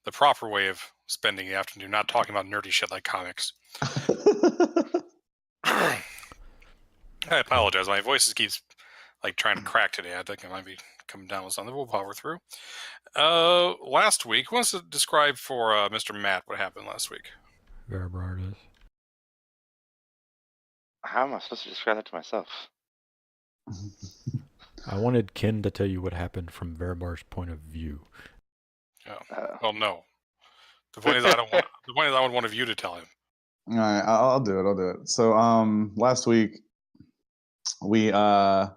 the proper way of spending the afternoon, not talking about nerdy shit like comics. I apologize. My voice keeps like trying to crack today. I think I might be coming down with something. We'll power through. Last week, who wants to describe for Mr. Matt what happened last week? Verbartis. How am I supposed to describe that to myself? I wanted Ken to tell you what happened from Verbar's point of view. Oh. Well, no. The point is, I don't want. The point is, I would want you to tell him. All right, I'll do it. So, last week we had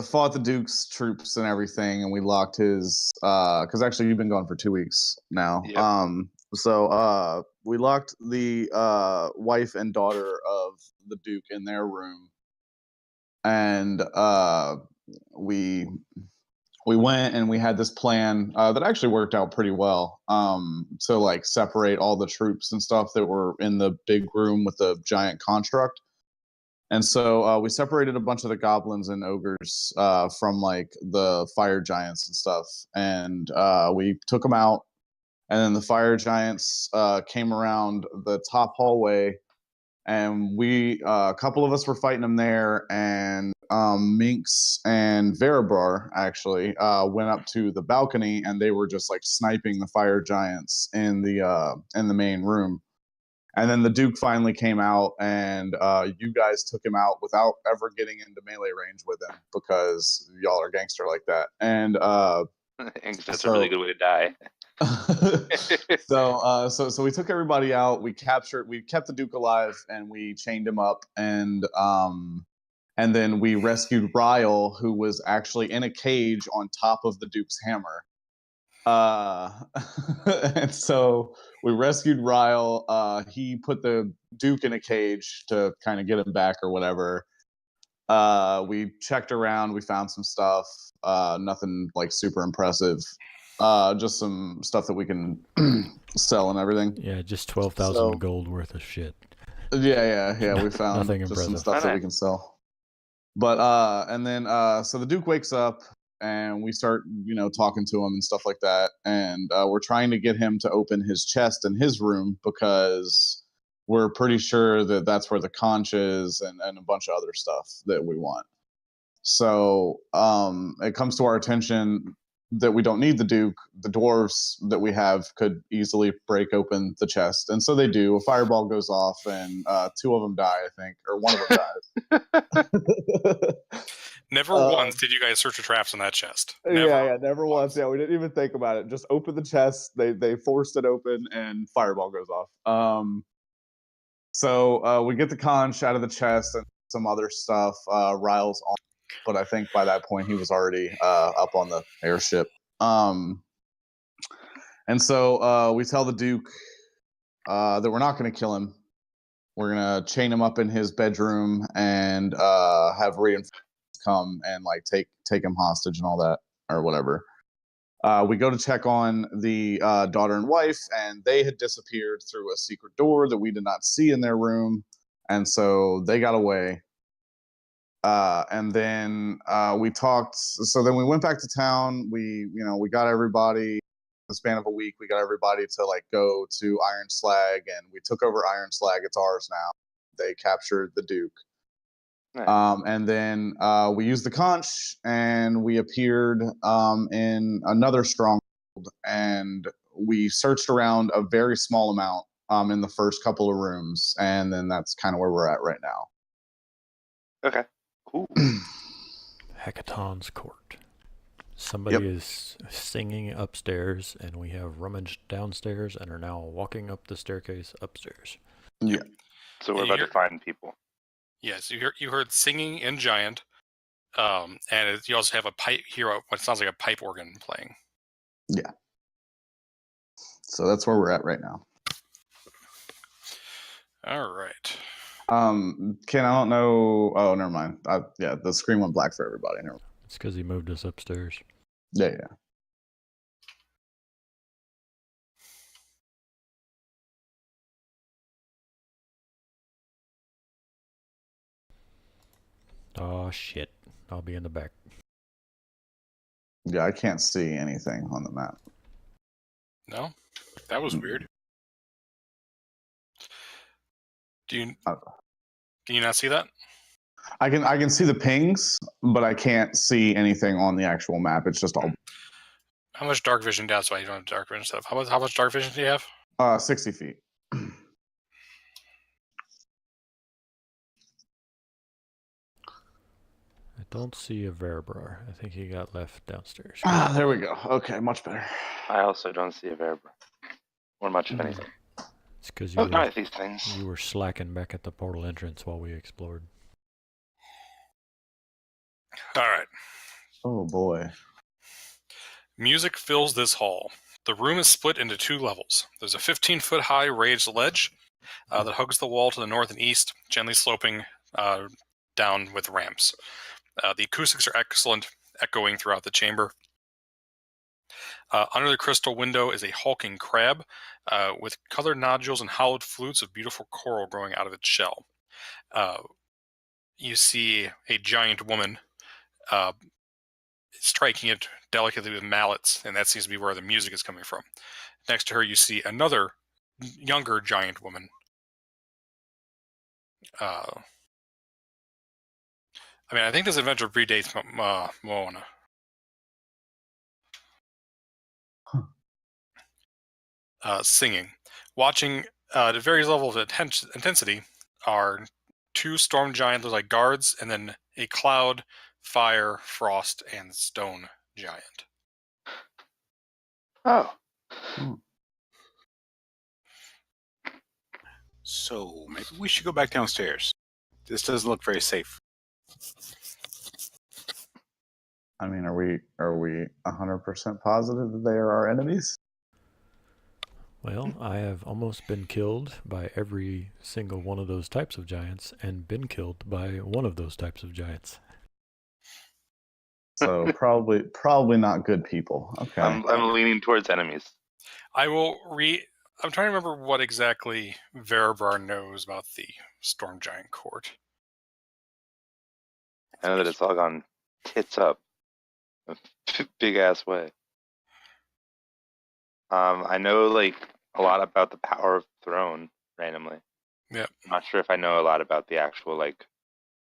fought the Duke's troops and everything, and we locked his. Because actually, you've been gone for 2 weeks now. Yep. So we locked the wife and daughter of the Duke in their room, and we went and we had this plan that actually worked out pretty well, to like separate all the troops and stuff that were in the big room with the giant construct. And so we separated a bunch of the goblins and ogres from like the fire giants and stuff, and we took them out. And then the fire giants came around the top hallway, and a couple of us were fighting them there, and Minx and Veribar actually went up to the balcony, and they were just like sniping the fire giants in the main room. And then the Duke finally came out, and you guys took him out without ever getting into melee range with him because y'all are gangster like that. And That's a really good way to die. So we took everybody out. We kept the Duke alive, and we chained him up, and then we rescued Ryle, who was actually in a cage on top of the Duke's hammer. And so we rescued Ryle. He put the Duke in a cage to kind of get him back or whatever. We checked around. We found some stuff. Nothing like super impressive. Just some stuff that we can sell and everything. Yeah, just 12,000 gold worth of shit. Yeah. We found Nothing just impressive. some stuff that we can sell. But and then so the Duke wakes up, and we start talking to him and stuff like that, and we're trying to get him to open his chest in his room because we're pretty sure that that's where the conch is and a bunch of other stuff that we want. So it comes to our attention that we don't need the Duke. The dwarves that we have could easily break open the chest, and so they do. A fireball goes off, and 2 of them die, I think, or 1 of them dies. Never once did you guys search for traps in that chest. Never once. Yeah, we didn't even think about it. Just open the chest. They forced it open, and fireball goes off. So we get the conch out of the chest and some other stuff. Ryle's on, but I think by that point he was already up on the airship. And so we tell the Duke that we're not going to kill him. We're going to chain him up in his bedroom and have reinforcements come and like take him hostage and all that or whatever. We go to check on the daughter and wife, and they had disappeared through a secret door that we did not see in their room, and so they got away. And then we talked. So then we went back to town. We got everybody. In the span of a week, we got everybody to like go to Iron Slag, and we took over Iron Slag. It's ours now. They captured the Duke. Nice. And then we used the conch, and we appeared in another stronghold, and we searched around a very small amount in the first couple of rooms, and then that's kind of where we're at right now. Okay, cool. Hekaton's court. Somebody is singing upstairs, and we have rummaged downstairs and are now walking up the staircase upstairs. Yeah. So we're about to find people. Yes, you heard singing in Giant, and you also have a pipe here, what sounds like a pipe organ playing. Yeah. So that's where we're at right now. All right. Ken, I don't know. Oh, never mind. Yeah, the screen went black for everybody. Never mind. It's because he moved us upstairs. Yeah. Oh shit! I'll be in the back. Yeah, I can't see anything on the map. No, that was weird. Can you not see that? I can see the pings, but I can't see anything on the actual map. It's just all How much dark vision? That's why you don't have dark vision stuff. How much dark vision do you have? 60 feet. I don't see a Verabrar. I think he got left downstairs. There we go. Okay, much better. I also don't see a Verabra. Or much of anything. It's because Oh, not these things. you were slacking back at the portal entrance while we explored. All right. Oh boy. Music fills this hall. The room is split into 2 levels. There's a 15-foot-high raised ledge that hugs the wall to the north and east, gently sloping down with ramps. The acoustics are excellent, echoing throughout the chamber. Under the crystal window is a hulking crab with colored nodules and hollowed flutes of beautiful coral growing out of its shell. You see a giant woman striking it delicately with mallets, and that seems to be where the music is coming from. Next to her, you see another younger giant woman. I think this adventure predates Moana. Singing. Watching at various levels of intensity are 2 storm giants like guards, and then a cloud, fire, frost, and stone giant. Oh. So maybe we should go back downstairs. This doesn't look very safe. I mean, are we 100% positive that they are our enemies? Well, I have almost been killed by every single one of those types of giants and been killed by one of those types of giants. So probably not good people. Okay. I'm leaning towards enemies. I'm trying to remember what exactly Verabrar knows about the Storm Giant Court. I know that it's all gone tits up. A big ass way. I know like a lot about the power of the throne randomly. Yeah. I'm not sure if I know a lot about the actual like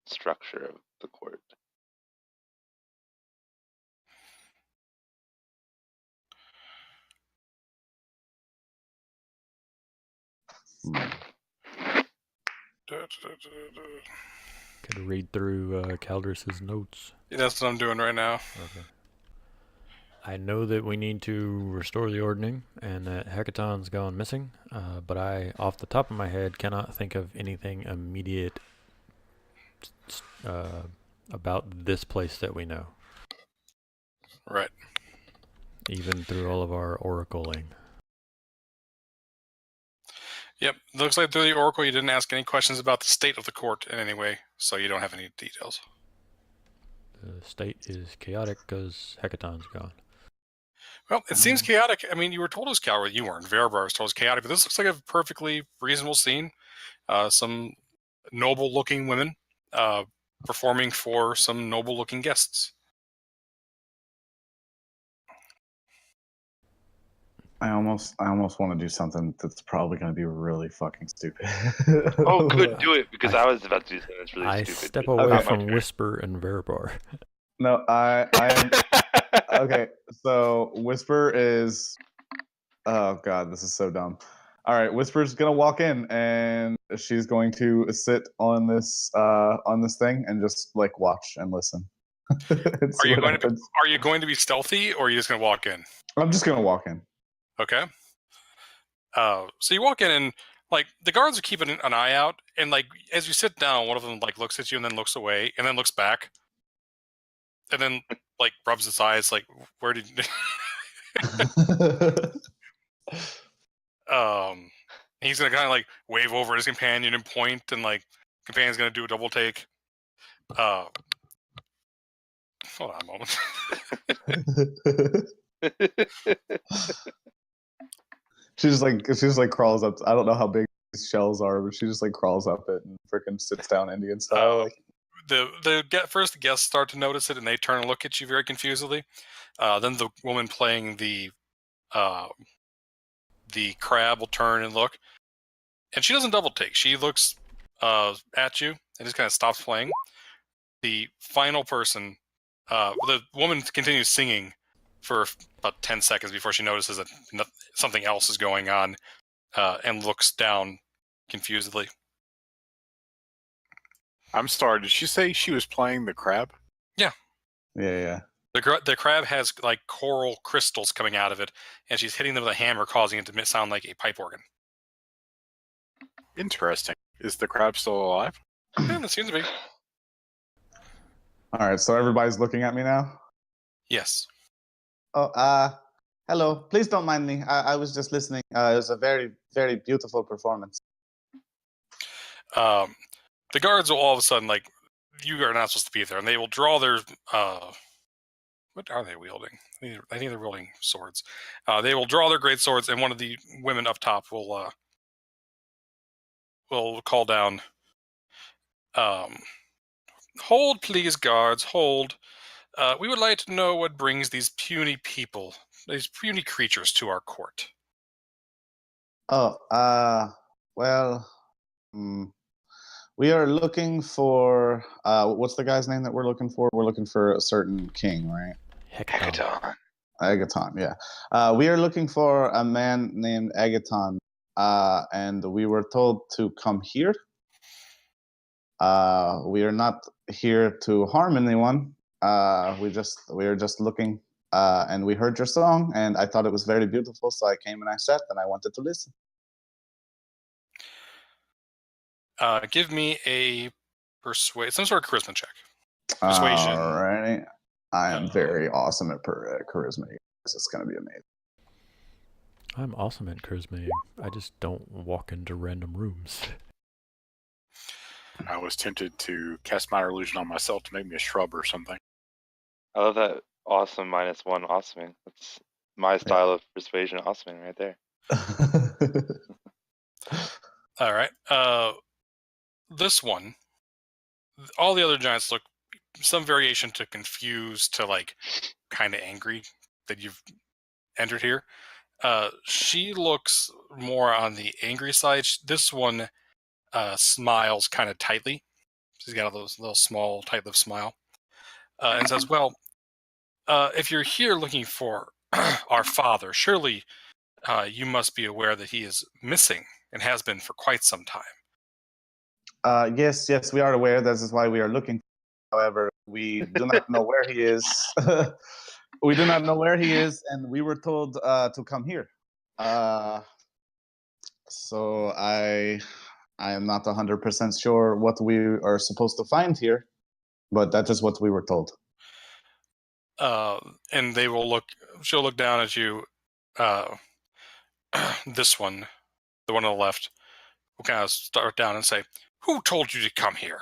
structure of the court. Could read through Caldris's notes. Yeah, that's what I'm doing right now. Okay. I know that we need to restore the ordning and that Hecaton's gone missing, but I, off the top of my head, cannot think of anything immediate about this place that we know. Right. Even through all of our oracling. Yep. Looks like through the Oracle you didn't ask any questions about the state of the court in any way, so you don't have any details. The state is chaotic because Hecaton's gone. Well, it seems chaotic. I mean, you were told it was chaotic. You weren't. Verabrar was told it was chaotic, but this looks like a perfectly reasonable scene. Some noble-looking women performing for some noble-looking guests. I almost want to do something that's probably going to be really fucking stupid. Oh, good, do it, because I was about to do something that's really I stupid. step away from Whisper and Verabrar. No, I okay. So Whisper is. Oh God, this is so dumb. All right, Whisper's gonna walk in and she's going to sit on this thing and just like watch and listen. Are you going to be stealthy, or are you just going to walk in? I'm just gonna walk in. Okay. So you walk in, and like the guards are keeping an eye out, and like as you sit down, one of them like looks at you and then looks away and then looks back, and then like rubs his eyes, like, where did? He's gonna kind of like wave over at his companion and point, and like companion's gonna do a double take. Hold on a moment. She just like crawls up. I don't know how big these shells are, but she just like crawls up it and freaking sits down Indian style. The first guests start to notice it, and they turn and look at you very confusedly. Then the woman playing the the crab will turn and look, and she doesn't double take. She looks at you and just kind of stops playing. The final person, the woman continues singing for about 10 seconds before she notices that something else is going on, and looks down confusedly. I'm sorry. Did she say she was playing the crab? Yeah. The crab has like coral crystals coming out of it, and she's hitting them with a hammer, causing it to sound like a pipe organ. Interesting. Is the crab still alive? Yeah, it seems to be. All right, so everybody's looking at me now. Yes. Oh, hello. Please don't mind me. I was just listening. It was a very, very beautiful performance. The guards will all of a sudden, like, you are not supposed to be there, and they will draw their what are they wielding? I think they're wielding swords. They will draw their great swords, and one of the women up top will call down, hold, please, guards, hold. We would like to know what brings these puny people, these puny creatures to our court. Oh, well, we are looking for, what's the guy's name that we're looking for? We're looking for a certain king, right? Hecaton. Agaton, yeah. We are looking for a man named Agaton, and we were told to come here. We are not here to harm anyone. We are just looking, and we heard your song, and I thought it was very beautiful, so I came and I sat, and I wanted to listen. Give me a some sort of charisma check. Persuasion. All right. I am very awesome at charisma. It's going to be amazing. I'm awesome at charisma. I just don't walk into random rooms. I was tempted to cast minor illusion on myself to make me a shrub or something. I love that awesome -1 awesoming. That's my style of persuasion awesoming right there. All right. This one, all the other giants look some variation to confused to like kind of angry that you've entered here. She looks more on the angry side. This one smiles kind of tightly. She's got a little small, tight-lipped smile, and says, "Well, if you're here looking for our father, surely you must be aware that he is missing and has been for quite some time." Yes, we are aware. This is why we are looking. However, we do not know where he is. We do not know where he is, and we were told to come here. So I am not 100% sure what we are supposed to find here, but that is what we were told. And they will look. She'll look down at you. This one, the one on the left, will kind of start down and say, "Who told you to come here?"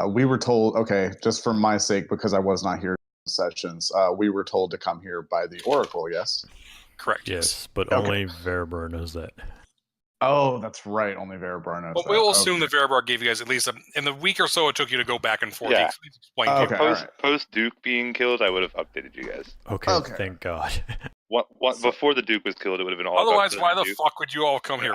We were told, okay, just for my sake, because I was not here in the sessions, we were told to come here by the Oracle, yes? Correct. Yes, but Okay. only Verber knows that. Oh, that's right. Only Veribar knows Well, that. we'll assume that Veribar gave you guys at least in the week or so it took you to go back and forth. Yeah. He explained to you. Okay. Post Duke being killed, I would have updated you guys. Okay, thank God. What before the Duke was killed, it would have been all. Otherwise, about why the Duke. fuck would you all come here?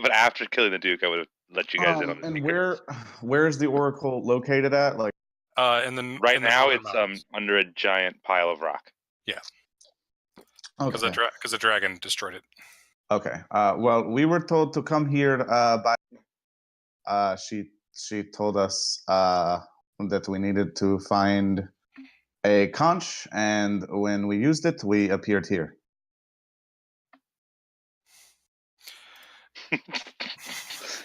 But after killing the Duke, I would have let you guys in on the And secrets. where is the Oracle located at? Like, And then Right in the now, Northern it's Mountains. under a giant pile of rock. Because okay. the dragon destroyed it. Okay. Well, we were told to come here by. She told us that we needed to find a conch, and when we used it, we appeared here.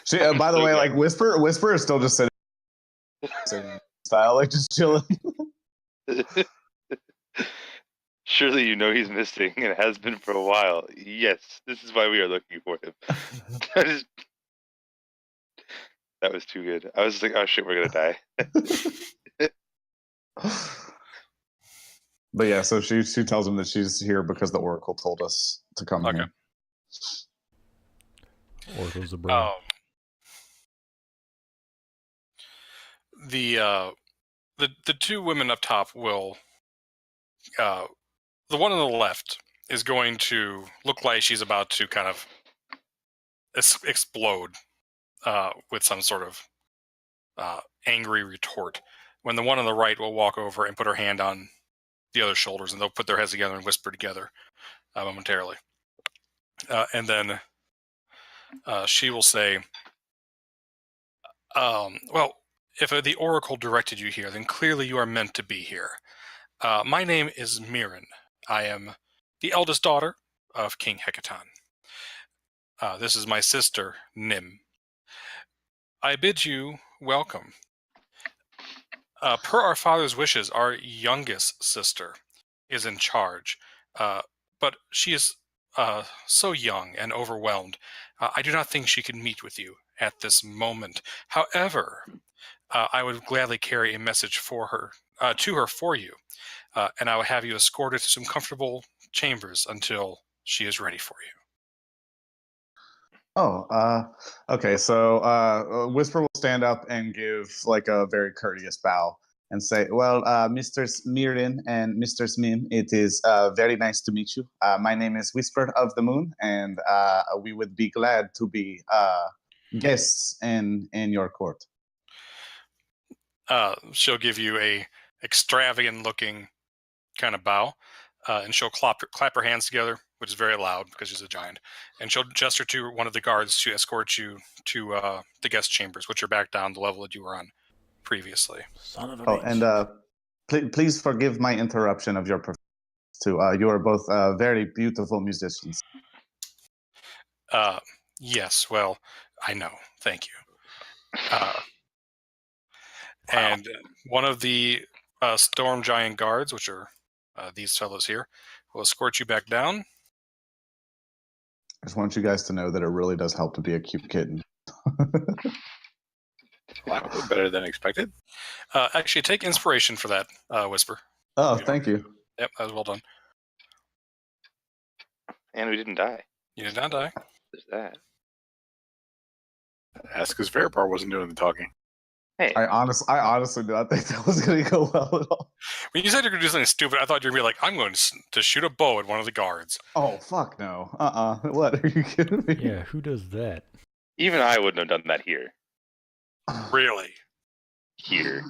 She, by the way, like Whisper is still just sitting style, like just chilling. Surely you know he's missing and has been for a while. Yes, this is why we are looking for him. That was too good. I was like, oh shit, we're gonna die. But yeah, so she tells him that she's here because the Oracle told us to come here. Oracle's a brain. The two women up top will the one on the left is going to look like she's about to kind of explode with some sort of angry retort, when the one on the right will walk over and put her hand on the other shoulders, and they'll put their heads together and whisper together momentarily. And then she will say, well, if the Oracle directed you here, then clearly you are meant to be here. My name is Mirren. I am the eldest daughter of King Hekaton. This is my sister, Nim. I bid you welcome. Per our father's wishes, our youngest sister is in charge, but she is so young and overwhelmed. I do not think she can meet with you at this moment. However, I would gladly carry a message for her, to her for you, and I will have you escorted to some comfortable chambers until she is ready for you. Oh, okay. So Whisper will stand up and give like a very courteous bow and say, "Well, Mr. Smirin and Mr. Smim, it is very nice to meet you. My name is Whisper of the Moon, and we would be glad to be guests in your court." She'll give you a extravagant-looking kind of bow, and she'll clap her hands together, which is very loud because she's a giant, and she'll gesture to one of the guards to escort you to the guest chambers, which are back down the level that you were on previously. Son of a Oh, bitch. and please forgive my interruption of your performance too. You are both very beautiful musicians. Yes, well, I know. Thank you. Wow. And one of the storm giant guards, which are these fellows here, will escort you back down. I just want you guys to know that it really does help to be a cute kitten. Wow, better than expected. Actually, take inspiration for that, Whisper. Oh, thank you. Yep, that was well done. And we didn't die. You did not die. There's that. That's because Veripar wasn't doing the talking. Hey, I honestly did not think that was going to go well at all. When you said you're going to do something stupid, I thought you were going to be like, I'm going to shoot a bow at one of the guards. Oh, fuck no. What? Are you kidding me? Yeah, who does that? even I wouldn't have done that here. Really? Here.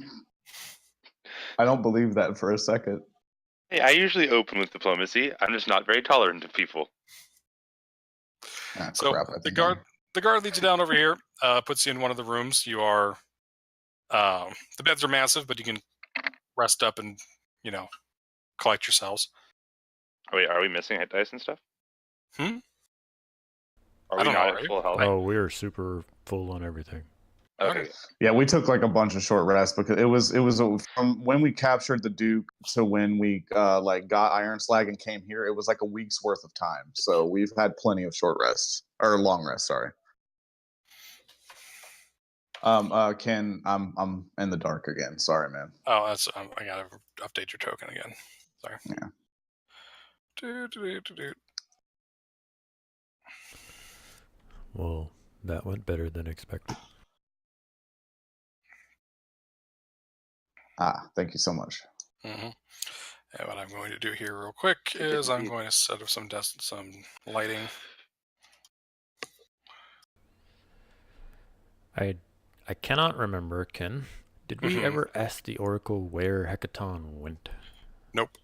I don't believe that for a second. Hey, I usually open with diplomacy. I'm just not very tolerant of people. Ah, So crap, I the think guard leads you down over here, puts you in one of the rooms. You are, the beds are massive, but you can rest up and, collect yourselves. Wait, are we missing hit dice and stuff? Hmm? Are I we don't know, not are at you? full health? Oh, we're super full on everything. Okay. Yeah, we took like a bunch of short rests because it was from when we captured the Duke to when we got Iron Slag and came here. It was like a week's worth of time. So we've had plenty of short rests or long rests. Sorry. Ken, I'm in the dark again. Sorry, man. Oh, that's I gotta update your token again. Sorry. Yeah. Well, that went better than expected. Thank you so much. Mm-hmm. And what I'm going to do here real quick is I'm going to set up some lighting. I cannot remember, Ken. Did we ever ask the Oracle where Hekaton went? Nope.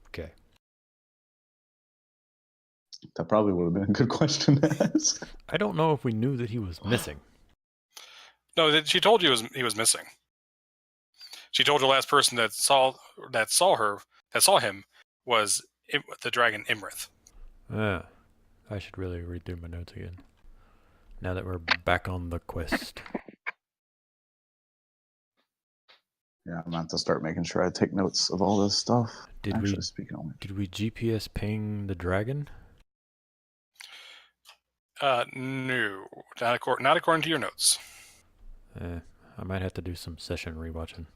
Okay. That probably would have been a good question to ask. I don't know if we knew that he was missing. No, she told you he was missing. She told the last person that saw him was the dragon Imrith. I should really read through my notes again. Now that we're back on the quest. Yeah, I'm about to start making sure I take notes of all this stuff. Did we GPS ping the dragon? No, not according to your notes. I might have to do some session rewatching.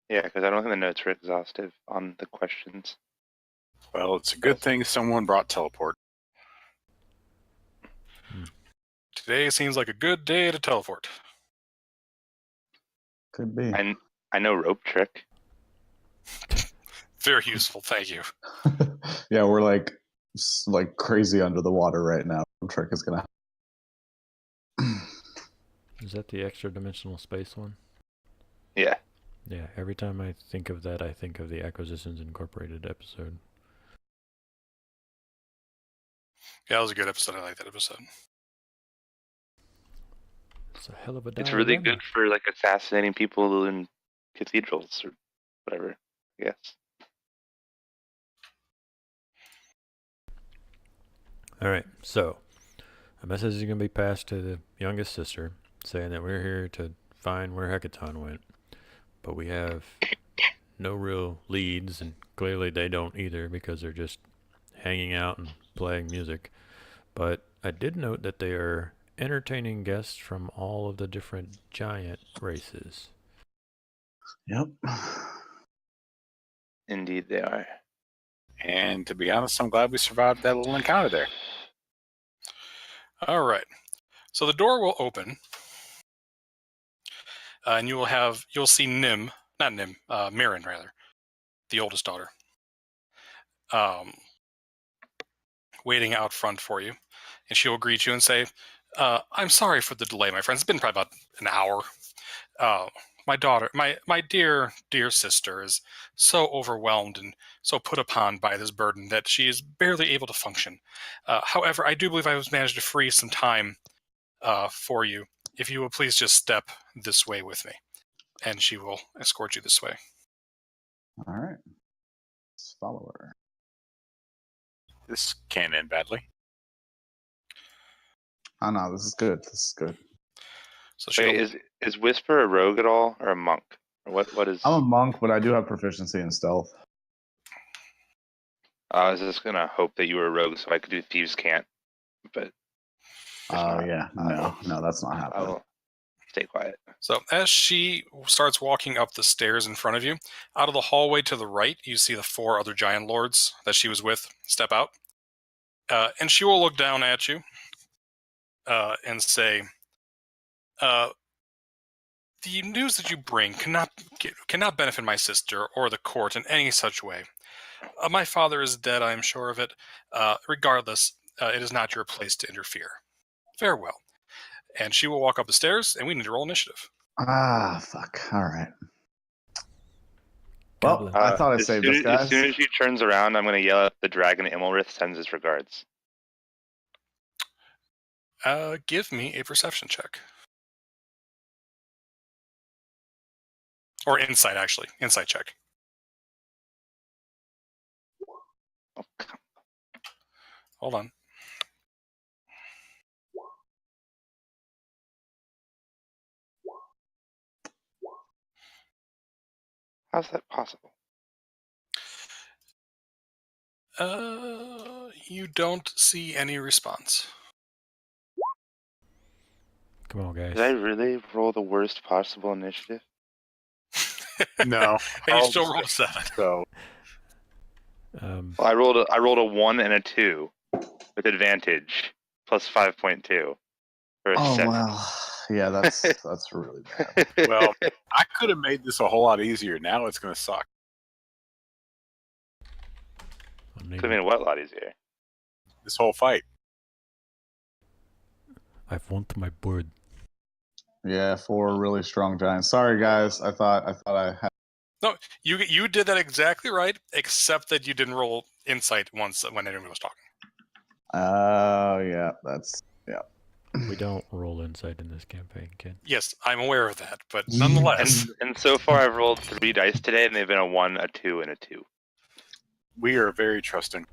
Yeah, because I don't think the notes were exhaustive on the questions. Well, it's a good thing someone brought teleport. Today seems like a good day to teleport. Could be. I know rope trick. Very useful. Thank you. Yeah, we're like crazy under the water right now. Trick is gonna. Is that the extra dimensional space one? Yeah. Yeah, every time I think of that, I think of the Acquisitions Incorporated episode. Yeah, that was a good episode. I like that episode. It's a hell of a It's really diorama. good for like assassinating people in cathedrals or whatever. Yes. All right, so a message is going to be passed to the youngest sister saying that we're here to find where Hecaton went, but we have no real leads, and clearly they don't either because they're just hanging out and playing music. But I did note that they are entertaining guests from all of the different giant races. Yep. Indeed, they are. And to be honest, I'm glad we survived that little encounter there. All right. So the door will open, and you'll see Mirren rather, the oldest daughter, waiting out front for you, and she will greet you and say, "I'm sorry for the delay, my friends. It's been probably about an hour. My daughter, my dear sister, is so overwhelmed and so put upon by this burden that she is barely able to function. However, I do believe I was managed to free some time for you. If you will please just step this way with me, and she will escort you this way." All right. Let's follow her. This can't end badly. Oh no, this is good. This is good. So she Wait, is Whisper a rogue at all, or a monk? Or what is? I'm a monk, but I do have proficiency in stealth. I was just gonna hope that you were a rogue so I could do Thieves' Cant, but Oh not, yeah, no, that's not I happening. will stay quiet. So as she starts walking up the stairs in front of you, out of the hallway to the right, you see the 4 other giant lords that she was with step out. And she will look down at you and say, "The news that you bring cannot benefit my sister or the court in any such way. My father is dead, I am sure of it. Regardless, it is not your place to interfere. Farewell." And she will walk up the stairs, and we need to roll initiative. Ah, fuck. All right. Well, Goblin. I thought I As saved soon, us, as guys. soon as she turns around, I'm gonna yell at the dragon. Immelrith sends his regards. Give me a perception check. Or insight, actually. Insight check. Oh, come- Hold on. how's that possible? You don't see any response. Come on, guys. Did I really roll the worst possible initiative? No. And you still rolled a 7. So Um, Well, I rolled a 1 and a 2 with advantage, plus 5.2 for a Oh 7. well, yeah, that's really bad. well, I could have made this a whole lot easier. Now it's gonna suck. I'll Could need- have made it a lot easier. This whole fight. I want my board. Yeah, 4 really strong giants. Sorry, guys. I thought I had. No, you did that exactly right, except that you didn't roll insight once when anyone was talking. Oh yeah, that's We don't roll insight in this campaign, kid. Yes, I'm aware of that, but nonetheless, And so far, I've rolled 3 dice today, and they've been a 1, a 2, and a 2. We are very trusting.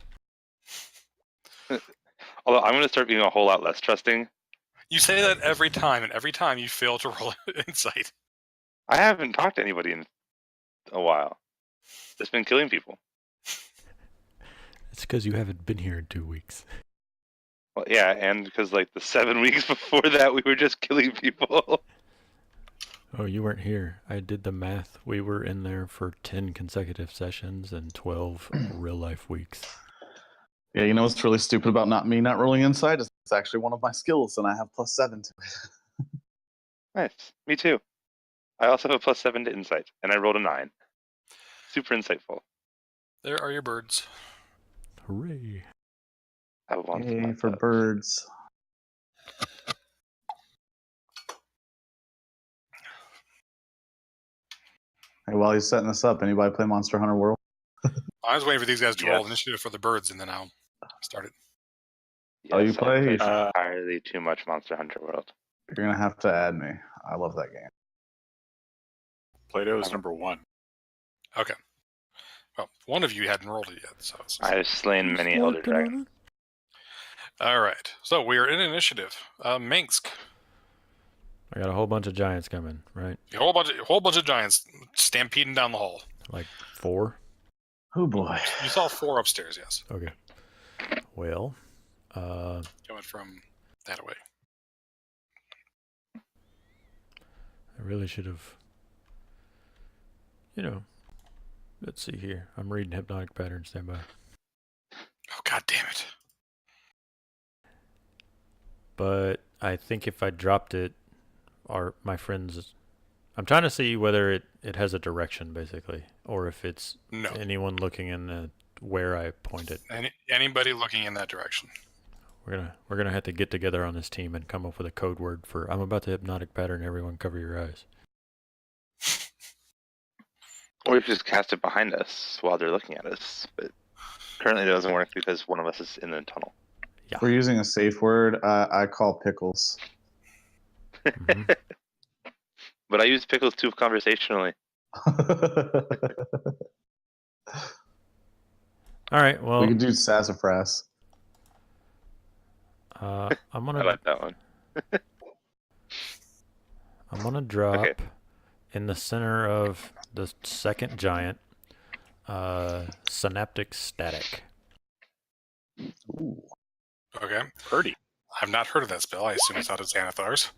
Although I'm going to start being a whole lot less trusting. you say that every time, and every time you fail to roll insight. I haven't talked to anybody in a while. Just been killing people. It's because you haven't been here in 2 weeks. Well, yeah, and because like the 7 weeks before that, we were just killing people. Oh, you weren't here. I did the math. We were in there for 10 consecutive sessions and 12 real-life weeks. yeah. You know what's really stupid about not rolling insight is it's actually one of my skills, and I have +7 to it. Nice. Me too. I also have a +7 to insight, and I rolled a 9. Super insightful. There are your birds. Hooray! I want Yay my for duck. birds. Hey, while he's setting this up, anybody play Monster Hunter World? I was waiting for these guys to roll Yes. initiative for the birds, and then I'll start it. Oh, you Yes, I play? played entirely too much Monster Hunter World. You're gonna have to add me. I love that game. Play-Doh's number 1. Okay. Well, one of you hadn't rolled it yet, so. I have slain many Elder Dragons. All right. So we are in initiative. Minsk. I got a whole bunch of giants coming, right? A whole bunch of giants stampeding down the hall. Like 4? Oh boy. You saw 4 upstairs, yes. Okay. Well, Coming from that way. I really should have. Let's see here. I'm reading hypnotic patterns. Stand by. Oh, God damn it. But I think if I dropped it, my friends. I'm trying to see whether it has a direction, basically, or if it's No. anyone looking in where I point it. Anybody looking in that direction. We're gonna have to get together on this team and come up with a code word for I'm about to hypnotic pattern. Everyone, cover your eyes. Or we could just cast it behind us while they're looking at us. But currently it doesn't work because one of us is in the tunnel. Yeah. We're using a safe word. I call pickles. Mhm. But I use pickles too conversationally. All right. Well, We could do sassafras. I'm I gonna like that one. drop Okay. in the center of the second giant. Synaptic static. Ooh. Okay. Purdy. I've not heard of that spell. I assume it's out of Xanathar's.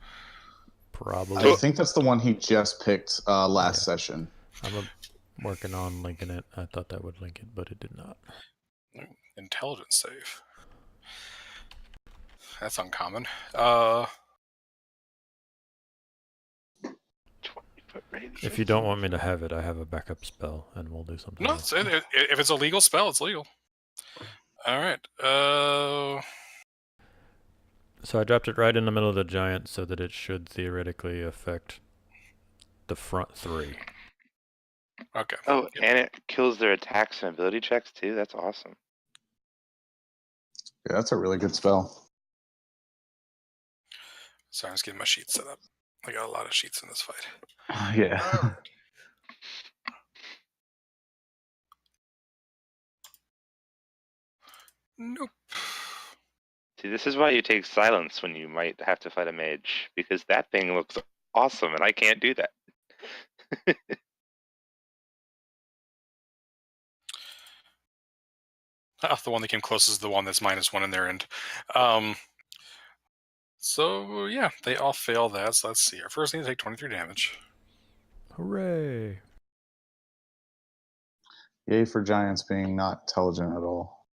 Probably. I think that's the one he just picked last Yeah. session. I'm working on linking it. I thought that would link it, but it did not. Intelligence save. That's uncommon. 20-foot radius. If you don't want me to have it, I have a backup spell, and we'll do something No, else. if it's a legal spell, it's legal. All right. So I dropped it right in the middle of the giant so that it should theoretically affect the front 3. Okay. Oh, and it kills their attacks and ability checks too. That's awesome. Yeah, that's a really good spell. Sorry, I'm just getting my sheets set up. I got a lot of sheets in this fight. Yeah. Nope. See, this is why you take silence when you might have to fight a mage, because that thing looks awesome and I can't do that. The one that came closest is the one that's -1 in their end. So, yeah, they all fail that. So let's see. Our first thing to take 23 damage. Hooray! Yay for giants being not intelligent at all.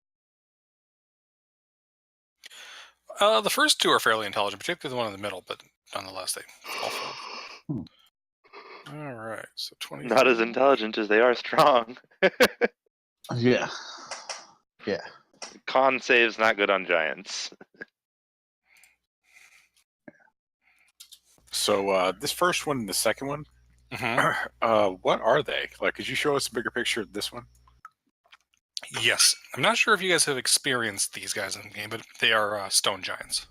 The first 2 are fairly intelligent, particularly the one in the middle, but nonetheless, they all fail. All right, so 20. Not as intelligent as they are strong. Yeah. Yeah. Con save's not good on giants. So this first one and the second one, what are they? Like, could you show us a bigger picture of this one? Yes. I'm not sure if you guys have experienced these guys in the game, but they are stone giants.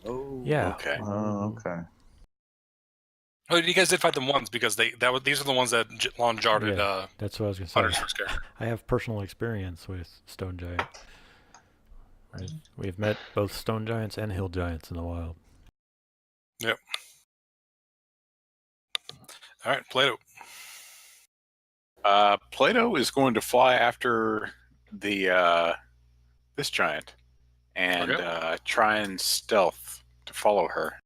Oh, Yeah. Okay. Oh, okay. Oh, you guys did fight them once because these are the ones that Lon jarted Yeah. That's what I was gonna Hunter's say. first character. I have personal experience with stone giant. We've met both stone giants and hill giants in the wild. Yep. All right, Plato. Plato is going to fly after the this giant and Okay. try and stealth to follow her.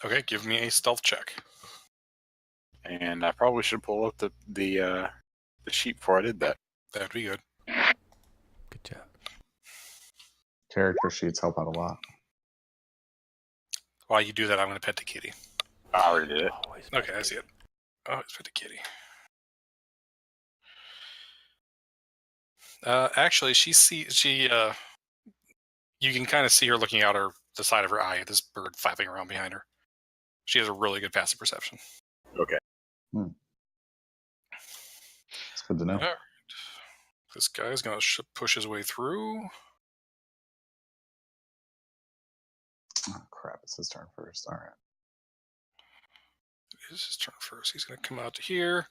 Okay, give me a stealth check. And I probably should pull up the sheet before I did that. That'd be good. Good job. Character sheets help out a lot. While you do that, I'm going to pet the kitty. I already did it. Always Okay, I see it. Oh, it's pet the kitty. Actually, you can kind of see her looking out the side of her eye at this bird flapping around behind her. She has a really good passive perception. Okay. It's good to know. All right. This guy's going to push his way through. Oh, crap. It's his turn first. All right. It's his turn first. He's going to come out to here.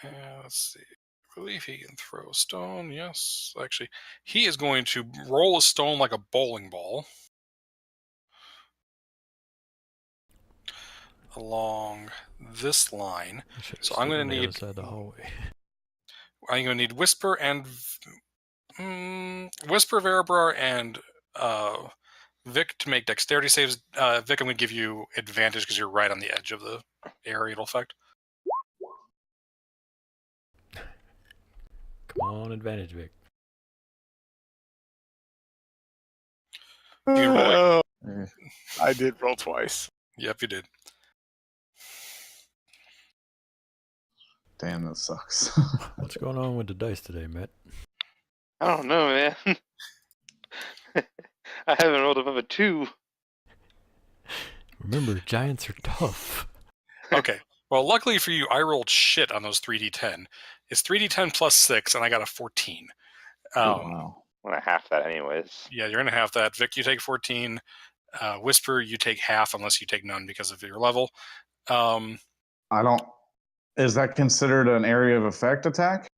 And let's see. I believe he can throw a stone. Yes. Actually, he is going to roll a stone like a bowling ball along this line. So I'm going to need... Other side of the hallway. I'm going to need Whisper and... Whisper, Verabrar, and Vic to make dexterity saves. Vic, I'm going to give you advantage because you're right on the edge of the area it'll affect. Come on, advantage, Vic. You can roll it. I did roll twice. Yep, you did. Damn, that sucks. What's going on with the dice today, Matt? I don't know, man. I haven't rolled above a 2. Remember, giants are tough. Okay. Well, luckily for you, I rolled shit on those 3d10. It's 3d10 plus 6, and I got a 14. Wow. I'm gonna half that anyways. Yeah, you're going to have that. Vic, you take 14. Whisper, you take half unless you take none because of your level. I don't. Is that considered an area of effect attack?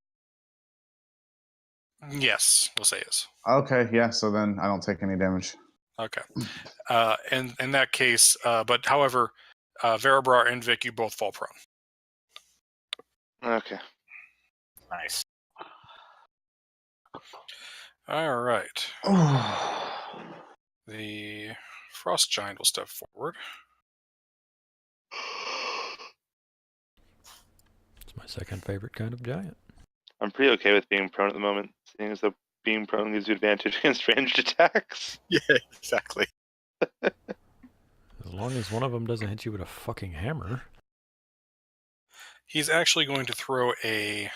Yes, we'll say is. Okay, yeah. So then I don't take any damage. Okay. And in that case, but however, Verabrar and Vic, you both fall prone. Okay. Nice. All right. The Frost Giant will step forward. It's my second favorite kind of giant. I'm pretty okay with being prone at the moment, seeing as though being prone gives you advantage against ranged attacks. Yeah, exactly. As long as one of them doesn't hit you with a fucking hammer. He's actually going to throw a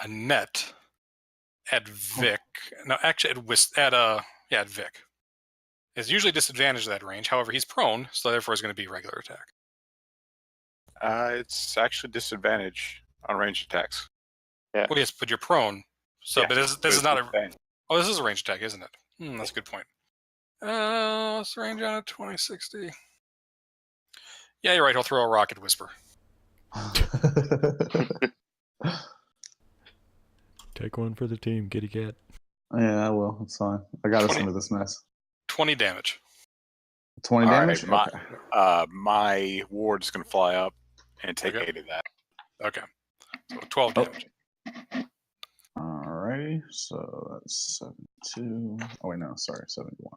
net at Vic. No, actually at Vic. It's usually disadvantaged at that range. However, he's prone, so therefore it's going to be regular attack. It's actually disadvantage on ranged attacks. Yeah. Well, yes, but you're prone. So, Yeah, but this is not a. disadvantage. Oh, this is a ranged attack, isn't it? That's a good point. Let's range on it 2060. Yeah, you're right. He'll throw a rocket Whisper. Take one for the team, kitty cat. Yeah, I will. It's fine. I got us 20. into this mess. 20 damage. 20 All damage? right, Okay. my ward is going to fly up and take Okay. 8 of that. Okay. So 12 damage. Alrighty. So that's 72. Oh, wait, no. Sorry. 71.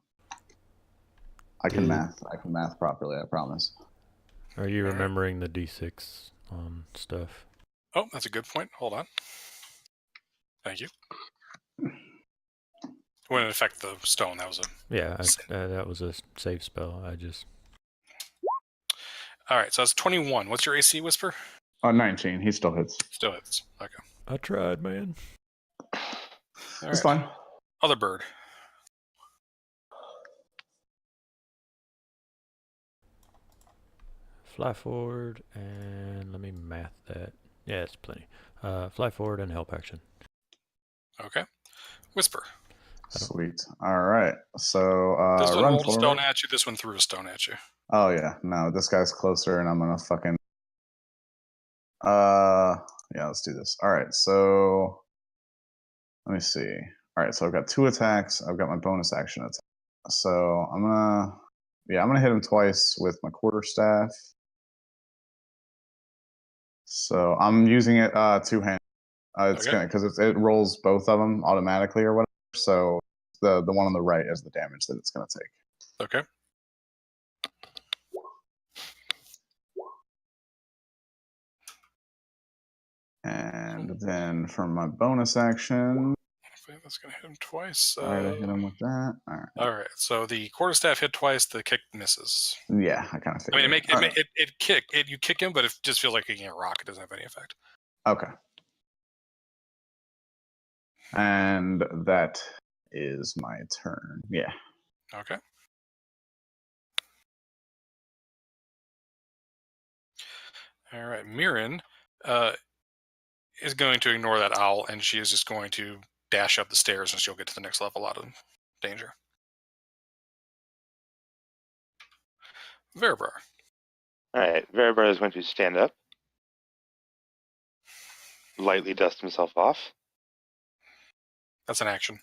I can math. I can math properly, I promise. Are you Alright. remembering the D6 on stuff? Oh, that's a good point. Hold on. Thank you. Wouldn't affect the stone. That was a... Yeah, that was a save spell. All right, so that's 21. What's your AC, Whisper? 19. He still hits. Still hits. Okay. I tried, man. All It's right. fine. Other bird. Fly forward, and let me math that. Yeah, it's plenty. Fly forward and help action. Okay. Whisper. Sweet. All right. So This one run rolled a forward. stone at you. This one threw a stone at you. Oh yeah, no, this guy's closer, and I'm gonna fucking. Yeah, let's do this. All right, so let me see. All right, so I've got 2 attacks. I've got my bonus action attack. So I'm gonna hit him twice with my quarterstaff. So I'm using it 2-handed. It's Okay. gonna because it rolls both of them automatically or whatever. So the one on the right is the damage that it's gonna take. Okay. And then for my bonus action, Okay, that's going to hit him twice. all right, I hit him with that. All right, so the quarterstaff hit twice. The kick misses. Yeah, I kind of I figured. mean, you kick him, but it just feels like kicking a rock. It doesn't have any effect. Okay. And that is my turn. Yeah. Okay. All right. Mirren is going to ignore that owl, and she is just going to dash up the stairs, and she'll get to the next level out of danger. Verabrar. All right, Verabra is going to stand up, lightly dust himself off. That's an action.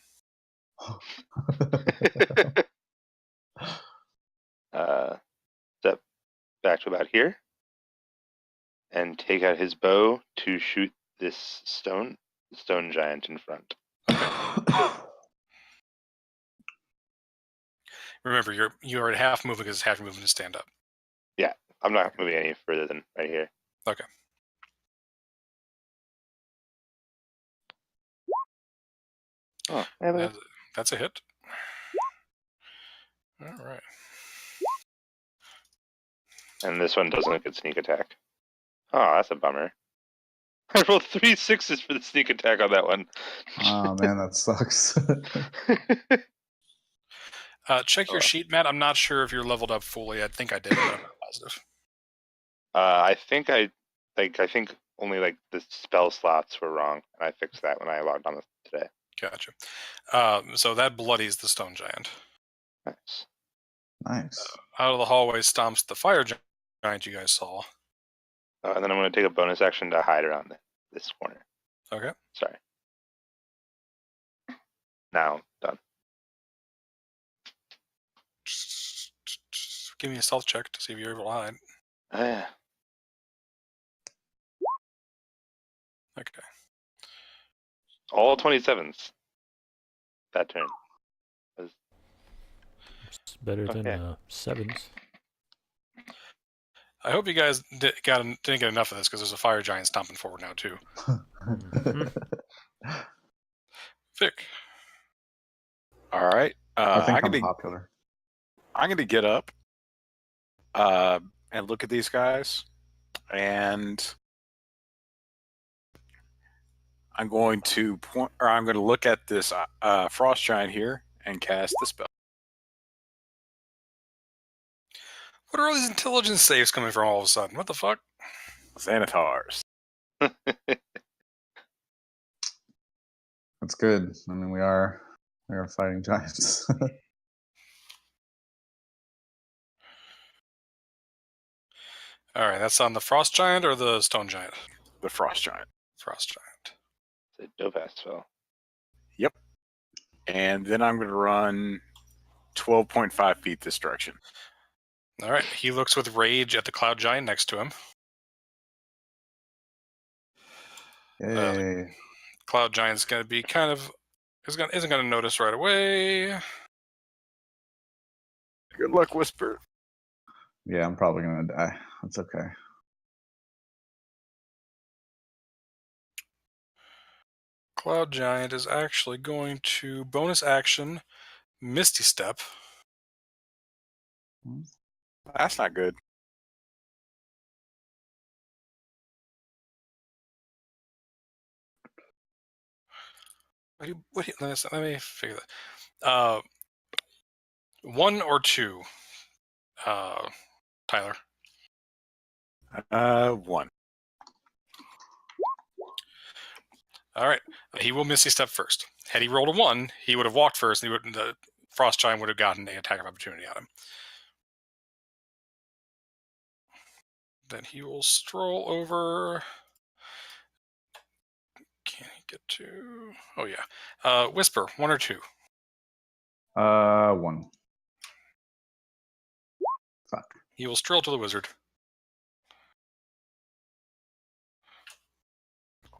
Step back to about here, and take out his bow to shoot this stone giant in front. Remember, you're at half movement because it's half movement to stand up. Yeah, I'm not moving any further than right here. Okay. Oh, That's a hit. All right. and this one doesn't get sneak attack. Oh, that's a bummer. I rolled 3 6s for the sneak attack on that one. Oh man, that sucks. Check your sheet, Matt. I'm not sure if you're leveled up fully. I think I did, but I'm not positive. I think only like the spell slots were wrong, and I fixed that when I logged on today. Gotcha. So that bloodies the stone giant. Nice. Nice. Out of the hallway stomps the fire giant you guys saw. And then I'm going to take a bonus action to hide around this corner. Okay. Sorry. Now done. Just give me a stealth check to see if you're able to hide. Oh, yeah. Okay. All 27s. That turn. It's better than Okay. sevens. I hope you guys didn't get enough of this because there's a fire giant stomping forward now too. Vic. All right. I think I'm gonna, popular. I'm going to get up and look at these guys, and I'm going to look at this frost giant here and cast the spell. What are all these intelligence saves coming from all of a sudden? What the fuck? Xanatars. That's good. I mean, we are fighting giants. All right, that's on the frost giant or the stone giant? The frost giant. Frost giant. It's a dope ass spell. Yep. And then I'm going to run 12.5 feet this direction. All right, he looks with rage at the cloud giant next to him. Yay. Cloud giant's going to be isn't going to notice right away. Good luck, Whisper. Yeah, I'm probably gonna die. That's okay. Cloud giant is actually going to bonus action Misty Step. That's not good. Let me figure that. 1 or 2, Tyler. 1. All right, he will Misty Step first. Had he rolled a 1, he would have walked first, and the frost giant would have gotten an attack of opportunity on him. Then he will stroll over. Can he get to? Oh yeah. Whisper, 1 or 2. 1. Fuck. He will stroll to the wizard.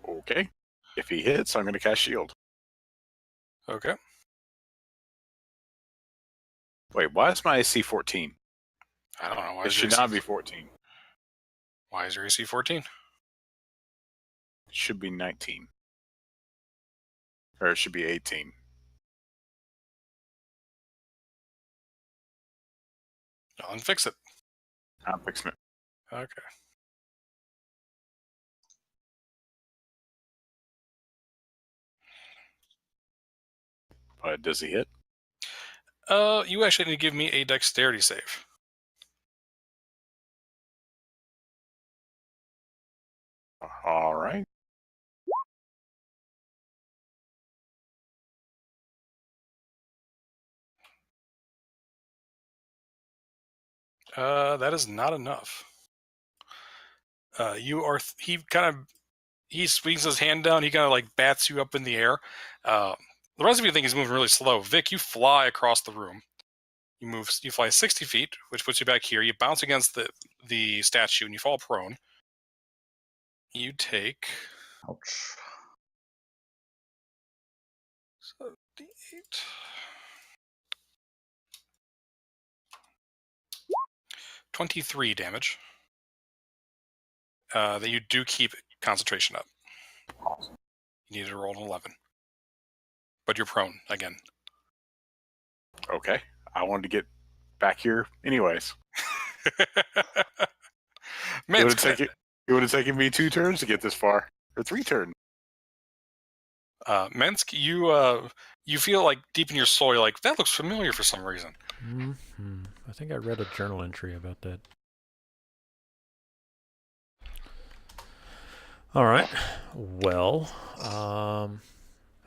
Okay. If he hits, I'm going to cast shield. Okay. Wait, why is my AC 14? I don't know why. It should not be 14. Why is your AC 14? It should be 19. Or it should be 18. Well, then fix it. I'm fixing it. Okay. Does he hit? You actually need to give me a dexterity save. All right. That is not enough. He swings his hand down. He kind of like bats you up in the air. The rest of you think he's moving really slow. Vic, you fly across the room. You fly 60 feet, which puts you back here. You bounce against the statue and you fall prone. You take Ouch. 8. 23 damage. That you do keep concentration up. Awesome. You need to roll an 11. But you're prone again. Okay. I wanted to get back here anyways. Man, It would have taken me 2 turns to get this far. Or 3 turns. Mensk, you feel like deep in your soul, you're like, that looks familiar for some reason. Mm-hmm. I think I read a journal entry about that. All right. Well,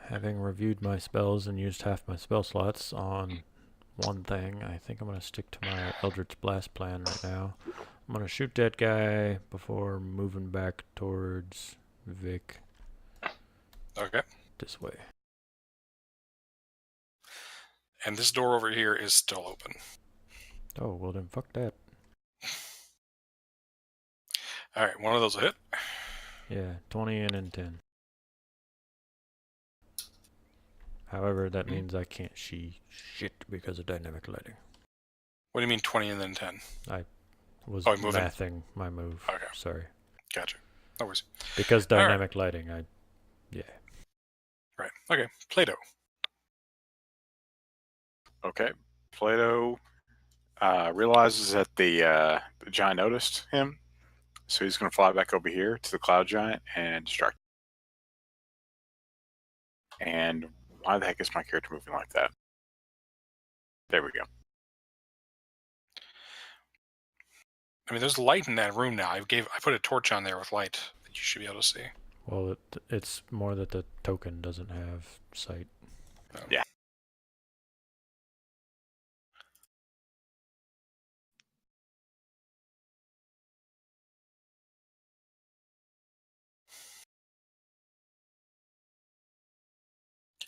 having reviewed my spells and used half my spell slots on one thing, I think I'm going to stick to my Eldritch Blast plan right now. I'm going to shoot that guy before moving back towards Vic Okay. this way. And this door over here is still open. Oh, well then fuck that. All right, one of those will hit. Yeah, 20 and then 10. However, that means I can't see shit because of dynamic lighting. What do you mean 20 and then 10? Was Oh, moving. mathing my move. Okay. Sorry. Gotcha. No worries. Because All right. dynamic lighting, yeah. Right. Okay. Plato. Okay. Plato realizes that the giant noticed him, so he's going to fly back over here to the cloud giant and distract him. And why the heck is my character moving like that? There we go. I mean, there's light in that room now. I put a torch on there with light that you should be able to see. Well, it's more that the token doesn't have sight. Yeah.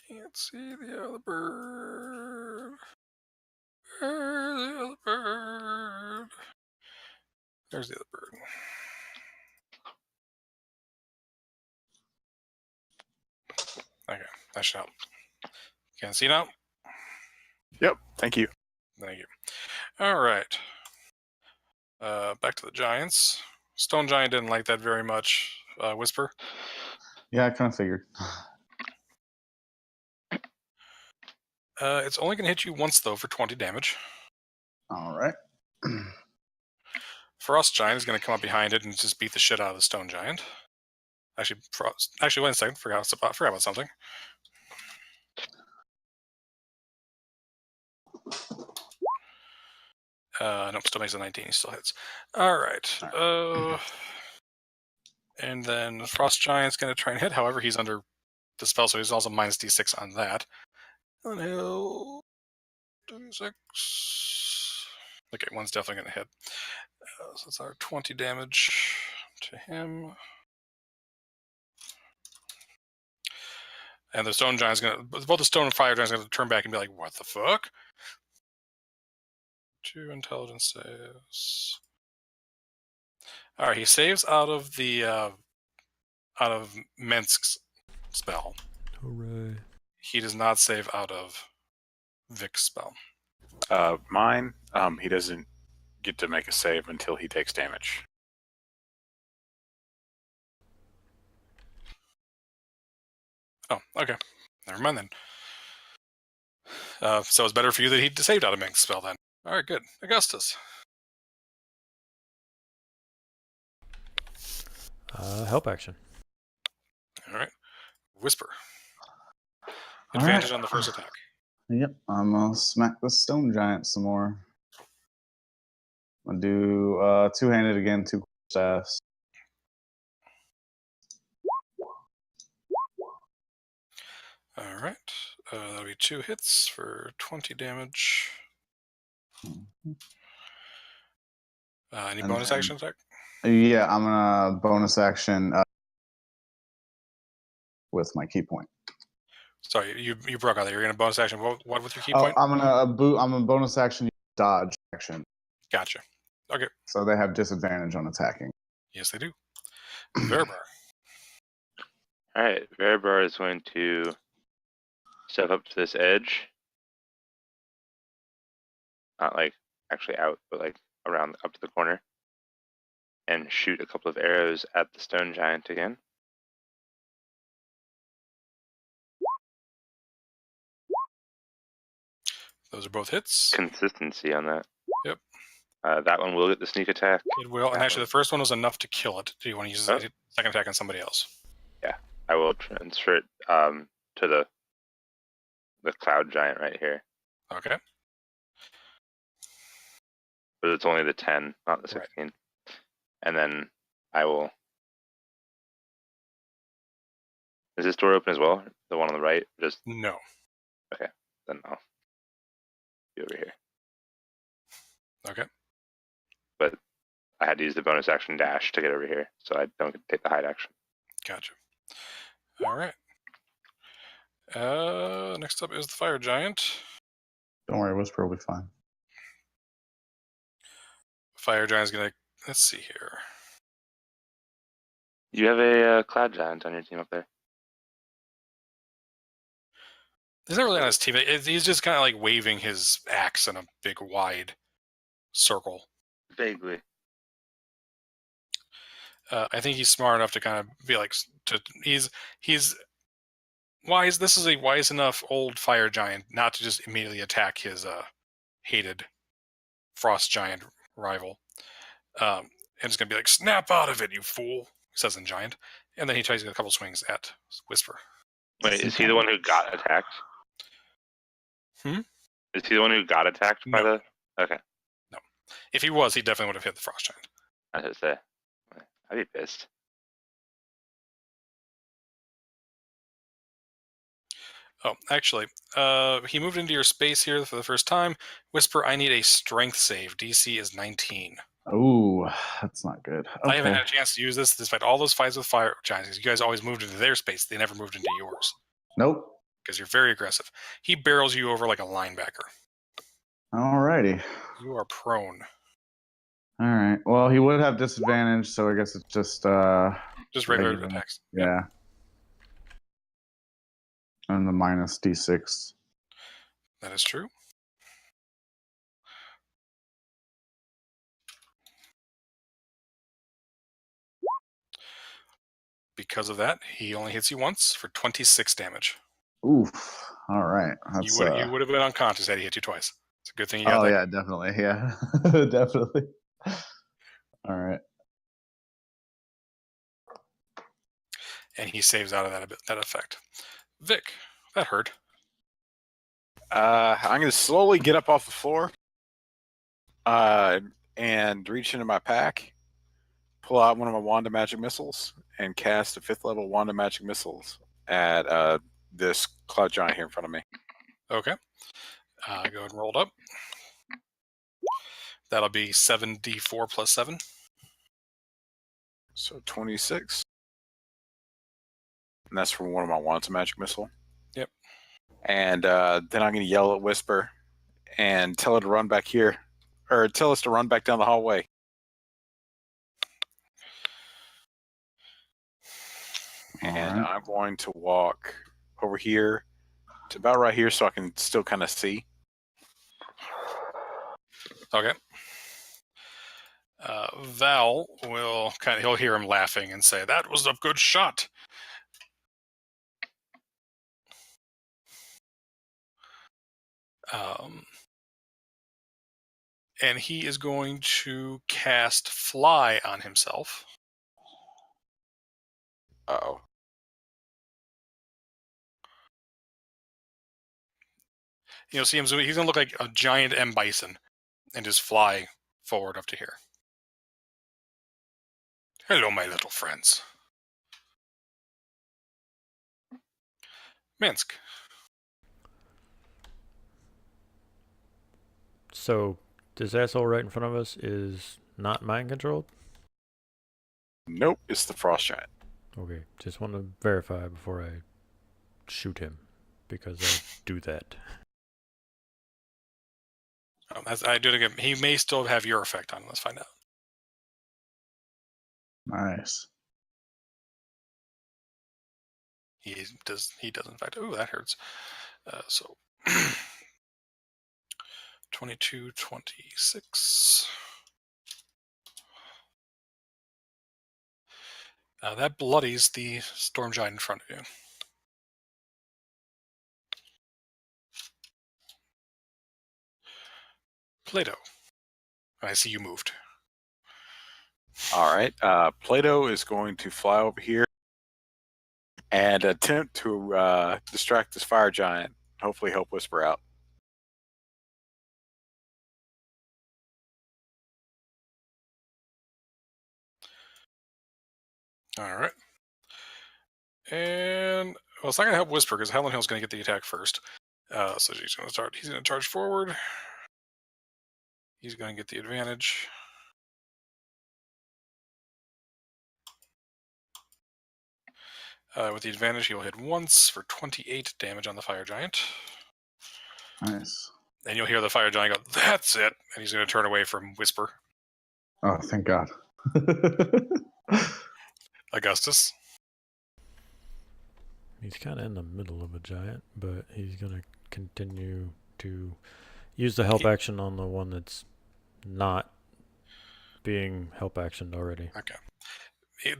Can't see the other bird. Where's the other bird? There's the other bird. Okay, that should help. Can see now? Yep. Thank you. Thank you. All right. Back to the giants. Stone giant didn't like that very much. Whisper. Yeah, I kind of figured. It's only going to hit you once, though, for 20 damage. All right. Frost giant is going to come up behind it and just beat the shit out of the stone giant. Actually, wait a second. Forgot about something. Nope, still makes a 19. He still hits. All right. And then the Frost Giant's going to try and hit. However, he's under the spell, so he's also minus D6 on that. And he'll D6. Okay, one's definitely going to hit. So that's our 20 damage to him. And the Stone Giant's going to... Both the Stone and Fire Giant's going to turn back and be like, what the fuck? 2 intelligence saves. All right, he saves out of Mensk's spell. Hooray. He does not save out of Vic's spell. Mine, he doesn't get to make a save until he takes damage. Oh, okay. Never mind then. So it's better for you that he saved out of Mink's spell then. All right, good. Augustus. Help action. All right. Whisper. All Advantage right. on the first attack. Yep, I'm gonna smack the stone giant some more. I'm gonna do two-handed again, two staffs. All right. That'll be 2 hits for 20 damage. Any And bonus then- action attack? Yeah, I'm gonna bonus action with my key point. Sorry, you broke out there. You're going to bonus action. What with your key Oh, point? I'm gonna bonus action dodge action. Gotcha. Okay. So they have disadvantage on attacking. Yes, they do. Verber. All right, Veribar is going to step up to this edge. Not like actually out, but like around up to the corner. And shoot a couple of arrows at the stone giant again. Those are both hits. Consistency on that. Yep. That one will get the sneak attack. It will. And That actually, one. the first one was enough to kill it. Do you want to use Oh. the second attack on somebody else? I will transfer it to the cloud giant right here. Okay. But it's only the 10, not the Right. 16. And then I will. Is this door open as well? The one on the right? Just No. then I'll be over here. Okay. But I had to use the bonus action dash to get over here, so I don't get to take the hide action. Gotcha. All right. Next up is the fire giant. Don't worry, Whisper will be fine. Fire giant's gonna. Let's see here. You have a cloud giant on your team up there. He's not really on his team. He's just kind of like waving his axe in a big wide circle. Vaguely. I think he's smart enough to kind of be like, he's wise. This is a wise enough old fire giant not to just immediately attack his hated frost giant rival. And it's gonna be like, snap out of it, you fool, says in giant, and then he tries to get a couple swings at Whisper. Wait, is he the one who got attacked? Is he the one who got attacked by No. the? Okay, If he was, he definitely would have hit the frost giant. I was gonna say. I'd be pissed. Oh, actually, he moved into your space here for the first time. Whisper, I need a strength save. DC is 19. Ooh, that's not good. I haven't Okay. had a chance to use this despite all those fights with fire giants, because you guys always moved into their space. They never moved into yours, Nope. because you're very aggressive. He barrels you over like a linebacker. Alrighty. You are prone. All right. Well, he would have disadvantage, so I guess it's just Just regular Regular. attacks. yeah. And the minus D6. That is true. Because of that, he only hits you once for 26 damage. Oof. All right. That's You would have been unconscious had he hit you twice. It's a good thing you got oh that. yeah, definitely. Yeah. Definitely. All right. And he saves out of that effect. Vic, that hurt. I'm going to slowly get up off the floor and reach into my pack, pull out one of my Wanda Magic Missiles, and cast a 5th level Wanda Magic Missiles at this Cloud Giant here in front of me. Okay. Go ahead and roll it up. That'll be 7d4 plus 7. So 26. And that's from one of my Wanda Magic Missile. Yep. And then I'm going to yell at Whisper and tell her to run back here, or tell us to run back down the hallway. And Alright. I'm going to walk over here to about right here so I can still kind of see. Okay. Val will he'll hear him laughing and say, "That was a good shot." And he is going to cast Fly on himself. You'll see him zoom. He's gonna look like a giant M bison and just fly forward up to here. Hello, my little friends. Minsk. So this asshole right in front of us is not mind controlled? Nope, it's the frost giant. Okay, just want to verify before I shoot him, because I do that. I do it again. He may still have your effect on him. Let's find out. Nice. He does. He does in fact. Oh, that hurts. So 22, 26. That bloodies the storm giant in front of you. Plato. I see you moved. All right. Plato is going to fly over here and attempt to distract this fire giant. Hopefully, help Whisper out. All right. And well, it's not going to help Whisper because Helen Hill's going to get the attack first. So she's going to start. He's going to charge forward. He's going to get the advantage. With the advantage, he will hit once for 28 damage on the fire giant. Nice. And you'll hear the fire giant go, "That's it!" And he's going to turn away from Whisper. Oh, thank God. Augustus. He's kind of in the middle of a giant, but he's going to continue to use the help action on the one that's not being help actioned already. Okay.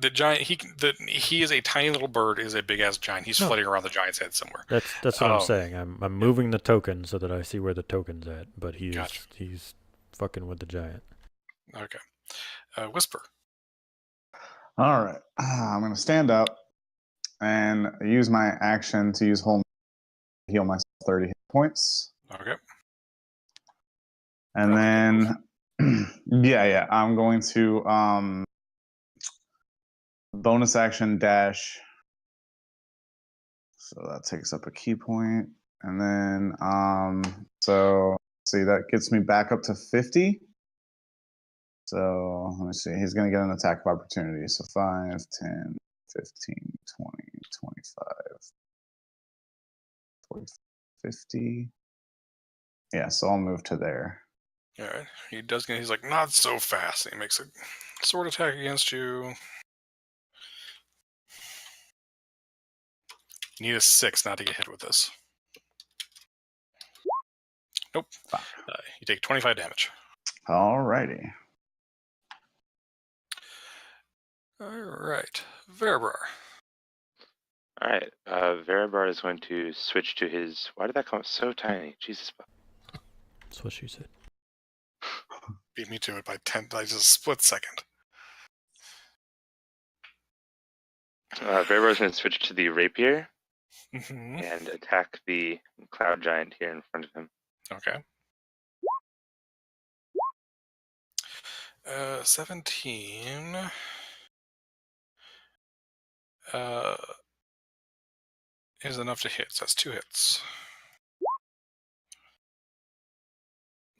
The giant, he is a tiny little bird, is a big ass giant. He's floating around the giant's head somewhere. That's what I'm saying. I'm moving the token so that I see where the token's at, but he's fucking with the giant. Okay. Whisper. All right. I'm going to stand up and use my action to use heal myself 30 hit points. Okay. And then, yeah, I'm going to bonus action dash. So that takes up a key point. And then, so see, that gets me back up to 50. So let me see. He's going to get an attack of opportunity. So 5, 10, 15, 20, 25, 40, 50. Yeah, so I'll move to there. All right. He does get, he's like, not so fast. He makes a sword attack against you. You need a 6 not to get hit with this. Nope. You take 25 damage. Alrighty. All right. Verabrar. All right. Veribar is going to switch to his. Why did that come up so tiny? Jesus. That's what she said. Beat me to it by 10, by just a split second. Veribar is going to switch to the rapier Mm-hmm. and attack the cloud giant here in front of him. Okay. 17. Is enough to hit. So that's 2 hits.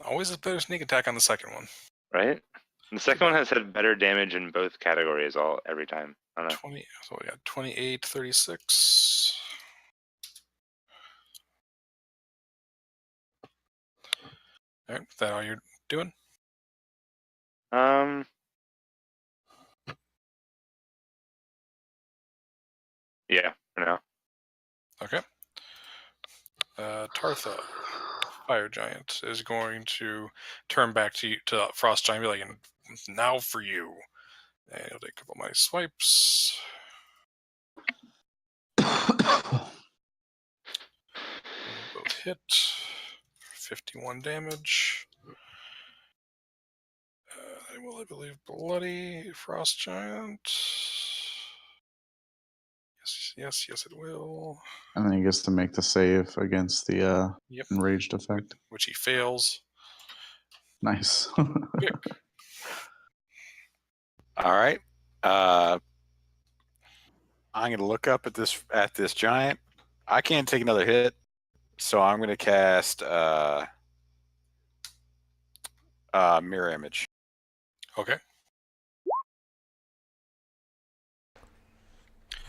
Always a better sneak attack on the second one. Right? And the second one has had better damage in both categories every time. I don't know. 20. So we got 28, 36. All right. Is that all you're doing? Yeah, for now. Okay. Tartha, fire giant, is going to turn back to you, to Frost Giant, and be like, now for you. And he'll take a couple of my swipes. Both hit. 51 damage. They will, I believe, bloody Frost Giant. Yes, Yes, it will. And then he gets to make the save against the Yep. enraged effect. Which he fails. Nice. Vic. All right. I'm going to look up at this giant. I can't take another hit, so I'm going to cast mirror image. Okay.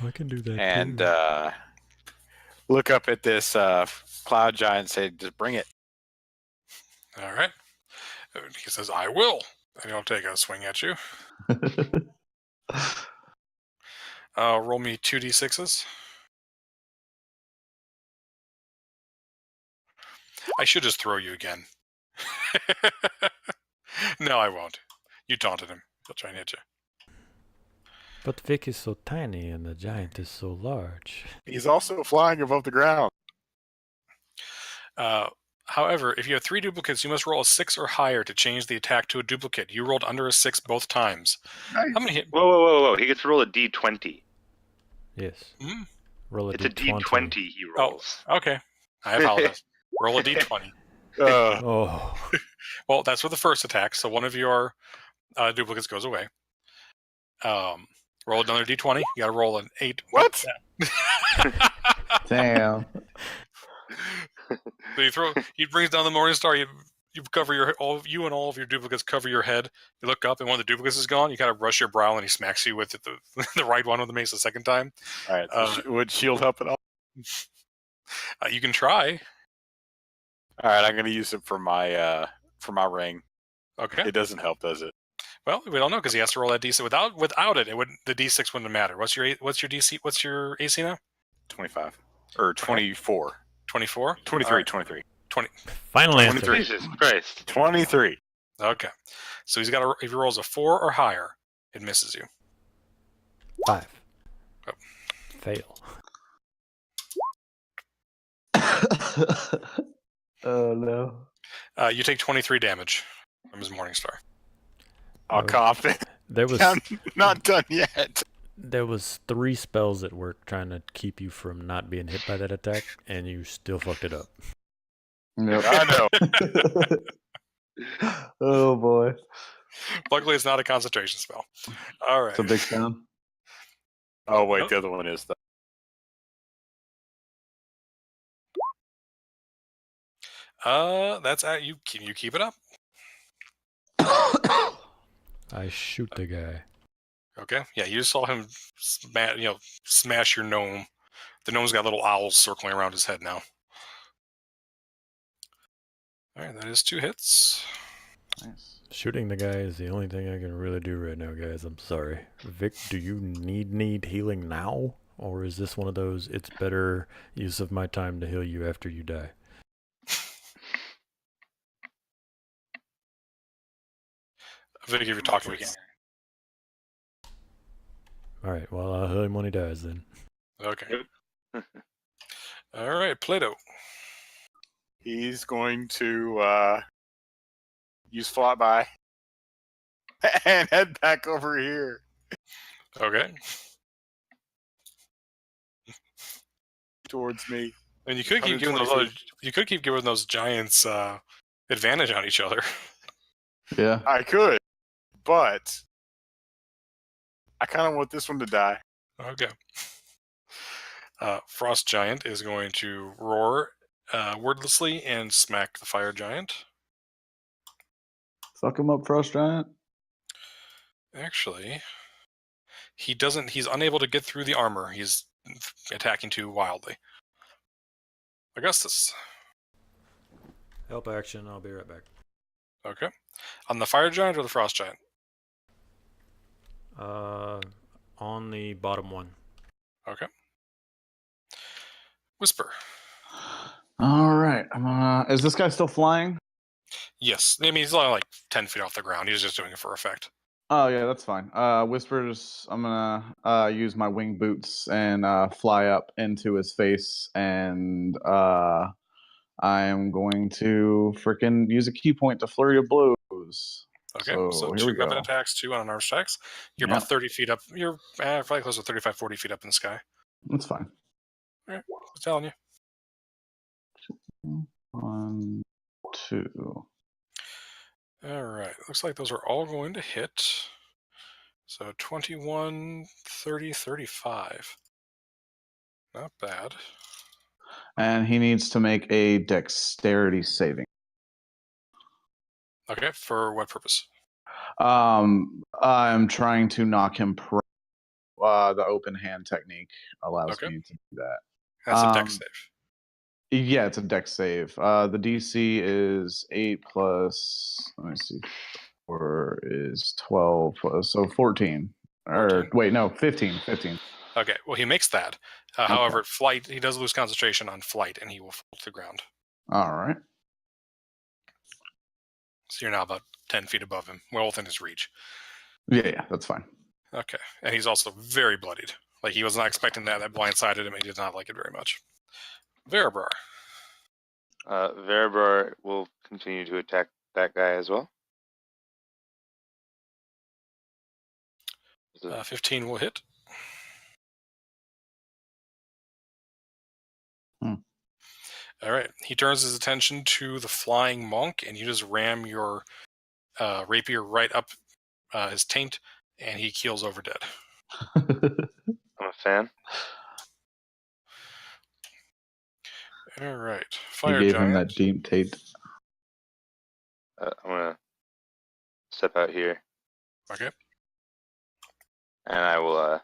I can do that And too. look up at this cloud giant and say, just bring it. All right. He says, I will. And he'll take a swing at you. Roll me 2d6s. I should just throw you again. No, I won't. You taunted him. He'll try and hit you. But Vic is so tiny and the giant is so large. He's also flying above the ground. However, if you have 3 duplicates, you must roll a 6 or higher to change the attack to a duplicate. You rolled under a 6 both times. Nice. How many hit? Whoa. He gets to roll a d20. Yes. Hmm? Roll a It's a d20 he rolls. Okay. I apologize. Roll a d20. Oh. Well, that's for the first attack, so one of your duplicates goes away. Roll another d20. You got to roll an 8. What? Damn. So he brings down the Morning Star. You cover you and all of your duplicates cover your head. You look up, and one of the duplicates is gone. You kind of brush your brow, and he smacks you with the right one with the mace the second time. All right. So would shield help at all? You can try. All right. I'm going to use it for my ring. Okay. It doesn't help, does it? Well, we don't know because he has to roll that d6. Without it, the d6 wouldn't matter. What's your DC? What's your AC now? 25 or 24. 24. 23. Right. 23. 20. Final answer. 23. Jesus Christ. 23. Okay. So he's got if he rolls a 4 or higher, it misses you. 5. Oh. Fail. Oh no. You take 23 damage from his Morning Star. I'll cough it. There was Not done yet. There was 3 spells at work trying to keep you from not being hit by that attack, and you still fucked it up. Yep. I know. Oh boy. Luckily, it's not a concentration spell. All right. It's a big sound. Oh, wait. The other one is the. That's at you. Can you keep it up? I shoot the guy. Okay. Yeah, you saw him smash your gnome. The gnome's got little owls circling around his head now. All right, that is 2 hits. Nice. Shooting the guy is the only thing I can really do right now, guys. I'm sorry. Vic, do you need healing now? Or is this one of those, it's better use of my time to heal you after you die? Vic, if you're talking, we can't. Alright, well, I'll heal him when he dies then. Okay. All right, Plato. He's going to use flyby and head back over here. Okay. Towards me. And you could keep giving 120 those giants advantage on each other. Yeah. I could, but I kind of want this one to die. Okay. Frost Giant is going to roar wordlessly and smack the Fire Giant. Fuck him up, Frost Giant. Actually, he doesn't. He's unable to get through the armor. He's attacking too wildly. Augustus. Help action, I'll be right back. Okay. On the Fire Giant or the Frost Giant? On the bottom one. Okay. Whisper. All right. Is this guy still flying? Yes. I mean, he's only like 10 feet off the ground. He's just doing it for effect. Oh yeah, that's fine. Whispers. I'm gonna use my wing boots and fly up into his face, and I am going to freaking use a key point to flurry of blows. Okay, So here 2 we go. weapon attacks, 2 unarmed strikes. You're about 30 feet up. You're probably close to 35, 40 feet up in the sky. That's fine. I'm telling you. 1, 2. All right. Looks like those are all going to hit. So 21, 30, 35. Not bad. And he needs to make a dexterity saving. Okay, for what purpose? I'm trying to knock him pro. The open hand technique allows Okay. me to do that. That's a dex save. Yeah, it's a dex save. The DC is 8 plus, let me see, 4 is 12, so 14. 14. Or wait, no, 15. 15. Okay, well, he makes that. However, at flight, he does lose concentration on flight, and he will fall to the ground. All right. So you're now about 10 feet above him, well within his reach. Yeah, that's fine. Okay, and he's also very bloodied. Like, he was not expecting that. That blindsided him, and he did not like it very much. Verabrar. Verabrar will continue to attack that guy as well. 15 will hit. All right. He turns his attention to the flying monk, and you just ram your rapier right up his taint, and he keels over dead. I'm a fan. All right. You Fire gave giant. him that deep tape. I'm gonna step out here, Okay. and I will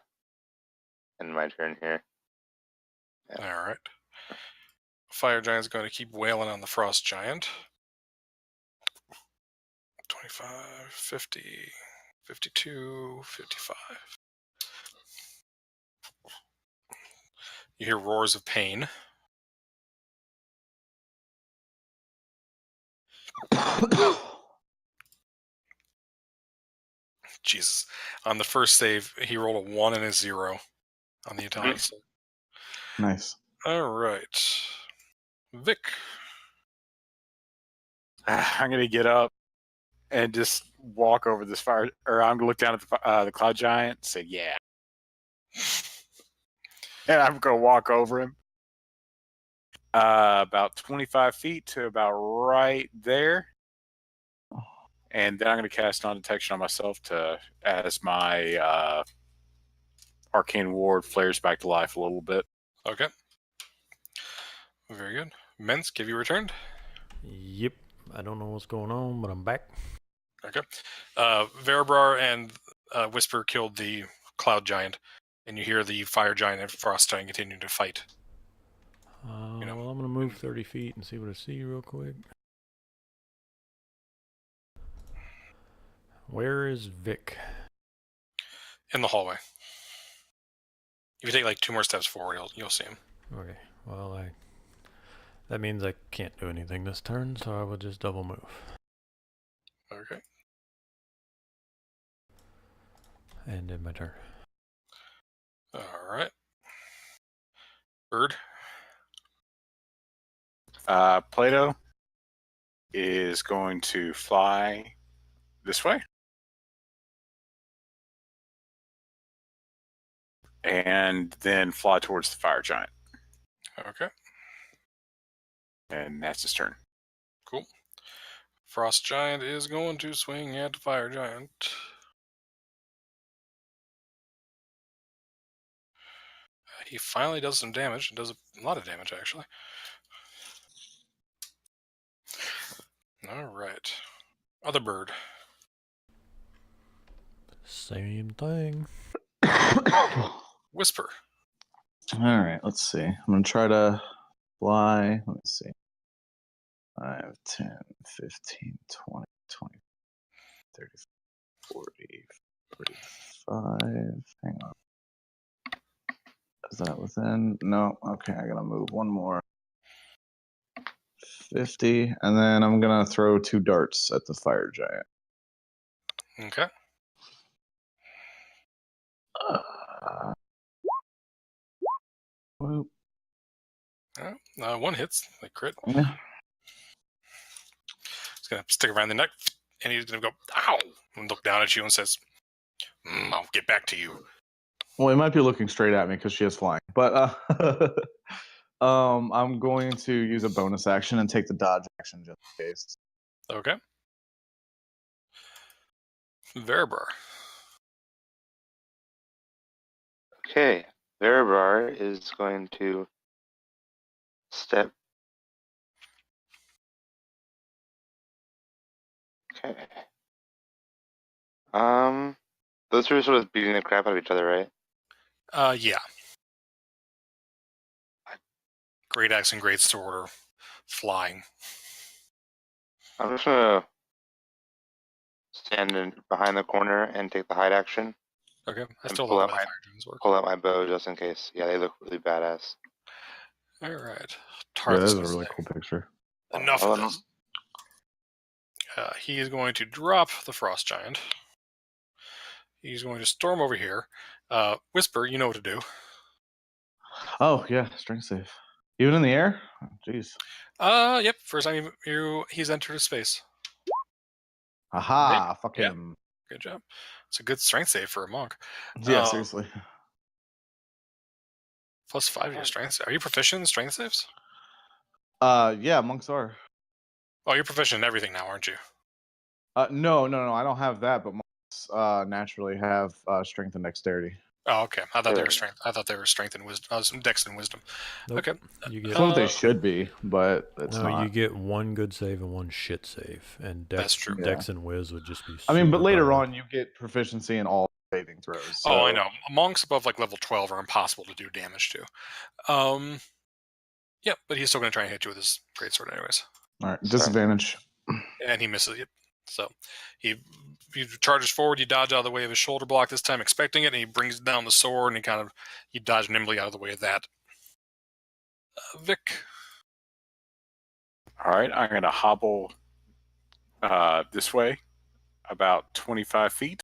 end my turn here. All right. Fire giant's going to keep wailing on the frost giant. 25, 50, 52, 55. You hear roars of pain. Jesus. On the first save, he rolled a 1 and a 0 on the intelligence. Nice. All right. Vic. I'm gonna get up and just walk over this fire, or I'm gonna look down at the cloud giant and say, "Yeah," and I'm gonna walk over him about 25 feet to about right there, and then I'm gonna cast non-detection on myself as my arcane ward flares back to life a little bit. Okay. Very good. Minsk, have you returned? Yep. I don't know what's going on, but I'm back. Okay. Verabrar and Whisper killed the cloud giant, and you hear the fire giant and frost giant continue to fight. Well, I'm going to move 30 feet and see what I see real quick. Where is Vic? In the hallway. If you take like 2 more steps forward, you'll see him. Okay. Well, that means I can't do anything this turn, so I will just double move. Okay. And end my turn. All right. Bird. Plato is going to fly this way. And then fly towards the fire giant. Okay. And that's his turn. Cool. Frost giant is going to swing at the fire giant. He finally does some damage. Does a lot of damage, actually. All right. Other bird. Same thing. Whisper. All right, let's see. I'm going to try to fly. Let me see. 5, 10, 15, 20, 20, 30, 40, 45. Hang on. Is that within? No. Okay, I got to move one more. 50. And then I'm going to throw 2 darts at the fire giant. Okay. Whoop. One hits. Like crit. Yeah. He's going to stick around the neck, and he's going to go, ow! And look down at you and says, I'll get back to you. Well, it might be looking straight at me because she is flying. But I'm going to use a bonus action and take the dodge action just in case. Okay. Verber. Okay, Veribar is going to step. Okay. Those two are sort of beating the crap out of each other, right? Yeah. Great axe and great sword are flying. I'm just gonna stand behind the corner and take the hide action. Okay. I And still pull love out the way my- the fire giants work. Pull out my bow just in case. Yeah, they look really badass. All right. Yeah, that Tarthus is a will really say, cool picture. enough Oh, of this. He is going to drop the frost giant. He's going to storm over here. Whisper, you know what to do. Oh yeah, strength save. Even in the air? Oh, jeez. Yep. First time he's entered a space. Aha! Fuck Yeah. him. Good job. It's a good strength save for a monk. Yeah, seriously. +5 to your strength save. Are you proficient in strength saves? Yeah, monks are. Oh, you're proficient in everything now, aren't you? No, I don't have that, but monks naturally have strength and dexterity. Oh, okay. I thought they were Sure. strength. I thought they were strength and wisdom. Some dex and wisdom. Nope. Okay. You That's get what they should be, but it's no. not. You get one good save and one shit save, and That's true. Dex and Wiz would just be. I mean, but super later power. on, you get proficiency in all saving throws. Oh, I so- know. Monks above like level 12 are impossible to do damage to. Yeah, but he's still going to try and hit you with his greatsword anyways. All right, Sorry. disadvantage. And he misses you. So he charges forward, you dodge out of the way of his shoulder block this time, expecting it, and he brings down the sword, and you dodge nimbly out of the way of that. Vic. All right, I'm going to hobble this way about 25 feet.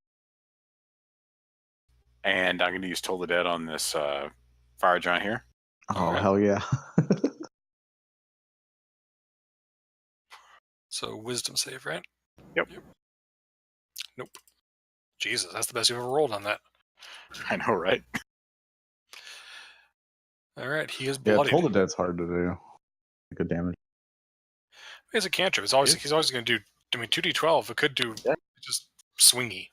And I'm going to use Toll the Dead on this fire giant here. Oh, Okay. hell yeah. So wisdom save, right? Yep. Nope. Jesus, that's the best you've ever rolled on that. I know, right? All right, he is Yeah, bloodied. Toll the Dead's hard to do. Good damage. It's a cantrip. He's always going to do. I mean, 2d12. It could do just swingy.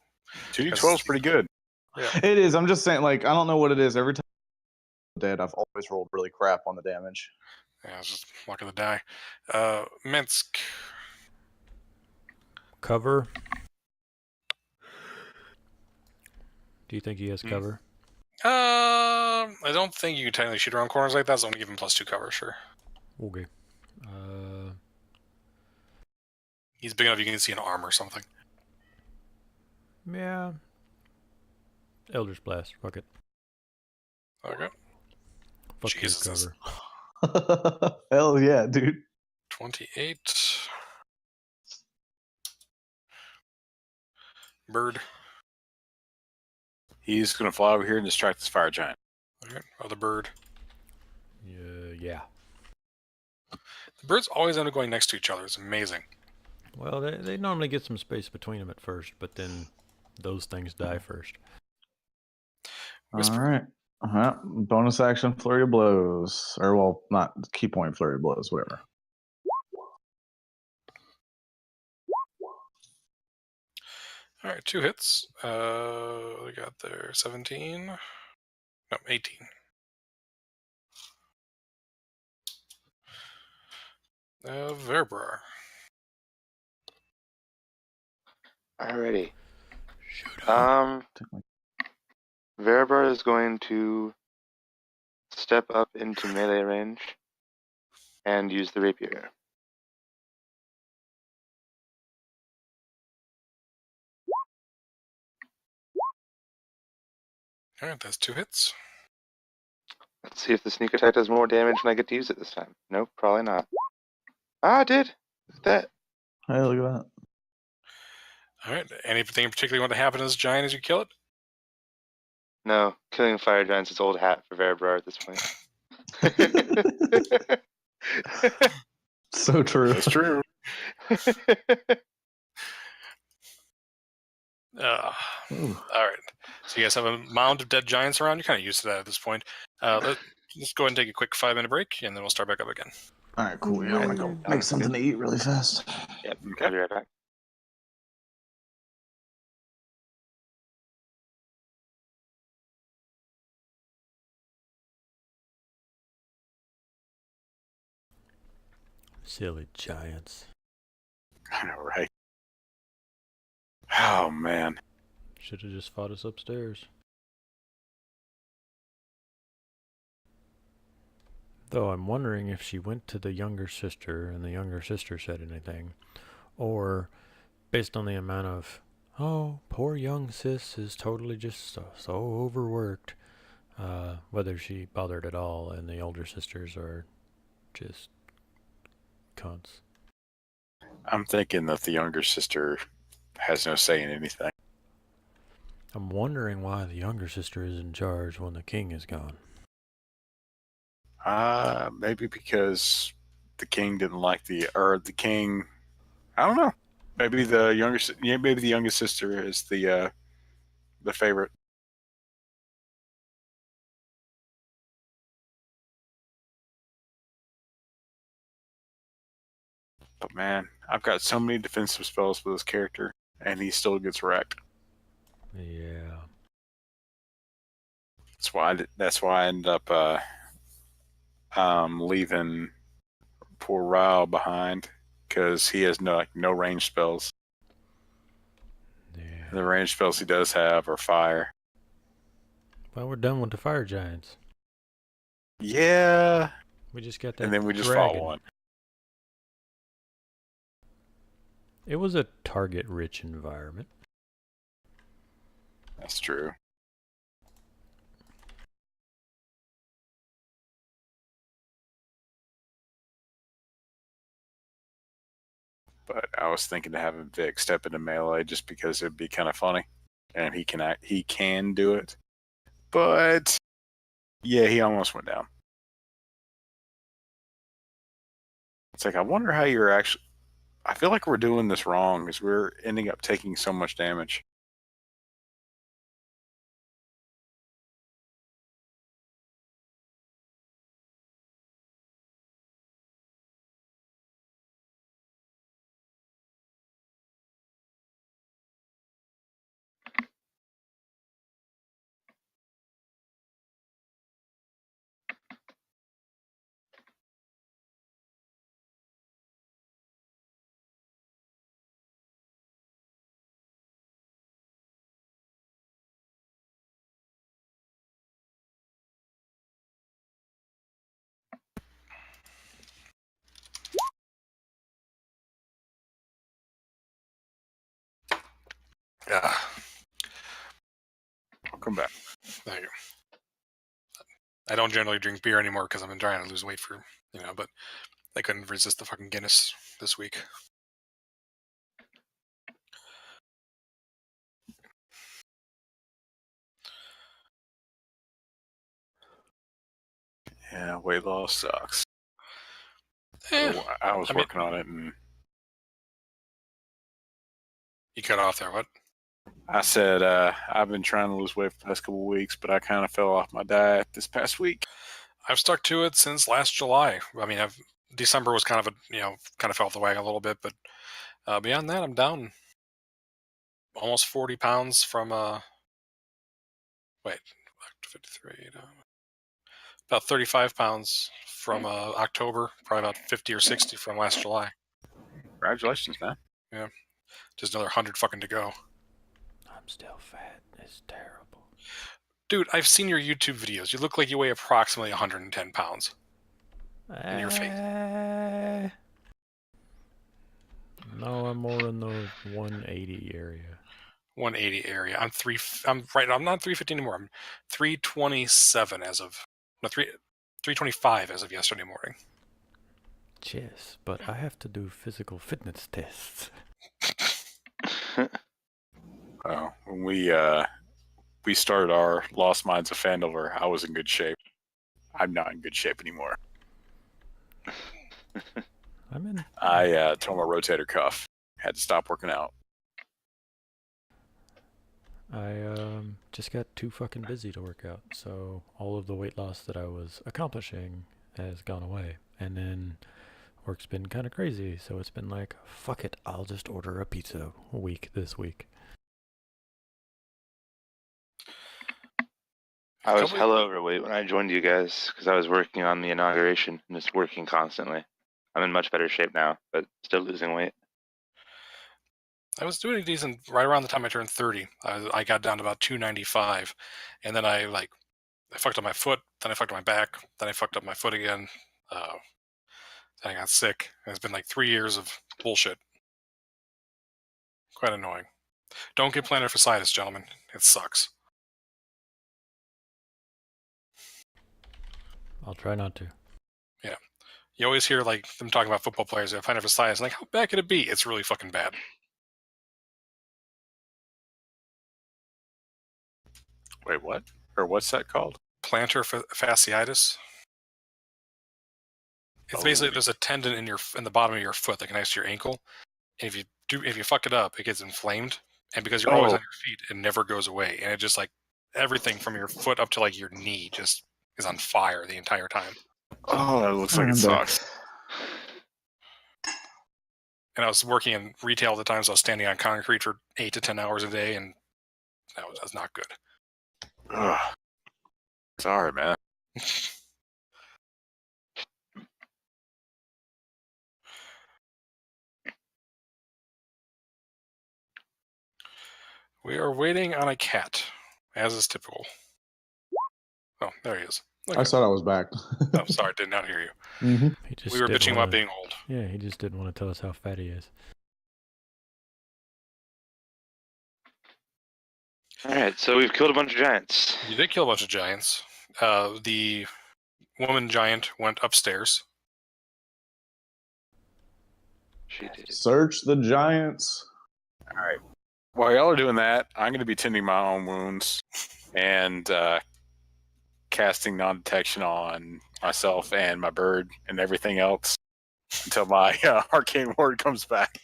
2d12 is pretty good. Yeah. It is. I'm just saying, like, I don't know what it is. Every time Dead, I've always rolled really crap on the damage. Yeah, it's just luck of the die. Minsk. Cover. Do you think he has cover? I don't think you can technically shoot around corners like that, so I'm going to give him +2 cover, sure. Okay. He's big enough you can see an arm or something. Yeah. Eldritch Blast. Fuck it. Okay. Fuck Jesus, his that's- cover. Hell yeah, dude. 28. Bird. He's going to fly over here and distract this fire giant. Okay. Other bird. Yeah. The birds always end up going next to each other. It's amazing. Well, they normally get some space between them at first, but then those things die first. Whisper. All right. Bonus action, flurry of blows. Or, well, not key point flurry of blows, whatever. All right, 2 hits. We got there 17. No, 18. Verber. Alrighty. Shoot. Veribar is going to step up into melee range and use the rapier. All right, that's 2 hits. Let's see if the sneak attack does more damage and I get to use it this time. Nope, probably not. Ah, it did. Look at that. Hey, look at that. All right, anything in particular you want to happen to this giant as you kill it? No, killing fire giants is old hat for Veribar at this point. So true. That's true. All Ooh. right. So you guys have a mound of dead giants around. You're kind of used to that at this point. Let's go ahead and take a quick 5-minute break, and then we'll start back up again. All right, cool. Yeah, I'm gonna go make something to eat really fast. Yep. Okay. I'll be right back. Silly giants. I know, right? Oh man. Should have just fought us upstairs. Though I'm wondering if she went to the younger sister and the younger sister said anything. Or, based on the amount of, oh, poor young sis is totally just so overworked, whether she bothered at all and the older sisters are just cunts. I'm thinking that the younger sister has no say in anything. I'm wondering why the younger sister is in charge when the king is gone. Maybe because the king didn't like the king. I don't know. Maybe the maybe the youngest sister is the favorite. But man, I've got so many defensive spells with this character, and he still gets wrecked. Yeah. That's why I ended up leaving poor Rao behind, because he has no range spells. Yeah. The range spells he does have are fire. Well, we're done with the fire giants. Yeah, We just got that and then we just dragon. fought one. It was a target-rich environment. That's true. But I was thinking of having Vic step into melee just because it'd be kind of funny, and he can do it. But yeah, he almost went down. It's like, I wonder how you're actually. I feel like we're doing this wrong because we're ending up taking so much damage. Yeah. I'll come back. Thank you. I don't generally drink beer anymore because I've been trying to lose weight for, but I couldn't resist the fucking Guinness this week. Yeah, weight loss sucks. Eh, I was working on it, and you cut off there, what? I said I've been trying to lose weight for the past couple of weeks, but I kind of fell off my diet this past week. I've stuck to it since last July. I mean, December was kind of kind of fell off the wagon a little bit, but beyond that, I'm down almost 40 pounds from 53, about 35 pounds from October, probably about 50 or 60 from last July. Congratulations, man. Yeah, just another 100 fucking to go. I'm still fat. It's terrible. Dude, I've seen your YouTube videos. You look like you weigh approximately 110 pounds. In your face. No, I'm more in the 180 area. 180 area. I'm not 350 anymore. I'm 327 as of 325 as of yesterday morning. Yes, but I have to do physical fitness tests. Oh, when we started our Lost Minds of Fandover, I was in good shape. I'm not in good shape anymore. I tore my rotator cuff. Had to stop working out. I just got too fucking busy to work out, so all of the weight loss that I was accomplishing has gone away. And then work's been kind of crazy, so it's been like, fuck it, I'll just order a pizza a week this week. I was Couple- hella overweight when I joined you guys because I was working on the inauguration and just working constantly. I'm in much better shape now, but still losing weight. I was doing decent right around the time I turned 30. I got down to about 295, and then I fucked up my foot, then I fucked up my back, then I fucked up my foot again. Then I got sick. And it's been like 3 years of bullshit. Quite annoying. Don't get plantar fasciitis, gentlemen. It sucks. I'll try not to. You always hear like them talking about football players that have plantar fasciitis. Like, how bad could it be? It's really fucking bad. Wait, what? Or what's that called? Plantar fasciitis. It's Oh. basically there's a tendon in the bottom of your foot that connects to your ankle, and if you fuck it up, it gets inflamed, and because you're always on your feet, it never goes away, and it just like everything from your foot up to like your knee just is on fire the entire time. Oh, that looks like it sucks. And I was working in retail at the time, so I was standing on concrete for 8 to 10 hours a day, and that was not good. Ugh. Sorry, man. We are waiting on a cat, as is typical. Oh, there he is. I Okay. thought I was back. Oh, sorry, did not hear you. Mm-hmm. He just We were didn't bitching wanna, about being old. Yeah, he just didn't want to tell us how fat he is. All right, so we've killed a bunch of giants. You did kill a bunch of giants. The woman giant went upstairs. She did. Search the giants. All right. While y'all are doing that, I'm going to be tending my own wounds and casting non-detection on myself and my bird and everything else until my arcane ward comes back.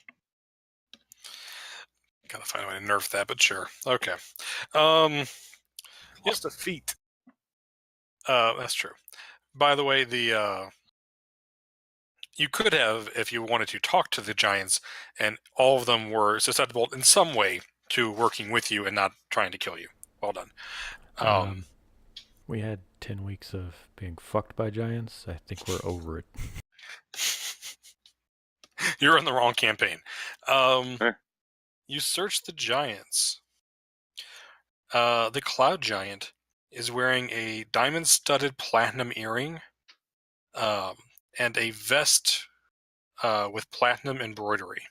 Gotta find a way to nerf that, but sure. Okay. Just a feat. That's true. By the way, you could have, if you wanted to, talk to the giants, and all of them were susceptible in some way to working with you and not trying to kill you. Well done. We had 10 weeks of being fucked by giants. I think we're over it. You're in the wrong campaign. Sure. You search the giants. The cloud giant is wearing a diamond-studded platinum earring and a vest with platinum embroidery.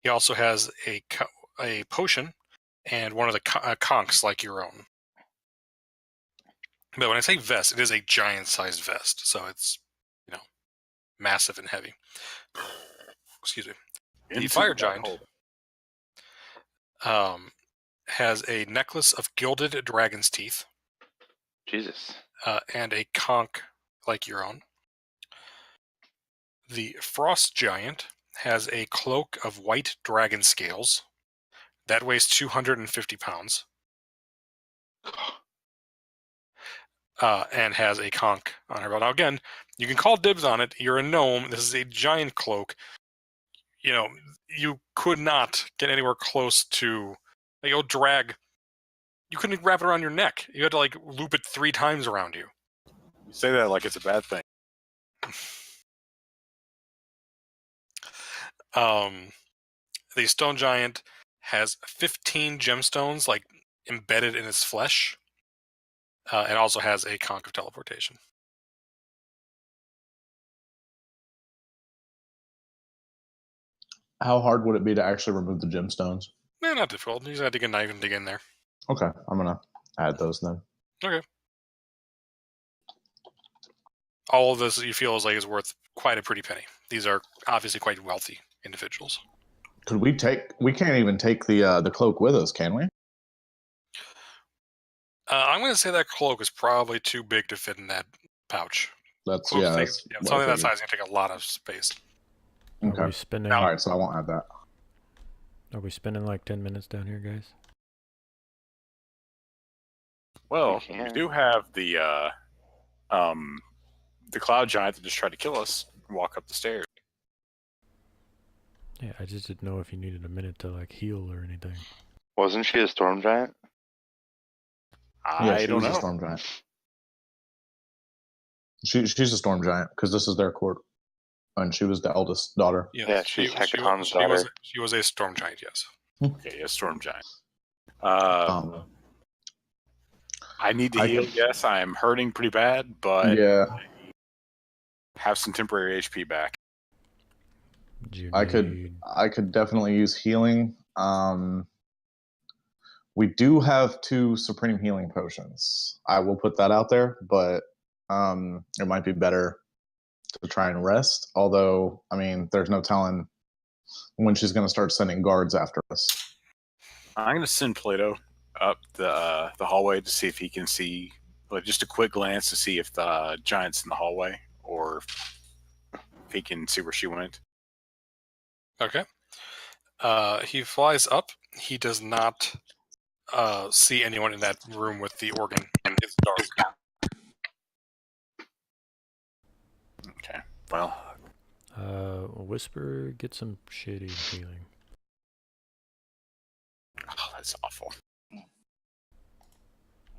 He also has a potion and one of the conchs like your own. But when I say vest, it is a giant-sized vest, so it's massive and heavy. Excuse me. The fire giant has a necklace of gilded dragon's teeth. Jesus. And a conch like your own. The frost giant has a cloak of white dragon scales. That weighs 250 pounds. And has a conch on her belt. Now again, you can call dibs on it. You're a gnome. This is a giant cloak. You could not get anywhere close to drag. You couldn't wrap it around your neck. You had to loop it 3 times around you. You say that like it's a bad thing. The stone giant has 15 gemstones embedded in its flesh, and also has a conch of teleportation. How hard would it be to actually remove the gemstones? Not difficult. You just have to dig a knife and dig in there. Okay, I'm gonna add those then. Okay. All of this you feel is worth quite a pretty penny. These are obviously quite wealthy individuals. Could we take? We can't even take the cloak with us, can we? I'm going to say that cloak is probably too big to fit in that pouch. That's Cloaks yeah. take- That's yeah, what something I that size is going to take a lot of space. Are Okay. we spending? All right, so I won't add that. Are we spending like 10 minutes down here, guys? Well, You we can't. do have the cloud giant that just tried to kill us walk up the stairs. Yeah, I just didn't know if you needed a minute to like heal or anything. Wasn't she a storm giant? Yeah, I she don't was know. a storm giant. She's a storm giant because this is their court, and she was the eldest daughter. Yes, Yeah, she's Hecaton's daughter. She was a storm giant. Yes. Okay, a storm giant. Um, I need to I heal. can- Yes, I am hurting pretty bad, but yeah, have some temporary HP back. Do you I need... could definitely use healing. We do have 2 supreme healing potions. I will put that out there, but it might be better to try and rest. Although, I mean, there's no telling when she's going to start sending guards after us. I'm going to send Plato up the hallway to see if he can see, like, just a quick glance to see if the giant's in the hallway or if he can see where she went. Okay. He flies up. He does not see anyone in that room with the organ. It's dark. Okay. Well, Whisper, get some shitty healing. oh, that's awful.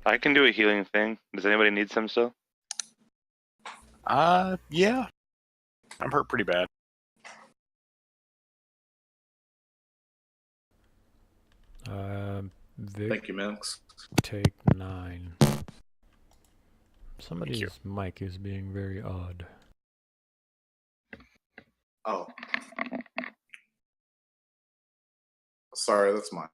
I can do a healing thing. Does anybody need some still? Yeah. I'm hurt pretty bad. Vic, Thank you, Max. take 9. Somebody's mic is being very odd. Oh, sorry, that's mine.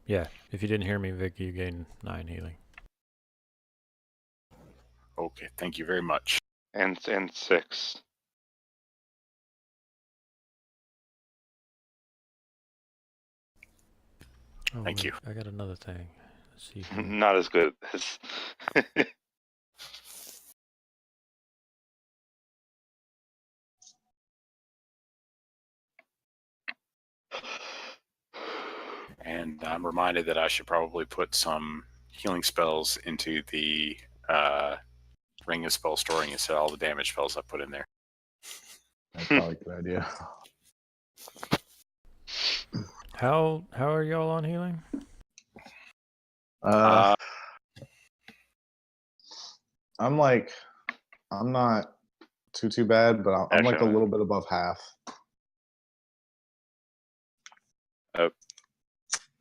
Yeah, if you didn't hear me, Vic, you gain 9 healing. Okay, thank you very much. And 6. Oh, Thank wait, you. I got another thing. Let's see. Here. Not as good as. And I'm reminded that I should probably put some healing spells into the ring of spell storing instead of all the damage spells I put in there. That's probably a good idea. How are y'all on healing? I'm not too bad, but I'm like a Actually, little bit above half. Oh,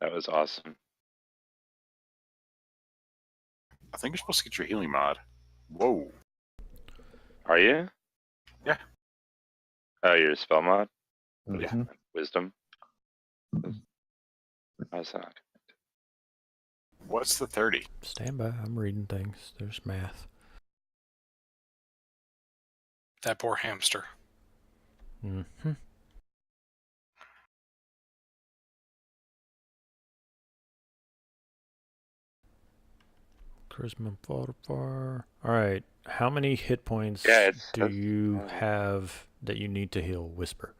that was awesome. I think you're supposed to get your healing mod. Whoa. Are you? Yeah. Oh, you're a spell mod? Yeah. Mhm. Wisdom? How's that? What's the 30? Stand by. I'm reading things. There's math. That poor hamster. Mm-hmm. Charisma far. Alright. How many hit points Yeah, do you have that you need to heal Whisper?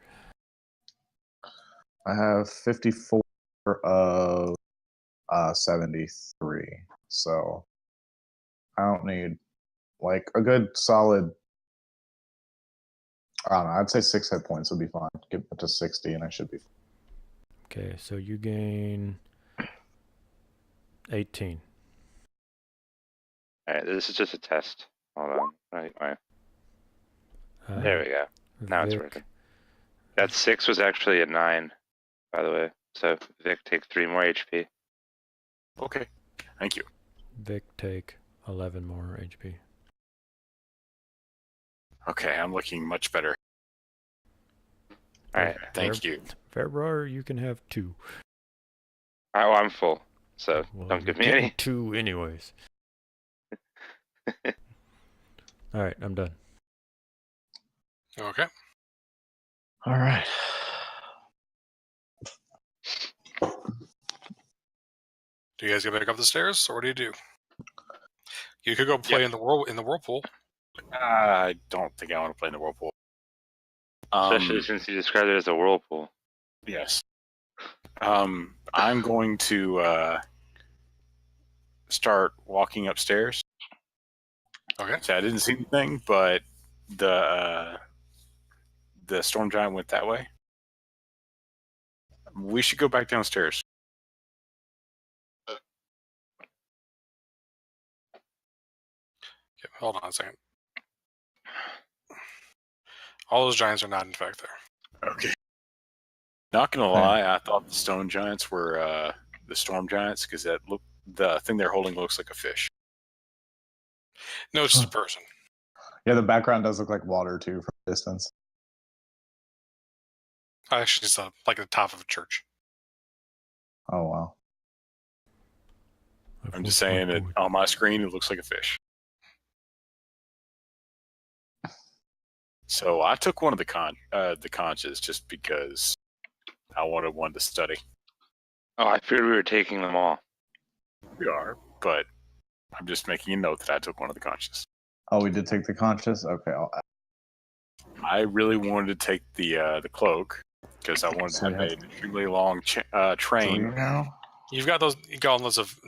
I have 54 of 73, so I don't need like a good solid. I don't know. I'd say 6 hit points would be fine. Get up to 60, and I should be fine. Okay, so you gain 18. Alright, this is just a test. Hold on. Right. Uh, There we go. Now it's Vic, working. That 6 was actually a 9, by the way. So Vic, take 3 more HP. Okay. Thank you. Vic, take 11 more HP. Okay, I'm looking much better. Alright. Thank you. Ferrar, you can have 2. Oh, I'm full. So Well, don't you're give me getting any. 2 anyways. Alright, I'm done. Okay. All right. Do you guys go back up the stairs, or what do you do? You could go play in the whirlpool. I don't think I want to play in the whirlpool. Especially since you described it as a whirlpool. Yes. I'm going to start walking upstairs. Okay. So I didn't see anything, but the storm giant went that way. We should go back downstairs. Okay, hold on a second. All those giants are not in fact there. Okay. Not gonna lie, I thought the stone giants were the storm giants because the thing they're holding looks like a fish. No, it's just a person. Yeah, the background does look like water too from a distance. Actually, it's like the top of a church. Oh wow. I'm just saying that on my screen it looks like a fish. So I took one of the conches just because I wanted one to study. Oh, I feared we were taking them all. We are, but I'm just making a note that I took one of the conches. Oh, we did take the conscious. Okay. I really wanted to take the cloak because I wanted to have an extremely long train. Now? You've got those gauntlets of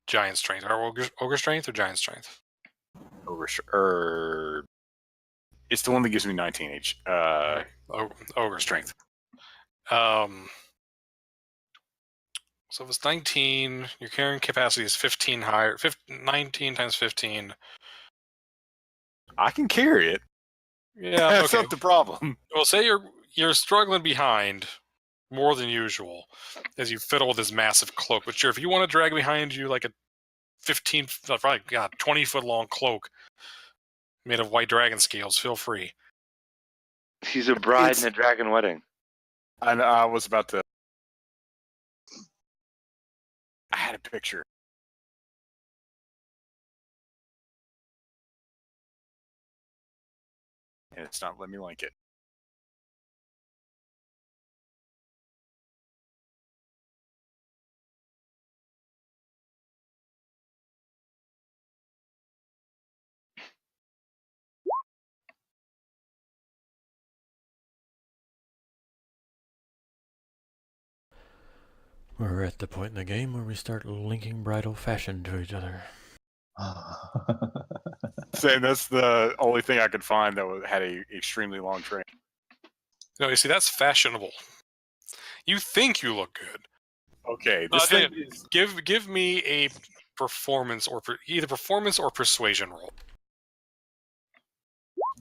giant strength, or ogre strength, or giant strength. It's the one that gives me 19 H. Ogre strength. So if it's 19, your carrying capacity is 15 higher. 19 times 15. I can carry it. Yeah, That's okay. not the problem. Well, say you're struggling behind more than usual as you fiddle with this massive cloak. But sure, if you want to drag behind you like a 20-foot long cloak made of white dragon scales, feel free. She's a bride in a dragon wedding. I was about to. I had a picture. And it's not letting me link it. We're at the point in the game where we start linking bridal fashion to each other. Saying that's the only thing I could find that had a extremely long train. No, you see, that's fashionable. You think you look good. Okay, this thing is... Give me a performance or either performance or persuasion roll.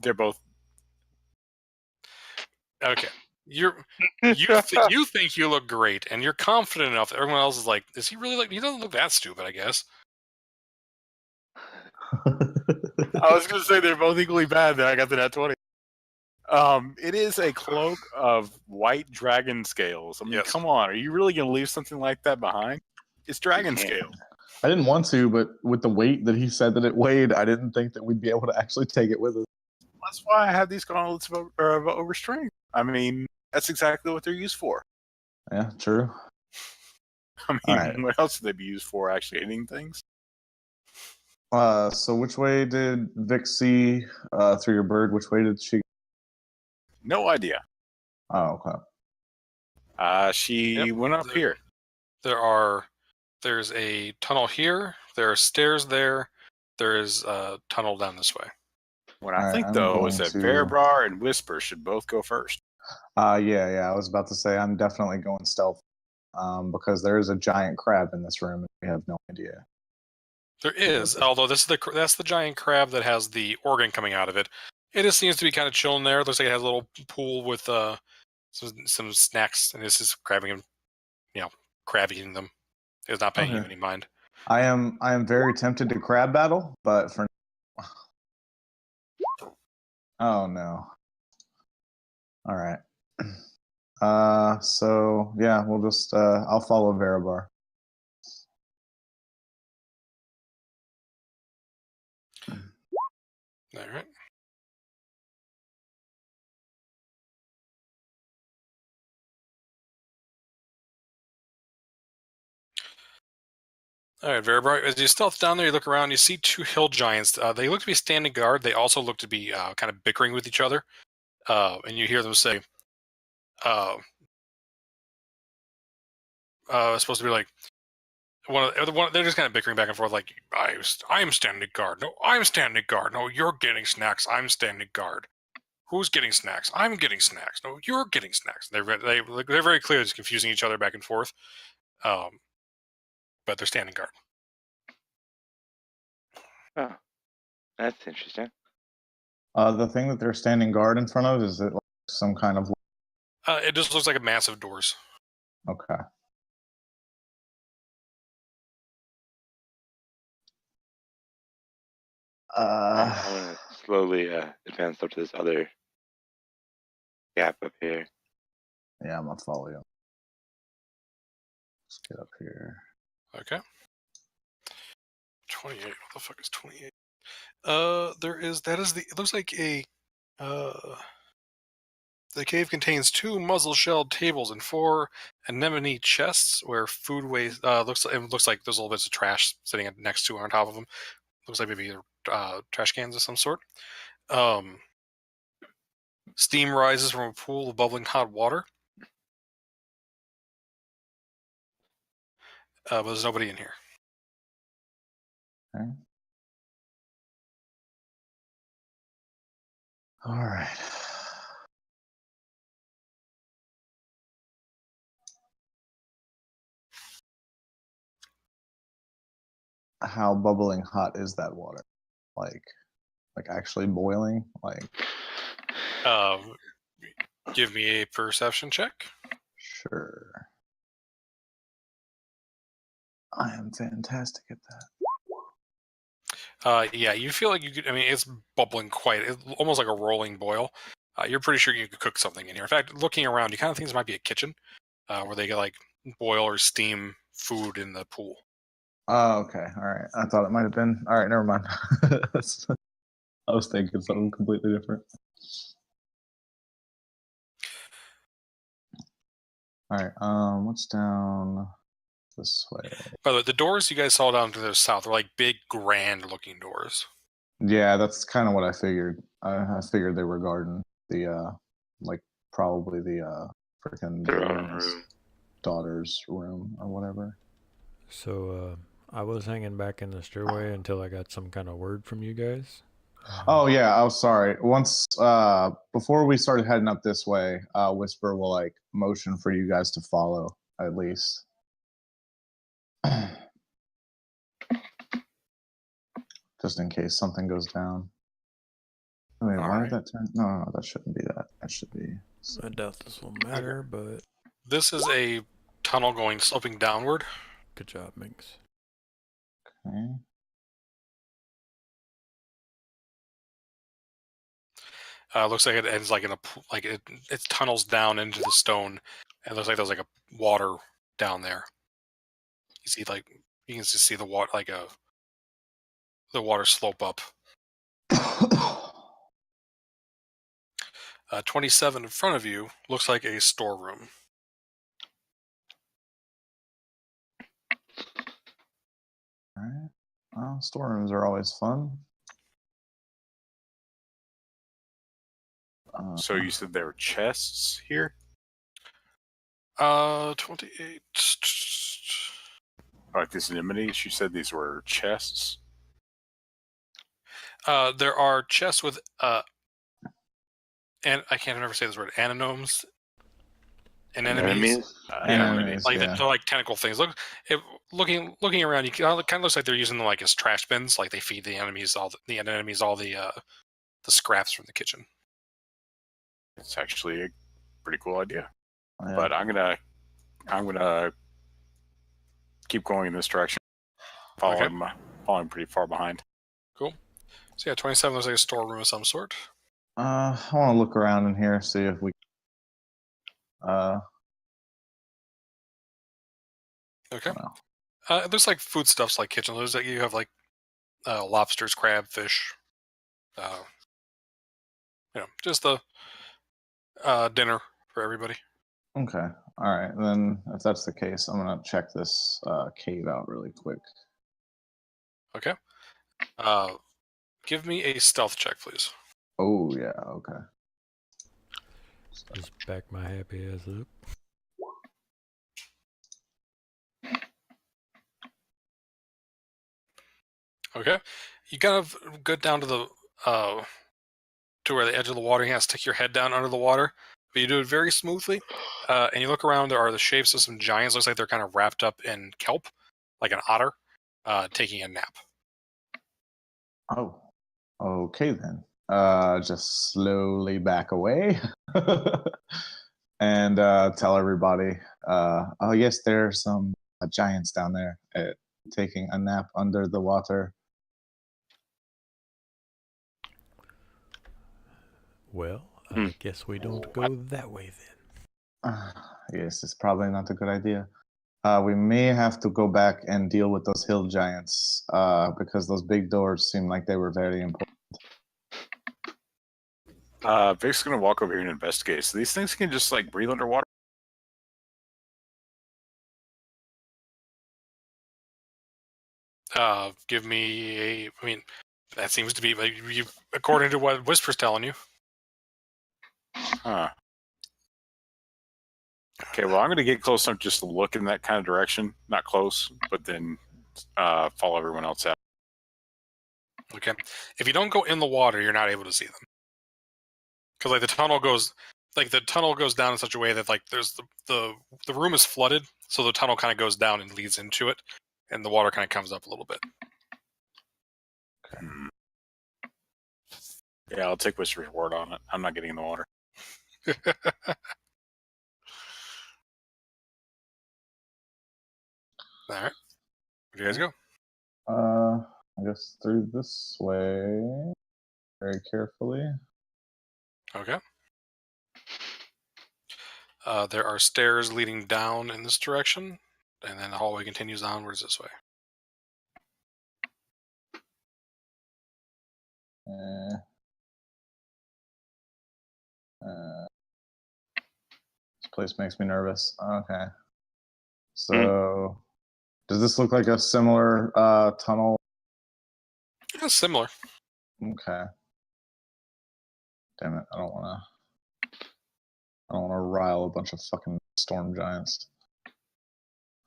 They're both okay. You think you look great, and you're confident enough that everyone else is like, is he really he doesn't look that stupid, I guess. I was gonna say they're both equally bad. Then I got the nat 20. It is a cloak of white dragon scales. I mean, yes. Come on, are you really gonna leave something like that behind? It's dragon scales. I didn't want to, but with the weight that he said that it weighed, I didn't think that we'd be able to actually take it with us. That's why I have these gauntlets of overstrength. I mean, that's exactly what they're used for. Yeah, true. I mean, What else would they be used for? Actually hitting things? So which way did Vic see through your bird? Which way did she? No idea. Oh, okay. She went up here. There's a tunnel here. There are stairs there. There is a tunnel down this way. What I think, though, is that Verabrar and Whisper should both go first. Yeah. I was about to say I'm definitely going stealth because there is a giant crab in this room and we have no idea. There is, although that's the giant crab that has the organ coming out of it. It just seems to be kind of chilling there. It looks like it has a little pool with some snacks, and it's just crabbing and crab eating them. It's not paying you any mind. I am very tempted to crab battle, but for oh no. All right. So yeah, we'll just I'll follow Verabar. All right. All right, Verabar, as you stealth down there, you look around, you see two hill giants. They look to be standing guard. They also look to be kind of bickering with each other. And you hear them say, supposed to be like they're just kind of bickering back and forth, like I'm standing guard. No, I'm standing guard. No, you're getting snacks. I'm standing guard. Who's getting snacks? I'm getting snacks. No, you're getting snacks. They're very clearly just confusing each other back and forth. But they're standing guard. Oh, that's interesting. The thing that they're standing guard in front of, is it like some kind of... It just looks like a massive doors. Okay. I'm gonna slowly advance up to this other gap up here. Yeah, I'm gonna follow you. Let's get up here. Okay. 28. What the fuck is 28? It looks like the cave contains 2 muzzle-shelled tables and 4 anemone chests where food waste looks like there's little bits of trash sitting next to or on top of them. Looks like maybe trash cans of some sort. Steam rises from a pool of bubbling hot water. But there's nobody in here. Okay. All right. How bubbling hot is that water? Like actually boiling? Like, Give me a perception check. sure. I am fantastic at that. Yeah, you feel like you could. I mean, it's bubbling almost like a rolling boil. You're pretty sure you could cook something in here. In fact, looking around, you kind of think this might be a kitchen where they could like boil or steam food in the pool. Oh, okay. All right. I thought it might have been. All right, never mind. I was thinking something completely different. All right. What's down this way? By the way, the doors you guys saw down to the south are like big, grand-looking doors. Yeah, that's kind of what I figured. I figured they were guarding the like probably the freaking Their own room. daughter's room or whatever. So I was hanging back in the stairway until I got some kind of word from you guys. Oh yeah, I was sorry. Once before we started heading up this way, Whisper will like motion for you guys to follow at least. Just in case something goes down. Wait, why did that turn? No, that shouldn't be that. That should be. I doubt this will matter, but This is a tunnel sloping downward. good job, Minx. Okay. Looks like it ends like in a it tunnels down into the stone, and it looks like there's like a water down there. You can just see the water the water slope up. 27 in front of you looks like a storeroom. All right. Well, storerooms are always fun. So you said there were chests here? 28. Like these anemones, you said these were chests? There are chests with and I can't never say this word, anomes. And enemies. Anemones, Like yeah. they're like tentacle things. Looking around, it kind of looks like they're using them like as trash bins. Like they feed the enemies all the scraps from the kitchen. It's actually a pretty cool idea. Yeah. But I'm gonna keep going in this direction. Following pretty far behind. Cool. So yeah, 27 looks like a storeroom of some sort. I want to look around in here, see if we. Okay. There's like foodstuffs like kitchen. There's like you have like lobsters, crab, fish. Just the dinner for everybody. Okay. All right. Then, if that's the case, I'm gonna check this cave out really quick. Okay. Give me a stealth check, please. Oh yeah. Okay. Just back my happy ass up. Okay. You kind of go down to the to where the edge of the water. You have to stick your head down under the water, but you do it very smoothly. And you look around. There are the shapes of some giants. Looks like they're kind of wrapped up in kelp, like an otter, taking a nap. Oh, okay then. Just slowly back away and tell everybody. Oh yes, there are some giants down there taking a nap under the water. Well, I guess we don't go that way then. Yes, it's probably not a good idea. We may have to go back and deal with those hill giants because those big doors seem like they were very important. Vic's gonna walk over here and investigate. So these things can just like breathe underwater. Give me a. I mean, that seems to be like you, according to what Whisper's telling you. Huh. Okay, well, I'm going to get close enough just to look in that kind of direction. Not close, but then follow everyone else out. Okay. If you don't go in the water, you're not able to see them. Because like the tunnel goes down in such a way that like there's the room is flooded, so the tunnel kind of goes down and leads into it, and the water kind of comes up a little bit. Hmm. Yeah, I'll take Whisper's word on it. I'm not getting in the water. All right. Where do you guys go? I guess through this way, very carefully. Okay. There are stairs leading down in this direction, and then the hallway continues onwards this way. This place makes me nervous. Okay. So, does this look like a similar tunnel? Yeah, similar. Okay. Damn it! I don't want to rile a bunch of fucking storm giants.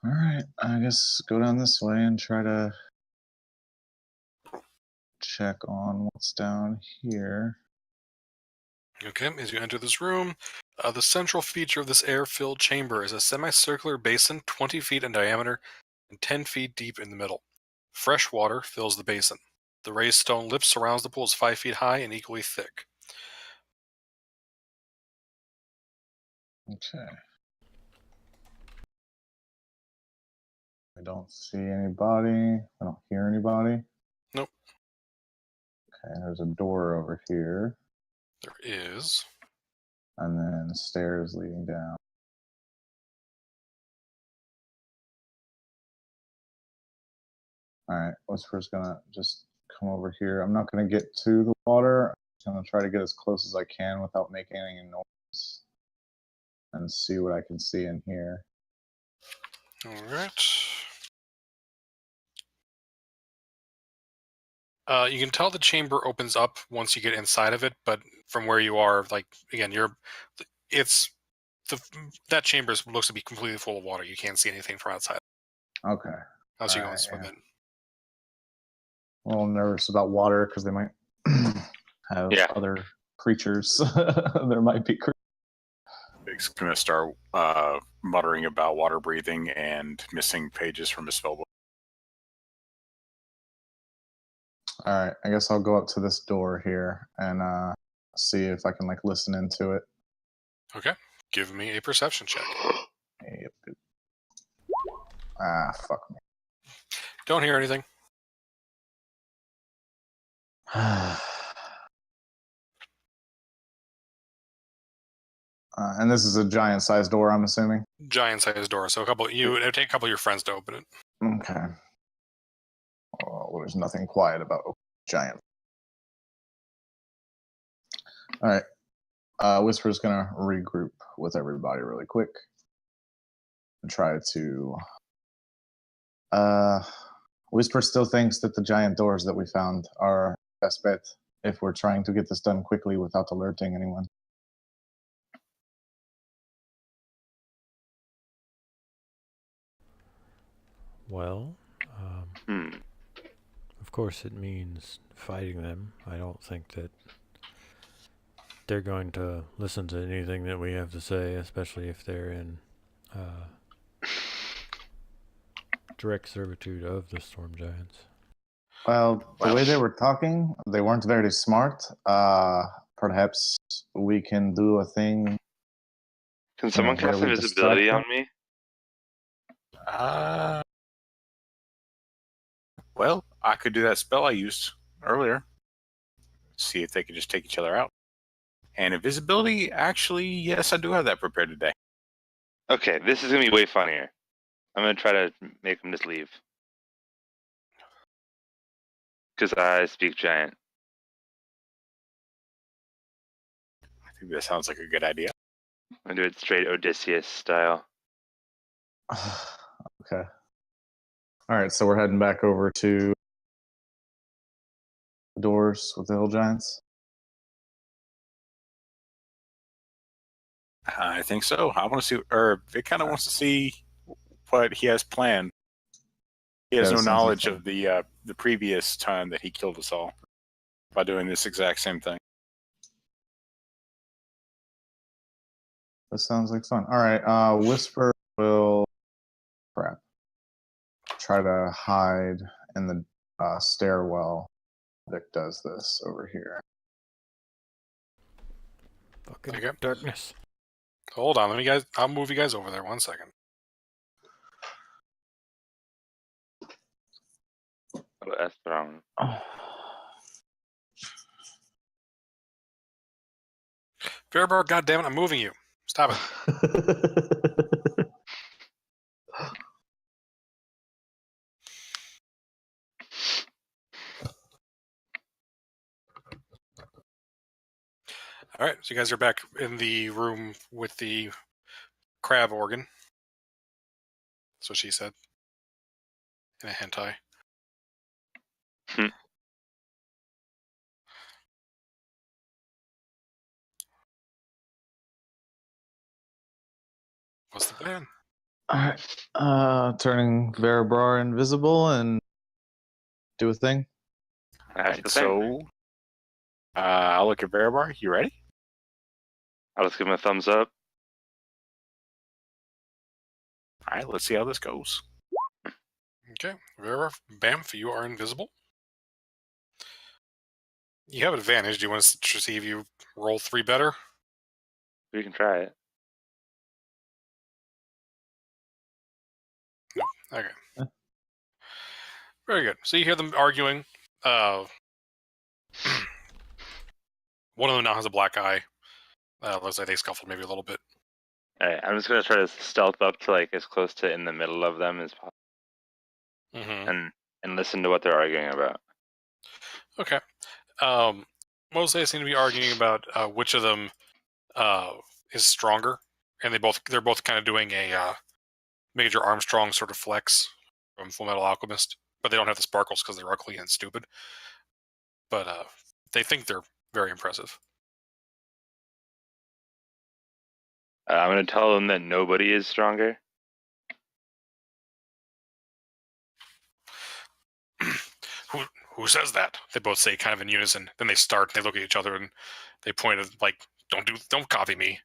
All right, I guess go down this way and try to check on what's down here. Okay, as you enter this room, the central feature of this air-filled chamber is a semicircular basin 20 feet in diameter and 10 feet deep in the middle. Fresh water fills the basin. The raised stone lip surrounds the pool is 5 feet high and equally thick. Okay. I don't see anybody. I don't hear anybody. Nope. Okay, there's a door over here, There is. and then stairs leading down. All right, Whisper's gonna just come over here. I'm not gonna get to the water. I'm gonna try to get as close as I can without making any noise, and see what I can see in here. All right. You can tell the chamber opens up once you get inside of it, but from where you are, like again, that chamber looks to be completely full of water. You can't see anything from outside Okay. unless you go and Alright, swim yeah. in. A little nervous about water because they might have other creatures. There might be creatures. Vic's going to start muttering about water breathing and missing pages from his spellbook. All right, I guess I'll go up to this door here and see if I can like listen into it. Okay. Give me a perception check. Yep. Ah, fuck me. Don't hear anything. And this is a giant-sized door, I'm assuming. Giant sized door. So it would take a couple of your friends to open it. Okay. Well, there's nothing quiet about giant. All right. Whisper's gonna regroup with everybody really quick and try to. Whisper still thinks that the giant doors that we found are best bet if we're trying to get this done quickly without alerting anyone. Well, course it means fighting them. I don't think that they're going to listen to anything that we have to say, especially if they're in direct servitude of the Storm Giants. Well, the way they were talking, they weren't very smart. Perhaps we can do a thing. Can someone where cast we invisibility distract on me? Well, I could do that spell I used earlier. See if they could just take each other out. And invisibility, actually, yes, I do have that prepared today. Okay, this is gonna be way funnier. I'm gonna try to make them just leave. Because I speak giant. I think that sounds like a good idea. I'm gonna do it straight Odysseus style. Okay. All right, so we're heading back over to the doors with the hill giants. I think so. I want to see, or it kind of wants to see what he has planned. He has Yeah, no that sounds like knowledge fun. of the previous time that he killed us all by doing this exact same thing. That sounds like fun. All right, Whisper will try to hide in the stairwell. Vic does this over here. Fucking Okay. darkness. Hold on, I'll move you guys over there 1 second. Oh, that's wrong. Fairbar, goddammit, I'm moving you. Stop it. All right, so you guys are back in the room with the crab organ. That's what she said. In a hentai. Hmm. What's the plan? All right, turning Verabrar invisible and do a thing. That's the thing. So, I'll look at Veribar. You ready? I'll just give him a thumbs up. All right, let's see how this goes. Okay, Bamf, you are invisible. You have advantage. Do you want us to see if you roll 3 better? We can try it. Okay. Very good. So you hear them arguing. One of them now has a black eye. Looks like they scuffled maybe a little bit. All right, I'm just gonna try to stealth up to like as close to in the middle of them as possible, Mm-hmm. and listen to what they're arguing about. Okay. Mostly they seem to be arguing about which of them is stronger, and they're both kind of doing a Major Armstrong sort of flex from Full Metal Alchemist, but they don't have the sparkles because they're ugly and stupid. But they think they're very impressive. I'm gonna tell them that nobody is stronger. Who says that? They both say kind of in unison. Then they start. They look at each other and they point at like, "Don't copy me."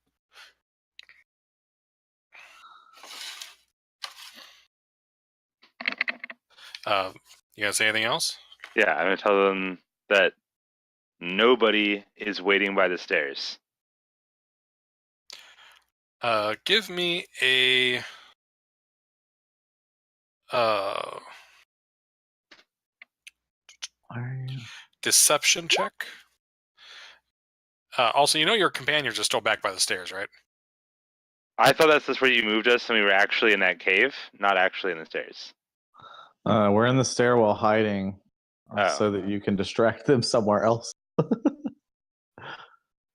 You guys say anything else? Yeah, I'm gonna tell them that nobody is waiting by the stairs. Give me a deception check. Also, you know your companions are still back by the stairs, right? I thought that's just where you moved us, and we were actually in that cave, not actually in the stairs. We're in the stairwell hiding so that you can distract them somewhere else.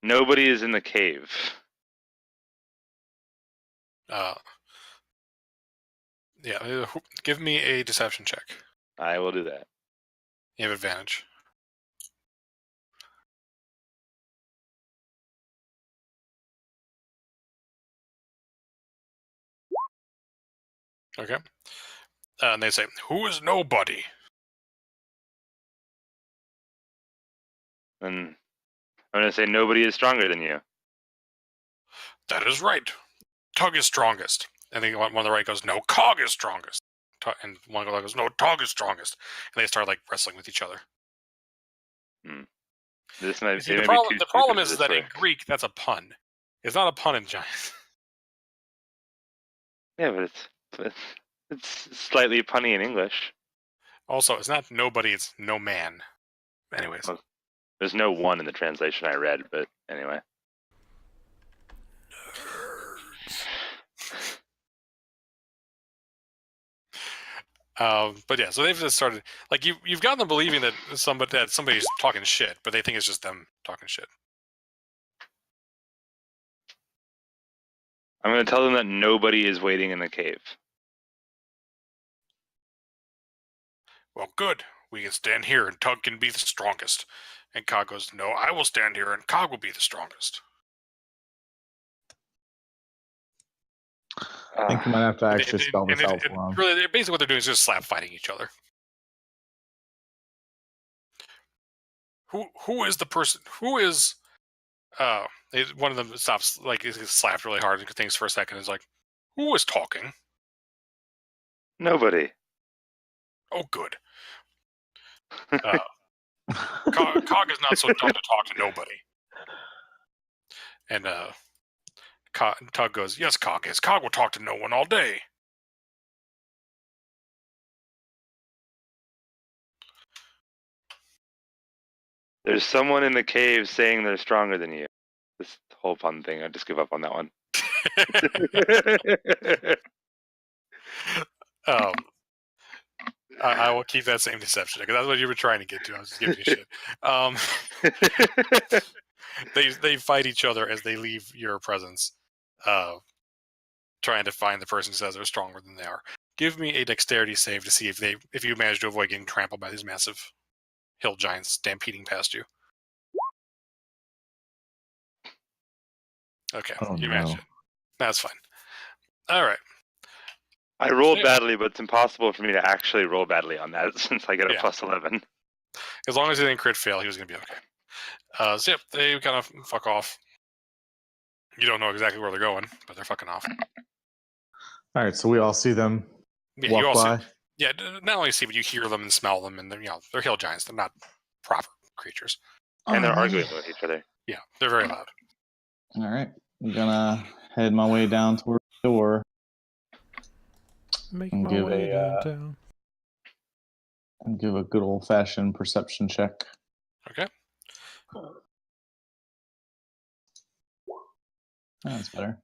Nobody is in the cave. Yeah. Give me a deception check. I will do that. You have advantage. Okay. And they say, "Who is nobody?" And I'm going to say nobody is stronger than you. That is right. Tug is strongest. And then one on the right goes, no, Cog is strongest. And one on the left goes, no, Tug is strongest. And they start like wrestling with each other. This might See, be the problem is that in Greek, that's a pun. It's not a pun in Giants. Yeah, but it's slightly punny in English. Also, it's not nobody, it's no man. Anyways. Well, there's no one in the translation I read, but anyway. But yeah, so they've just started like you've gotten them believing that somebody's talking shit, but they think it's just them talking shit. I'm going to tell them that nobody is waiting in the cave. Well, good. We can stand here and Tug can be the strongest. And Cog goes, no, I will stand here and Cog will be the strongest. I think you might have to actually spell this out for them. Really, basically what they're doing is just slap fighting each other. Who is the person? Who is? One of them stops, like, he slapped really hard and thinks for a second. Is like, who is talking? Nobody. Oh, good. Cog is not so dumb to talk to nobody. And Tug goes, yes, Cog is. Cog will talk to no one all day. There's someone in the cave saying they're stronger than you. This whole pun thing, I just give up on that one. I will keep that same deception because that's what you were trying to get to. I was just giving you shit. They fight each other as they leave your presence, trying to find the person who says they're stronger than they are. Give me a dexterity save to see if you manage to avoid getting trampled by these massive hill giants stampeding past you. Okay, you managed it. That's fine. All right. I rolled badly, but it's impossible for me to actually roll badly on that since I get a plus 11. As long as he didn't crit fail, he was going to be okay. So, yep, they kind of fuck off. You don't know exactly where they're going, but they're fucking off. All right, so we all see them walk by? Yeah, not only see, but you hear them and smell them, and they're hill giants. They're not proper creatures. And they're arguing with each other. Yeah, they're very loud. All right, I'm going to head my way down toward the door. Make my way downtown. And give a good old-fashioned perception check. Okay. That's better.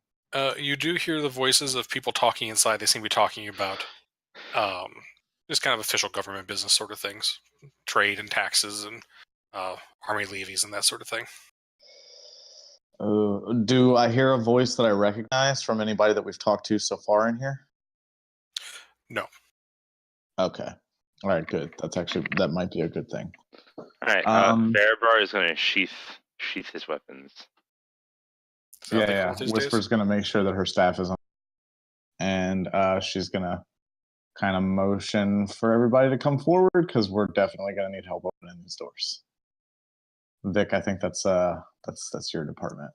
You do hear the voices of people talking inside. They seem to be talking about just kind of official government business sort of things, trade and taxes and army levies and that sort of thing. Do I hear a voice that I recognize from anybody that we've talked to so far in here? No. Okay. All right, good. That might be a good thing. All right. Bearbar is going to sheath his weapons. Yeah. Whisper's going to make sure that her staff is on. And she's going to kind of motion for everybody to come forward because we're definitely going to need help opening these doors. Vic, I think that's your department.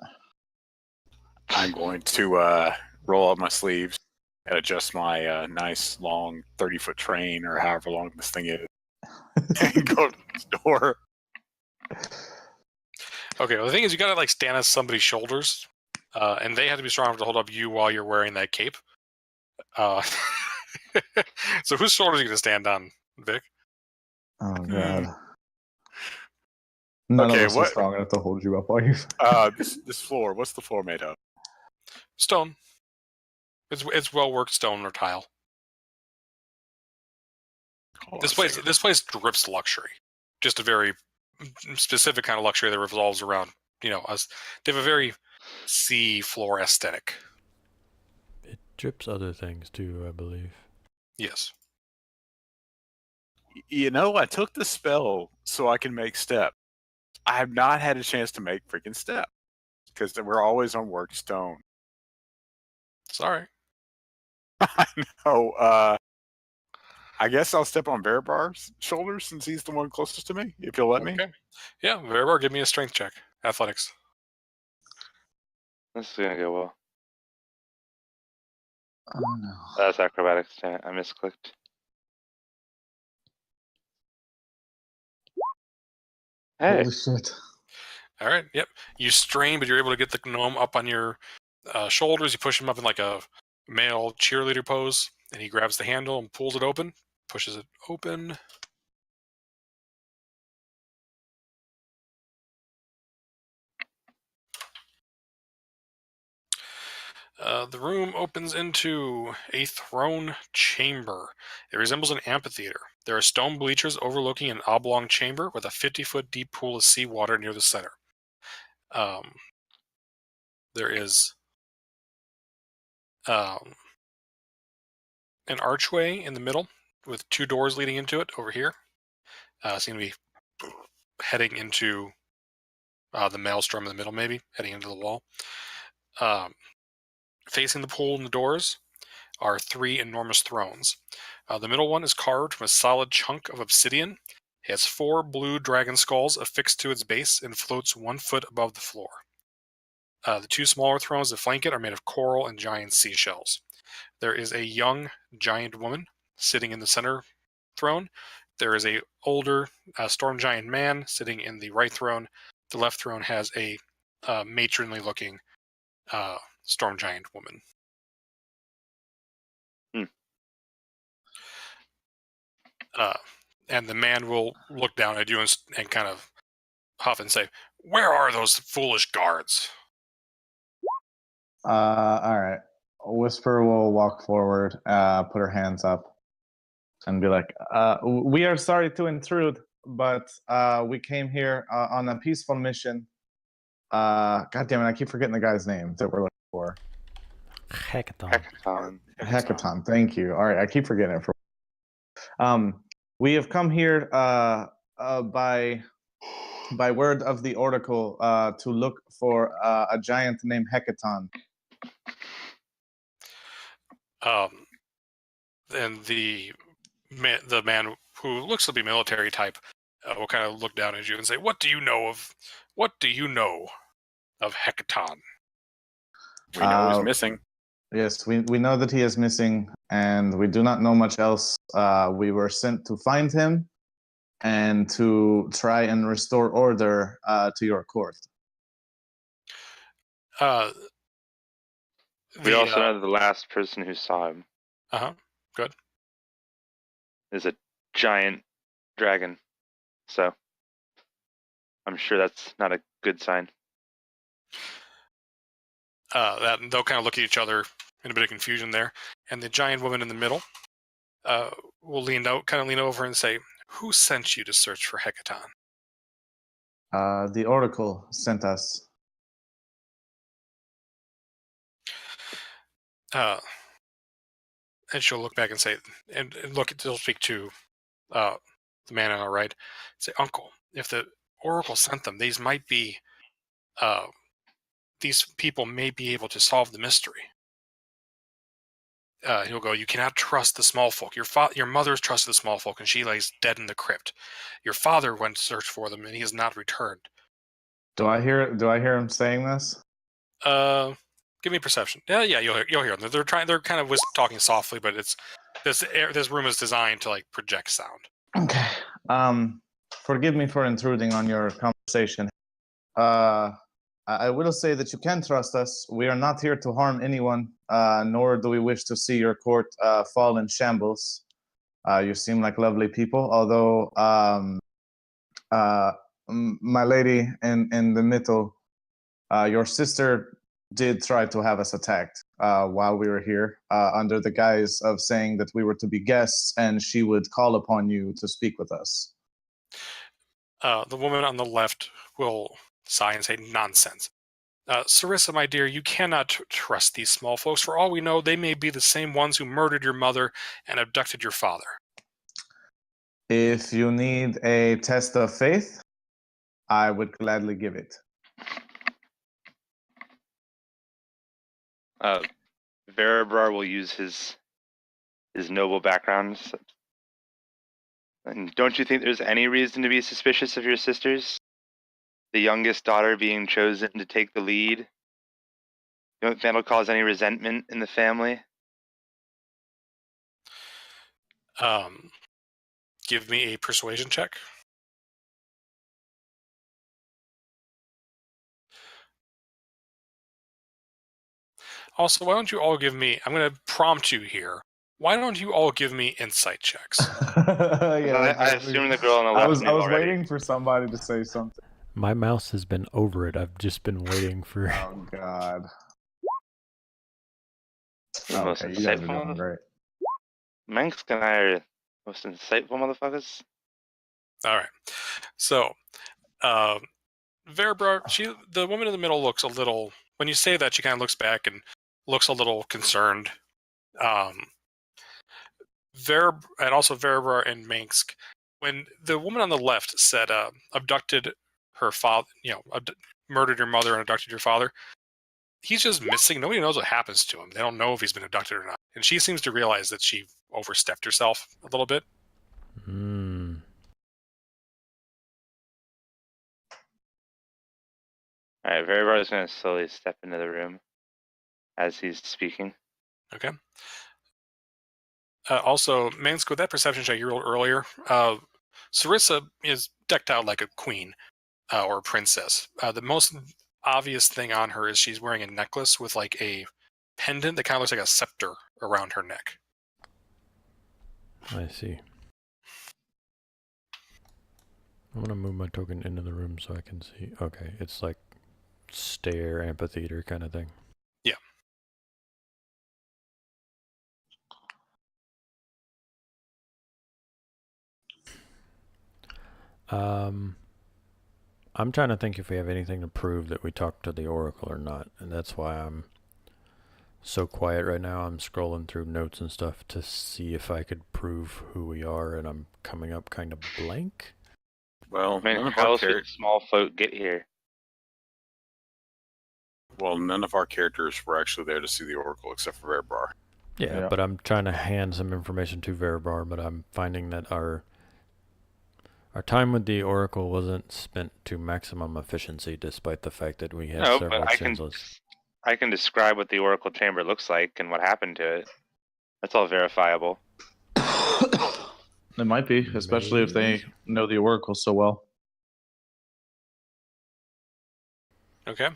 I'm going to roll up my sleeves and adjust my nice long 30-foot train or however long this thing is and go to the door. Okay, well, the thing is you got to like stand on somebody's shoulders and they have to be strong enough to hold up you while you're wearing that cape. So whose shoulders are you going to stand on, Vic? Oh, God. None of us are strong enough to hold you up while you... This floor, what's the floor made of? Stone. It's well-worked stone or tile. This place drips luxury. Just a very specific kind of luxury that revolves around, us. They have a very sea floor aesthetic. It drips other things too, I believe. Yes. I took the spell so I can make step. I have not had a chance to make freaking step because we're always on work stone. Sorry. I know. I guess I'll step on Bearbar's shoulders since he's the one closest to me, if you'll let me. Okay. Yeah, very well. Give me a strength check. Athletics. This is gonna go well. Oh no. That's acrobatics. Damn it, I misclicked. Hey, Holy shit. All right. Yep. You strain, but you're able to get the gnome up on your shoulders. You push him up in like a male cheerleader pose, and he grabs the handle and pulls it open, pushes it open. The room opens into a throne chamber. It resembles an amphitheater. There are stone bleachers overlooking an oblong chamber with a 50-foot deep pool of seawater near the center. There is an archway in the middle with 2 doors leading into it over here. Seem to be heading into the maelstrom in the middle, maybe heading into the wall. Facing the pool and the doors are 3 enormous thrones. The middle one is carved from a solid chunk of obsidian. It has 4 blue dragon skulls affixed to its base and floats 1 foot above the floor. The 2 smaller thrones that flank it are made of coral and giant seashells. There is a young giant woman sitting in the center throne. There is a older storm giant man sitting in the right throne. The left throne has a matronly looking storm giant woman. And the man will look down at you and kind of huff and say, "Where are those foolish guards?" All right. Whisper will walk forward, put her hands up, and be like, "We are sorry to intrude, but we came here on a peaceful mission. God damn it, I keep forgetting the guy's name that we're looking for. Hackathon. Hackathon. Thank you. All right, I keep forgetting it. We have come here by word of the oracle to look for a giant named Hackathon. And the man who looks to be military type will kind of look down at you and say, What do you know of Hekaton?" We know he's missing. Yes, we know that he is missing, and we do not know much else. We were sent to find him and to try and restore order to your court. We also know the last person who saw him Good. is a giant dragon. So I'm sure that's not a good sign. That they'll kind of look at each other in a bit of confusion there, and the giant woman in the middle will lean over and say, "Who sent you to search for Hekaton?" The oracle sent us. And she'll look back and say, and she'll speak to the man on our right. Say, "Uncle, if the oracle sent them, these people may be able to solve the mystery." He'll go, "You cannot trust the small folk. Your mother's trusted the small folk, and she lays dead in the crypt. Your father went to search for them, and he has not returned." Do I hear him saying this? Give me perception. Yeah, you'll hear them. They're kind of talking softly, but this room is designed to like project sound. Okay. Forgive me for intruding on your conversation. I will say that you can trust us. We are not here to harm anyone, nor do we wish to see your court fall in shambles. You seem like lovely people, although my lady in the middle, your sister did try to have us attacked while we were here, under the guise of saying that we were to be guests and she would call upon you to speak with us. The woman on the left will sigh and say, "Nonsense. Sarissa, my dear, you cannot trust these small folks. For all we know, they may be the same ones who murdered your mother and abducted your father." If you need a test of faith, I would gladly give it. Verabrar will use his noble background And don't you think there's any reason to be suspicious of your sisters? The youngest daughter being chosen to take the lead? You don't think that'll cause any resentment in the family? Give me a persuasion check. Also, why don't you all give me, I'm going to prompt you here. Why don't you all give me insight checks? I assume the girl on the left I was knew already. waiting for somebody to say something. My mouse has been over it. I've just been waiting for. Oh God. The most Okay, you guys are insightful doing great. Manx and I are most insightful motherfuckers. All right. So, Verabra, the woman in the middle looks a little, when you say that, she kind of looks back and looks a little concerned. And also Verabra and Minsk, when the woman on the left said abducted her father, murdered your mother and abducted your father, he's just missing. Nobody knows what happens to him. They don't know if he's been abducted or not. And she seems to realize that she overstepped herself a little bit. Hmm. Alright, Veribar's going to slowly step into the room as he's speaking. Okay. Also, Minsk, with that perception check you rolled earlier, Sarissa is decked out like a queen or a princess. The most obvious thing on her is she's wearing a necklace with like a pendant that kind of looks like a scepter around her neck. I see. I'm gonna move my token into the room so I can see. Okay, it's like stare amphitheater kind of thing. Yeah. I'm trying to think if we have anything to prove that we talked to the Oracle or not, and that's why I'm so quiet right now. I'm scrolling through notes and stuff to see if I could prove who we are, and I'm coming up kind of blank. Well, Man, none of how our else did small folk get here? none of our characters were actually there to see the Oracle except for Verbar. Yeah, Yeah. but I'm trying to hand some information to Veribar, but I'm finding that our time with the Oracle wasn't spent to maximum efficiency, despite the fact that we had No, several but changeless. I can describe what the Oracle Chamber looks like and what happened to it. That's all verifiable. It might be, especially if they know the Oracle so well. Okay.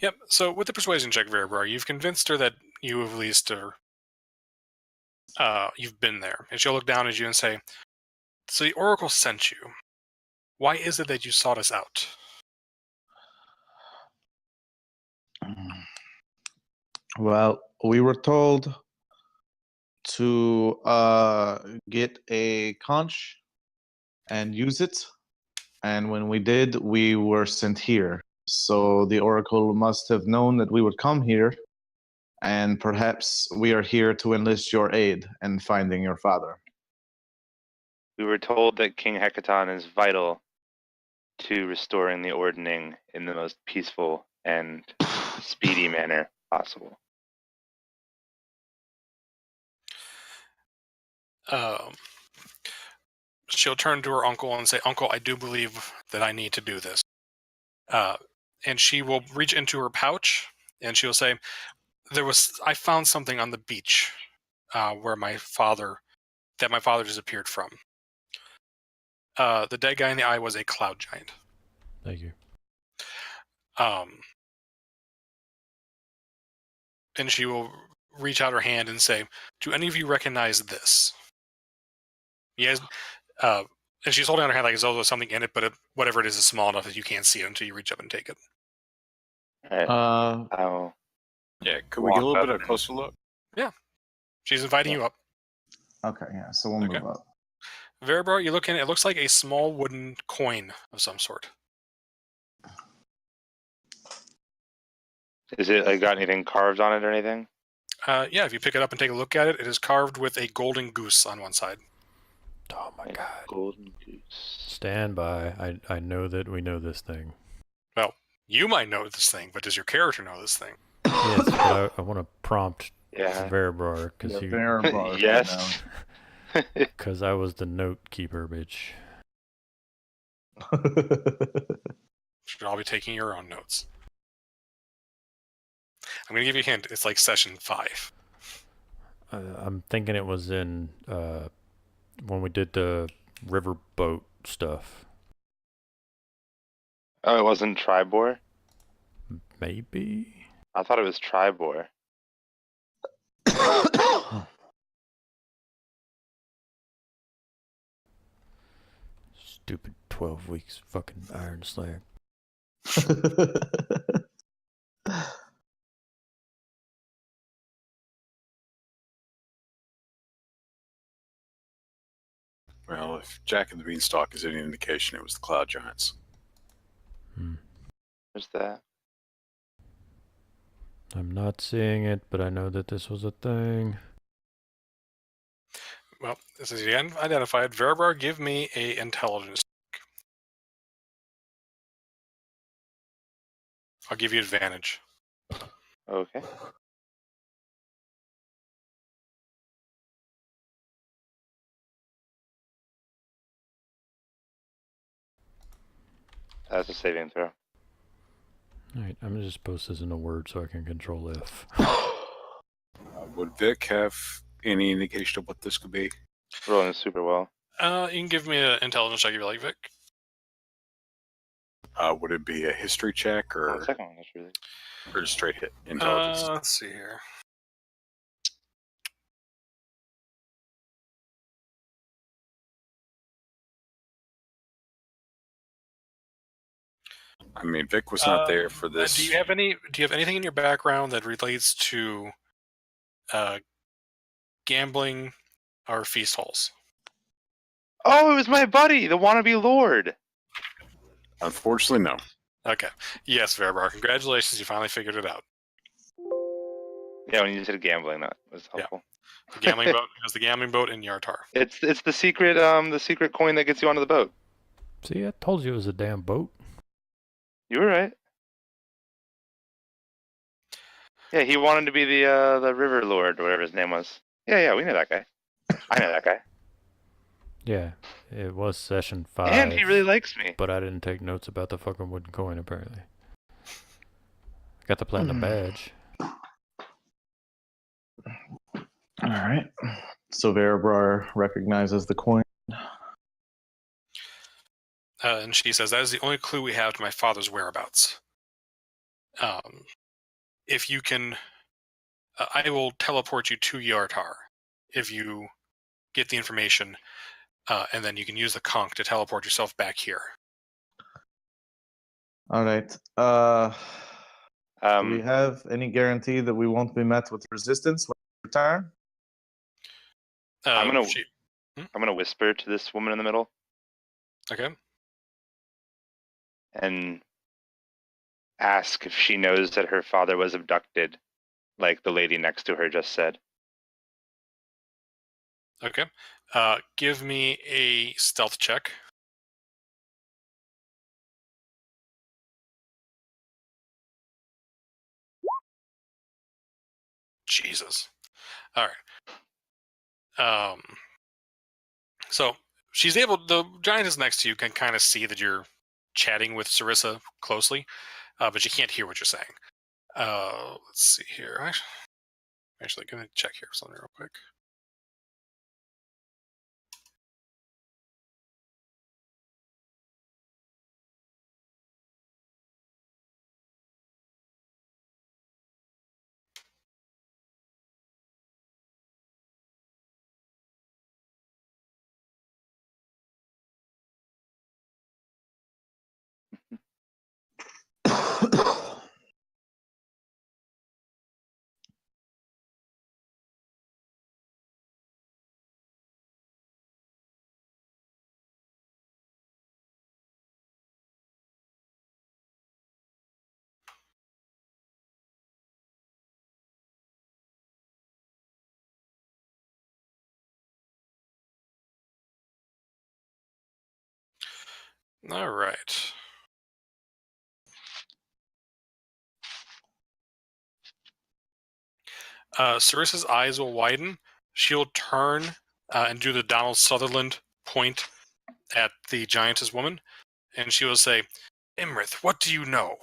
Yep. So with the persuasion check, Verabra, you've convinced her that you at least are, you've been there. And she'll look down at you and say, so the Oracle sent you. Why is it that you sought us out? Well, we were told to get a conch and use it, and when we did, we were sent here. So the Oracle must have known that we would come here, and perhaps we are here to enlist your aid in finding your father. We were told that King Hecaton is vital to restoring the ordning in the most peaceful and speedy manner possible. She'll turn to her uncle and say, Uncle, I do believe that I need to do this. And she will reach into her pouch and she'll say, I found something on the beach where my father disappeared from. The dead guy in the eye was a cloud giant. Thank you. And she will reach out her hand and say, do any of you recognize this? Yes. And she's holding out her hand like as though there's something in it, but whatever it is small enough that you can't see it until you reach up and take it. I'll Yeah, could we get a little bit of a closer look? She's inviting you up. Okay, yeah, so we'll move up. Verabra, you look in, it looks like a small wooden coin of some sort. Is it got anything carved on it or anything? Yeah, if you pick it up and take a look at it, it is carved with a golden goose on one side. Oh my god. Golden goose. Stand by. I know that we know this thing. Well, you might know this thing, but does your character know this thing? Yes, but I want to prompt Yeah. Veribar because he. Yes. Because I was the note keeper, bitch. Should all be taking your own notes. I'm going to give you a hint. It's like session 5. I'm thinking it was in when we did the riverboat stuff. Oh, it wasn't Tribor? Maybe? I thought it was Tribor. Stupid 12 weeks fucking Iron Slayer. Well, if Jack and the Beanstalk is any indication, it was the Cloud Giants. There's that. I'm not seeing it, but I know that this was a thing. Well, this is again identified. Verbar, give me a intelligence. I'll give you advantage. Okay. That's a saving throw. Alright, I'm gonna just post this in a word so I can control F. Would Vic have any indication of what this could be? Rolling super well. You can give me an intelligence check if you like, Vic. Would it be a history check Oh, or the second one, that's really. or just straight hit intelligence? Let's see here. I mean, Vic was not there for this. Do you have anything in your background that relates to gambling or feast halls? Oh, it was my buddy, the wannabe lord. Unfortunately, no. Okay. Yes, Verbar. Congratulations, you finally figured it out. Yeah, when you said gambling, that was helpful. The gambling boat has the gambling boat in Yartar. It's the secret coin that gets you onto the boat. See, I told you it was a damn boat. You were right. Yeah, he wanted to be the river lord or whatever his name was. Yeah, we know that guy. I know that guy. Yeah, it was session 5. And he really likes me. But I didn't take notes about the fucking wooden coin, apparently. Got the platinum badge. Alright. So Verabrar recognizes the coin. And she says, that is the only clue we have to my father's whereabouts. If you can, I will teleport you to Yartar if you get the information, and then you can use the conch to teleport yourself back here. Alright. Do we have any guarantee that we won't be met with resistance when we return? I'm gonna whisper to this woman in the middle. Okay. And ask if she knows that her father was abducted, like the lady next to her just said. Okay. Give me a stealth check. Jesus. All right. So she's able. The giant is next to you. Can kind of see that you're chatting with Sarissa closely, but she can't hear what you're saying. Let's see here. Actually, gonna check here something real quick. All right. Sarissa's eyes will widen. She'll turn and do the Donald Sutherland point at the giantess woman, and she will say, "Imrith, what do you know?"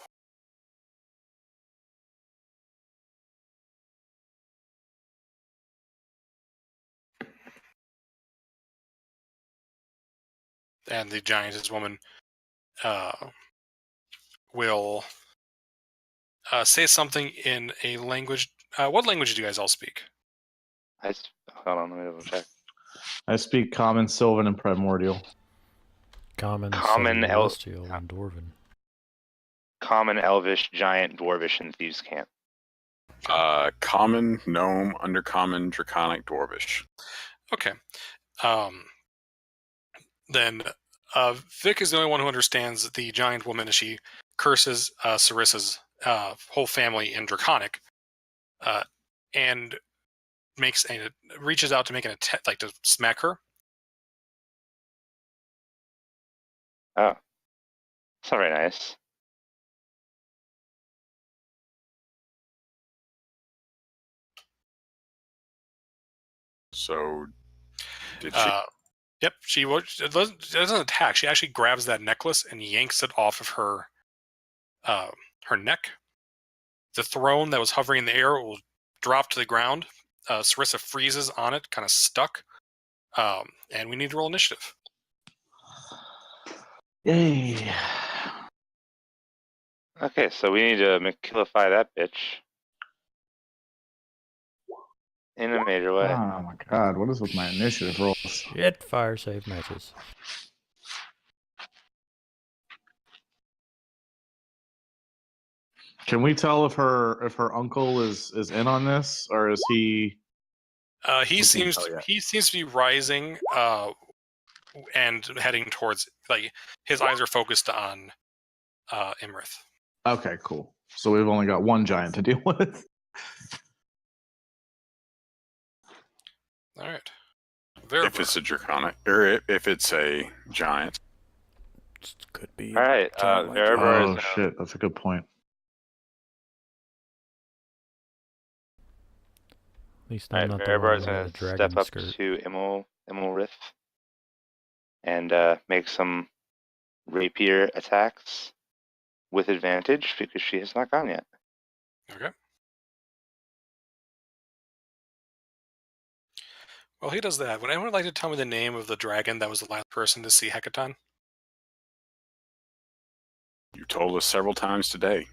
And the giantess woman will say something in a language. What language do you guys all speak? Hold on, let me double check. I speak Common, Sylvan, and Primordial. Common, Common Celestial, and Dwarven. Common, Elvish, Giant, Dwarvish, and Thieves' Cant. Common, Gnome, Undercommon, Draconic, Dwarvish. Okay. Then Vic is the only one who understands the giant woman as she curses Sarissa's whole family in Draconic, and reaches out to make an attempt, like to smack her. Oh, it's not very nice. So, did she? Yep, she doesn't attack. She actually grabs that necklace and yanks it off of her neck. The throne that was hovering in the air will drop to the ground. Sarissa freezes on it, kind of stuck. And we need to roll initiative. Yay! Okay, so we need to McKillify that bitch in a major way. Oh my god, what is with my initiative rolls? Shit, fire save matches. Can we tell if her uncle is in on this, or is he? He seems tell yet. to be rising and heading towards, like, his eyes are focused on Imrith. Okay, cool. So we've only got one giant to deal with. All right. If it's a Draconic, or if it's a Giant. Could be. All right, Erebor Oh is shit, that's a good point. At least All I'm right, not the one Erebor is with going the to dragon step up skirt. to Immelrith and make some rapier attacks with advantage because she has not gone yet. Okay. Well, he does that. Would anyone like to tell me the name of the dragon that was the last person to see Hecaton? You told us several times today.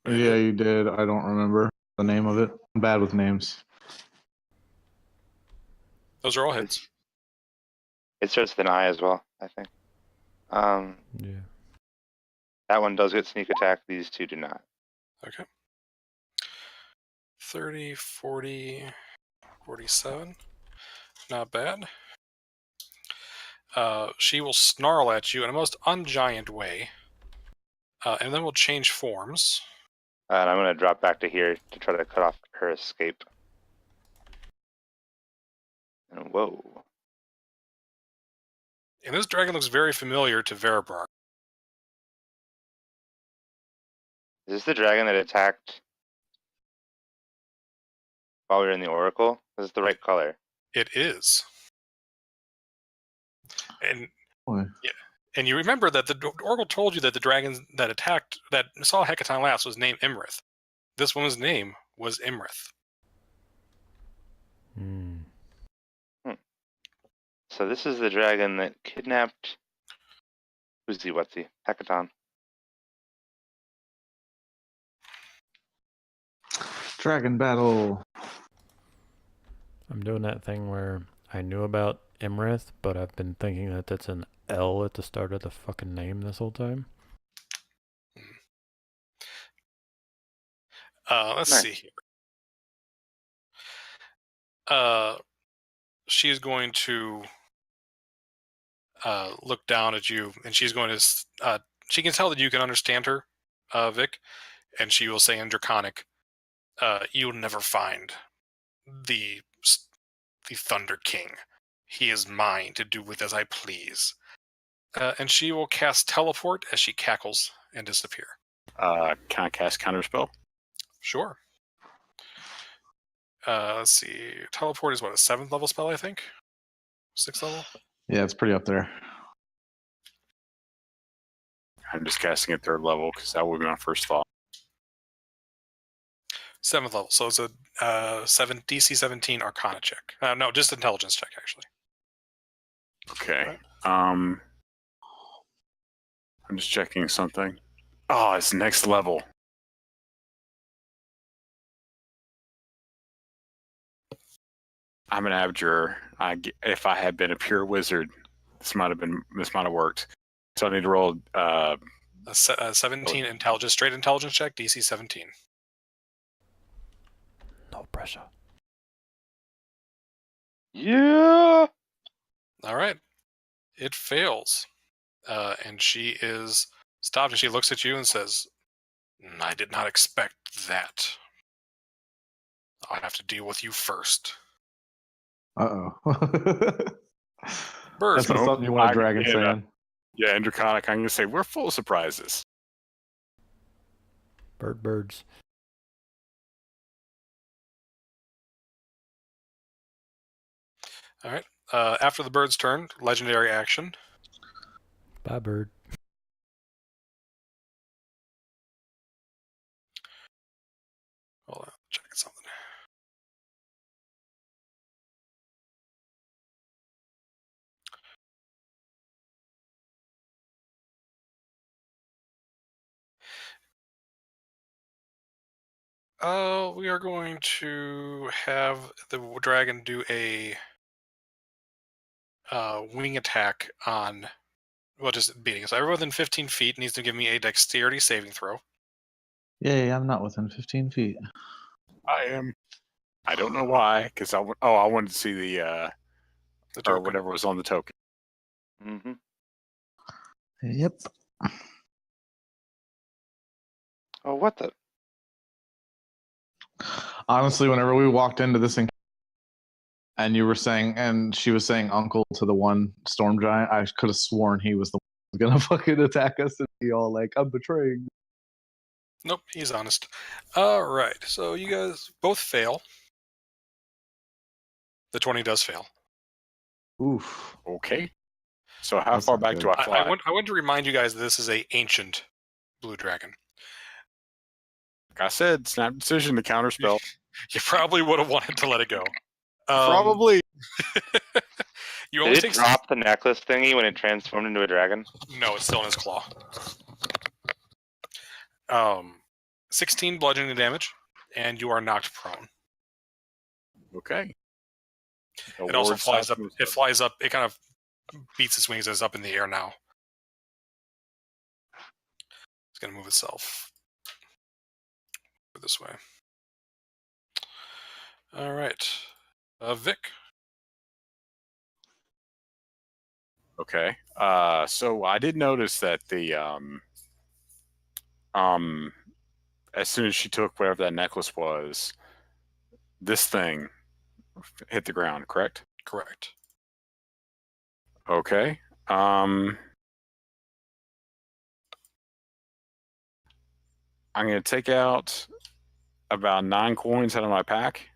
Yeah, you did. I don't remember the name of it. I'm bad with names. Those are all hits. It starts with an I as well, I think. Yeah. That one does get sneak attack. These two do not. Okay. 30, 40, 47. Not bad. She will snarl at you in a most ungiant way, and then will change forms. And I'm going to drop back to here to try to cut off her escape. And whoa. And this dragon looks very familiar to Verabrar. Is this the dragon that attacked while we were in the Oracle? This is the right color. It is. And Boy. yeah, and you remember that the Oracle told you that the dragon that saw Hecaton last was named Imrith. This woman's name was Imrith. Hmm. So this is the dragon that kidnapped what's he? Hecaton. Dragon battle. I'm doing that thing where I knew about Imrith, but I've been thinking that that's an L at the start of the fucking name this whole time. Let's Nice. see here. She's going to look down at you, and she's going to. She can tell that you can understand her, Vic, and she will say in Draconic, "You'll never find the Thunder King. He is mine to do with as I please." And she will cast Teleport as she cackles and disappear. Can I cast Counterspell? Sure. Let's see. Teleport is what, a 7th level spell, I think? 6th level? Yeah, it's pretty up there. I'm just casting at 3rd level because that would be my first thought. 7th level. So it's a DC 17 Arcana check. No, just intelligence check, actually. Okay. I'm just checking something. Oh, it's next level. I'm an abjurer. If I had been a pure wizard, this might have worked. So I need to roll A 17 intelligence, straight intelligence check, DC 17. No pressure. Yeah. All right. It fails. And she is stopped, and she looks at you and says, I did not expect that. I'll have to deal with you first. Uh-oh. Bird. That's not something you want a dragon saying. Yeah, in Draconic, I'm going to say we're full of surprises. Birds. All right. After the bird's turn, legendary action. Bye, bird. Hold on, checking something. We are going to have the dragon do a wing attack on, well, just beating. So everyone within 15 feet needs to give me a dexterity saving throw. Yay, I'm not within 15 feet. I am. I don't know why, because I wanted to see the or token. whatever was on the token. Mm-hmm. Yep. Oh, what the? Honestly, whenever we walked into this and you were saying, and she was saying uncle to the one storm giant, I could have sworn he was the one who was gonna fucking attack us and be all like, I'm betraying. Nope, he's honest. All right, so you guys both fail. The 20 does fail. Oof. Okay. So how That's far not back good. do I fly? I want to remind you guys that this is a ancient blue dragon. Like I said, snap decision to counterspell. You probably would have wanted to let it go. Probably. You only Did it take drop the necklace thingy when it transformed into a dragon? No, it's still in his claw. 16 bludgeoning damage, and you are knocked prone. Okay. It also flies up. It flies up. It kind of beats its wings as it's up in the air now. It's going to move itself this way. All right. Vic. Okay. So I did notice that the as soon as she took whatever that necklace was, this thing hit the ground, correct? Correct. Okay. I'm going to take out about 9 coins out of my pack,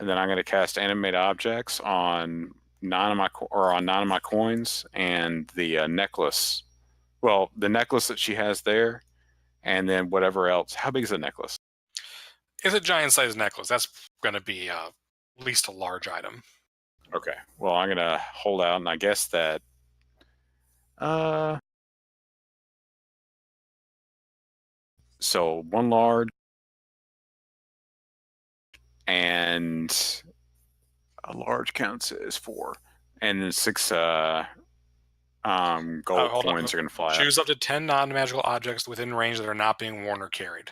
and then I'm going to cast animate objects on 9 of my coins and the necklace. Well, the necklace that she has there, and then whatever else. How big is the necklace? It's a giant-sized necklace. That's going to be at least a large item. Okay. Well, I'm going to hold out, and I guess that so 1 large and a large counts as 4, and then 6 gold coins are going to fly. Choose up to 10 non-magical objects within range that are not being worn or carried.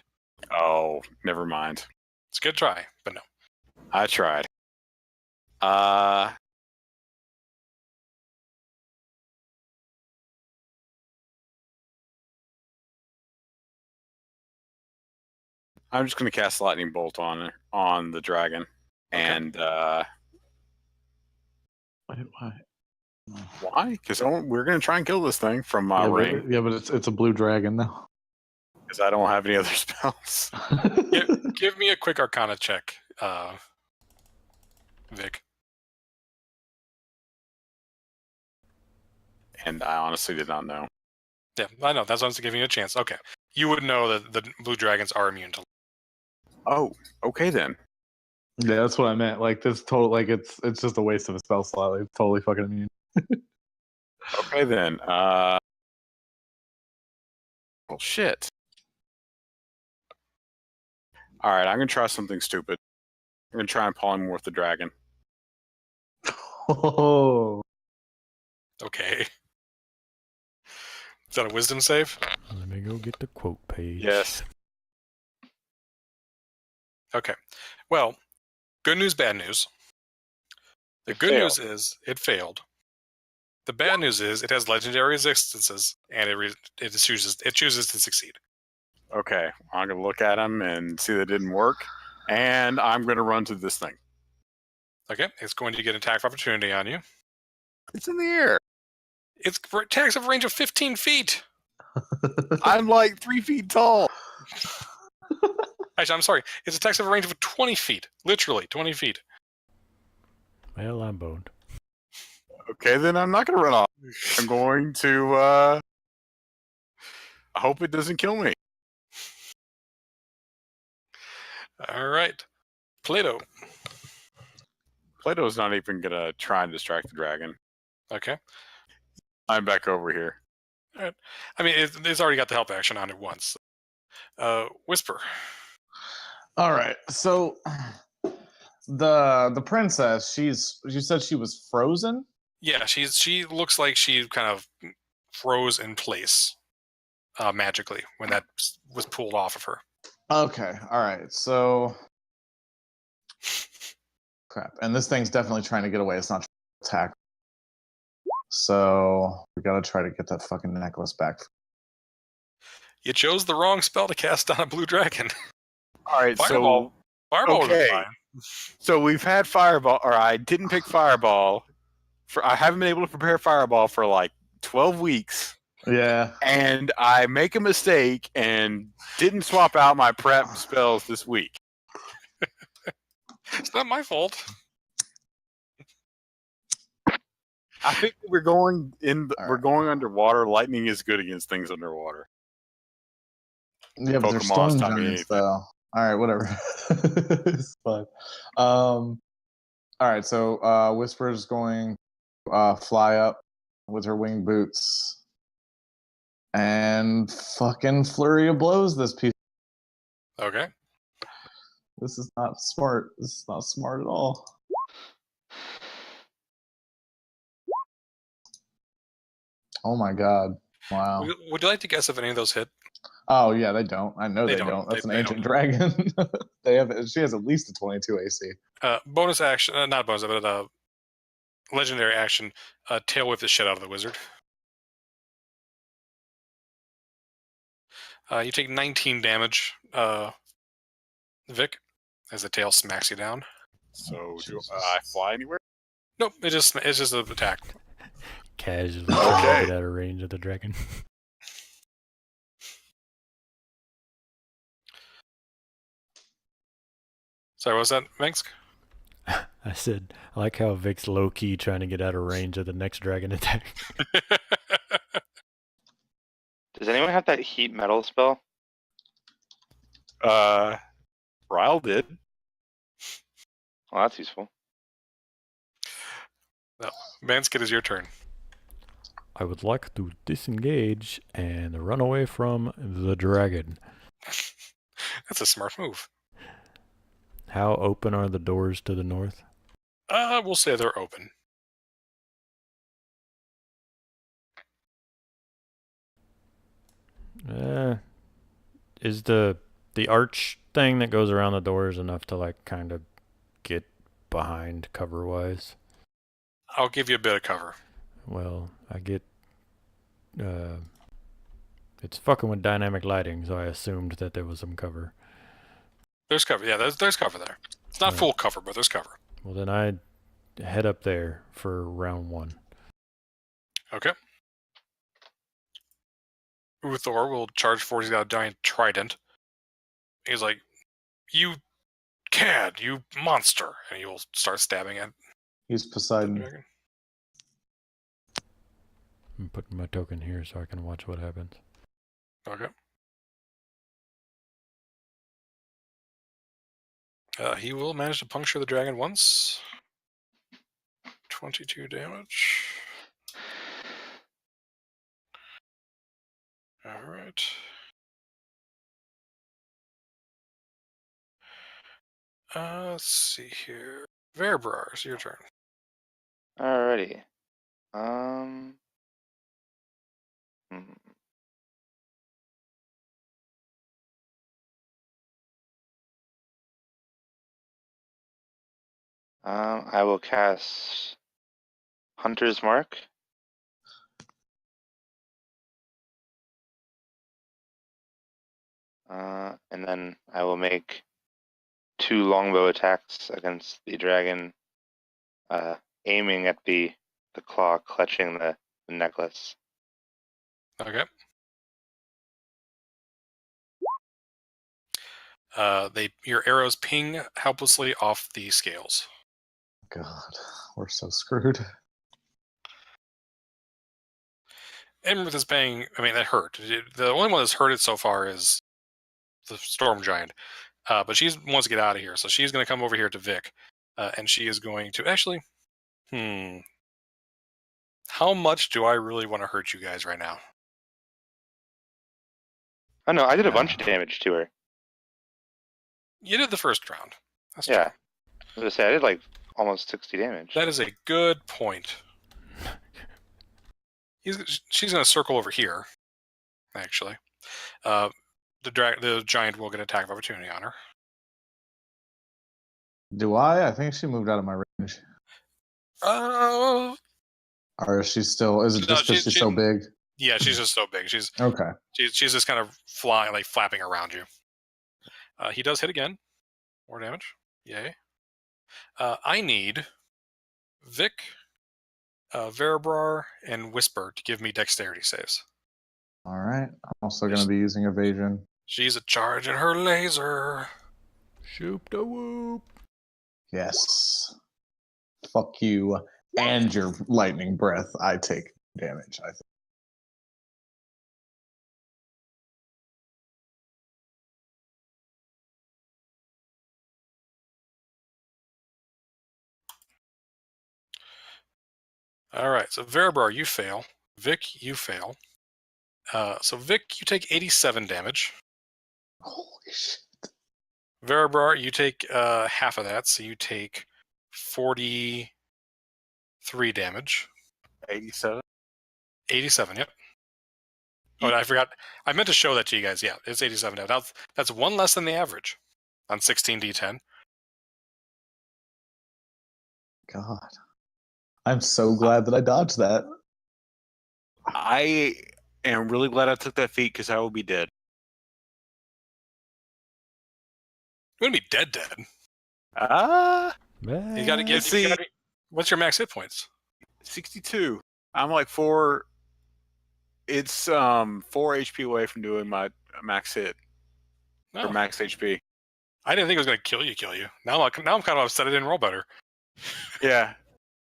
Oh, never mind. It's a good try, but no. I tried. I'm just going to cast lightning bolt on the dragon, and why? Because we're going to try and kill this thing from my ring. But it's a blue dragon now. Because I don't have any other spells. Give me a quick Arcana check, Vic. And I honestly did not know. Yeah, I know. That's why I was giving you a chance. Okay. You would know that the blue dragons are immune to. Oh, okay then. Yeah, that's what I meant. Like this total, like it's just a waste of a spell slot. Like, it's totally fucking immune. Okay then. Well, shit. All right, I'm gonna try something stupid. I'm gonna try and polymorph the dragon. Oh, Okay. Is that a wisdom save? Let me go get the quote page. Yes. Okay. Well, good news, bad news. The It good failed. news is it failed. The bad news is it has legendary resistances, and it chooses to succeed. Okay, I'm gonna look at him and see that it didn't work, and I'm gonna run to this thing. Okay, it's going to get an attack of opportunity on you. It's in the air. It's attacks of range of 15 feet. I'm like 3 feet tall. Actually, I'm sorry. It's attacks of a range of 20 feet. Literally 20 feet. Well, I'm boned. Okay, then I'm not gonna run off. I'm going to I hope it doesn't kill me. All right. Plato. Plato's not even gonna try and distract the dragon. Okay. I'm back over here. I mean, it's already got the help action on it once. Whisper. all right. So the princess, you said she was frozen. Yeah, she looks like she kind of froze in place magically when that was pulled off of her. Okay. All right. So crap. And this thing's definitely trying to get away. It's not trying to attack. So we gotta try to get that fucking necklace back. You chose the wrong spell to cast on a blue dragon. All right, Fireball. Fireball would be okay. fine. so we've had Fireball, or I didn't pick Fireball. I haven't been able to prepare Fireball for like 12 weeks. Yeah. And I make a mistake and didn't swap out my prep spells this week. It's not my fault. I think we're going in. All We're right. going underwater. Lightning is good against things underwater. Yeah, but they're Pokemon's storm taught me giants, anything. though. All right, whatever. It's fine. All right, so Whisper's going fly up with her winged boots and fucking flurry of blows this piece. Okay. This is not smart. This is not smart at all. Oh my god. Wow. Would you like to guess if any of those hit? Oh yeah, they don't. I know They they don't. don't. That's They an ancient don't. dragon. She has at least a 22 AC. Bonus action, not bonus, but legendary action. Tail whip the shit out of the wizard. You take 19 damage, Vic, as the tail smacks you down. So do Jesus. I fly anywhere? Nope, it's just an attack. Casually trying Okay. to get out of range of the dragon. Sorry, what was that, Mengsk? I said, I like how Vic's low-key trying to get out of range of the next dragon attack. Does anyone have that heat metal spell? Ryle did. Well, that's useful. Mengsk, it is your turn. I would like to disengage and run away from the dragon. That's a smart move. How open are the doors to the north? We'll say they're open. Is the arch thing that goes around the doors enough to like kind of get behind cover-wise? I'll give you a bit of cover. Well, I get it's fucking with dynamic lighting, so I assumed that there was some cover. There's cover. Yeah, there's cover there. It's not Right. full cover, but there's cover. Well, then I head up there for round 1. Okay. Uthor will charge forward. He's got a giant trident. He's like, "You cad, you monster!" And he will start stabbing at He's the Poseidon. dragon. I'm putting my token here so I can watch what happens. Okay. He will manage to puncture the dragon once. 22 damage. All right. Let's see here. Verabrar, it's your turn. Alrighty. Hmm. I will cast Hunter's Mark. And then I will make 2 longbow attacks against the dragon, aiming at the claw clutching the necklace. Okay. Your arrows ping helplessly off the scales. God, we're so screwed. Emrith is paying. I mean, that hurt. The only one that's hurt it so far is the storm giant. But she wants to get out of here, so she's going to come over here to Vic, and she is going to actually. How much do I really want to hurt you guys right now? Oh no, I did a bunch of damage to her. You did the first round. That's Yeah. true. I was gonna say, I did like almost 60 damage. That is a good point. She's going to circle over here, actually. The giant will get an attack of opportunity on her. Do I? I think she moved out of my range. Or is she still? Is it just because she's so big? Yeah, she's just so big. She's Okay. She's just kind of flying, like flapping around you. He does hit again. More damage. Yay. I need Vic, Verabrar, and Whisper to give me dexterity saves. All right. I'm also going to be using evasion. She's a charge in her laser. Shoop da whoop. Yes. Fuck you and your lightning breath. I take damage, I think. All right, so Verabrar, you fail. Vic, you fail. So Vic, you take 87 damage. Holy shit. Verabrar, you take half of that, so you take 43 damage. 87. 87, yep. Oh, and I forgot. I meant to show that to you guys. Yeah, it's 87 damage. That's one less than the average on 16d10. God. I'm so glad that I dodged that. I am really glad I took that feat because I will be dead. You're going to be dead. You got to get. See, what's your max hit points? 62. I'm like 4. It's 4 HP away from doing my max hit or max HP. I didn't think it was going to kill you. Now I'm kind of upset I didn't roll better. Yeah.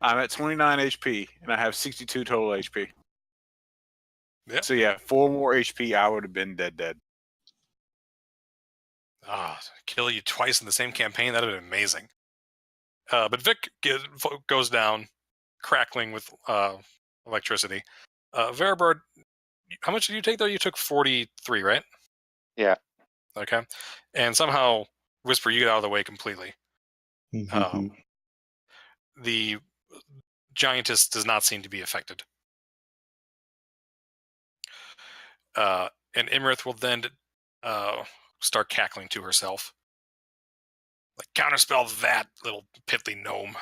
I'm at 29 HP, and I have 62 total HP. Yep. So yeah, 4 more HP, I would have been dead. Kill you twice in the same campaign, that would have been amazing. But Vic goes down, crackling with electricity. Verabard, how much did you take, though? You took 43, right? Yeah. Okay. And somehow, Whisper, you get out of the way completely. The giantess does not seem to be affected. And Imrith will then start cackling to herself. Like, counterspell that, little piddly gnome.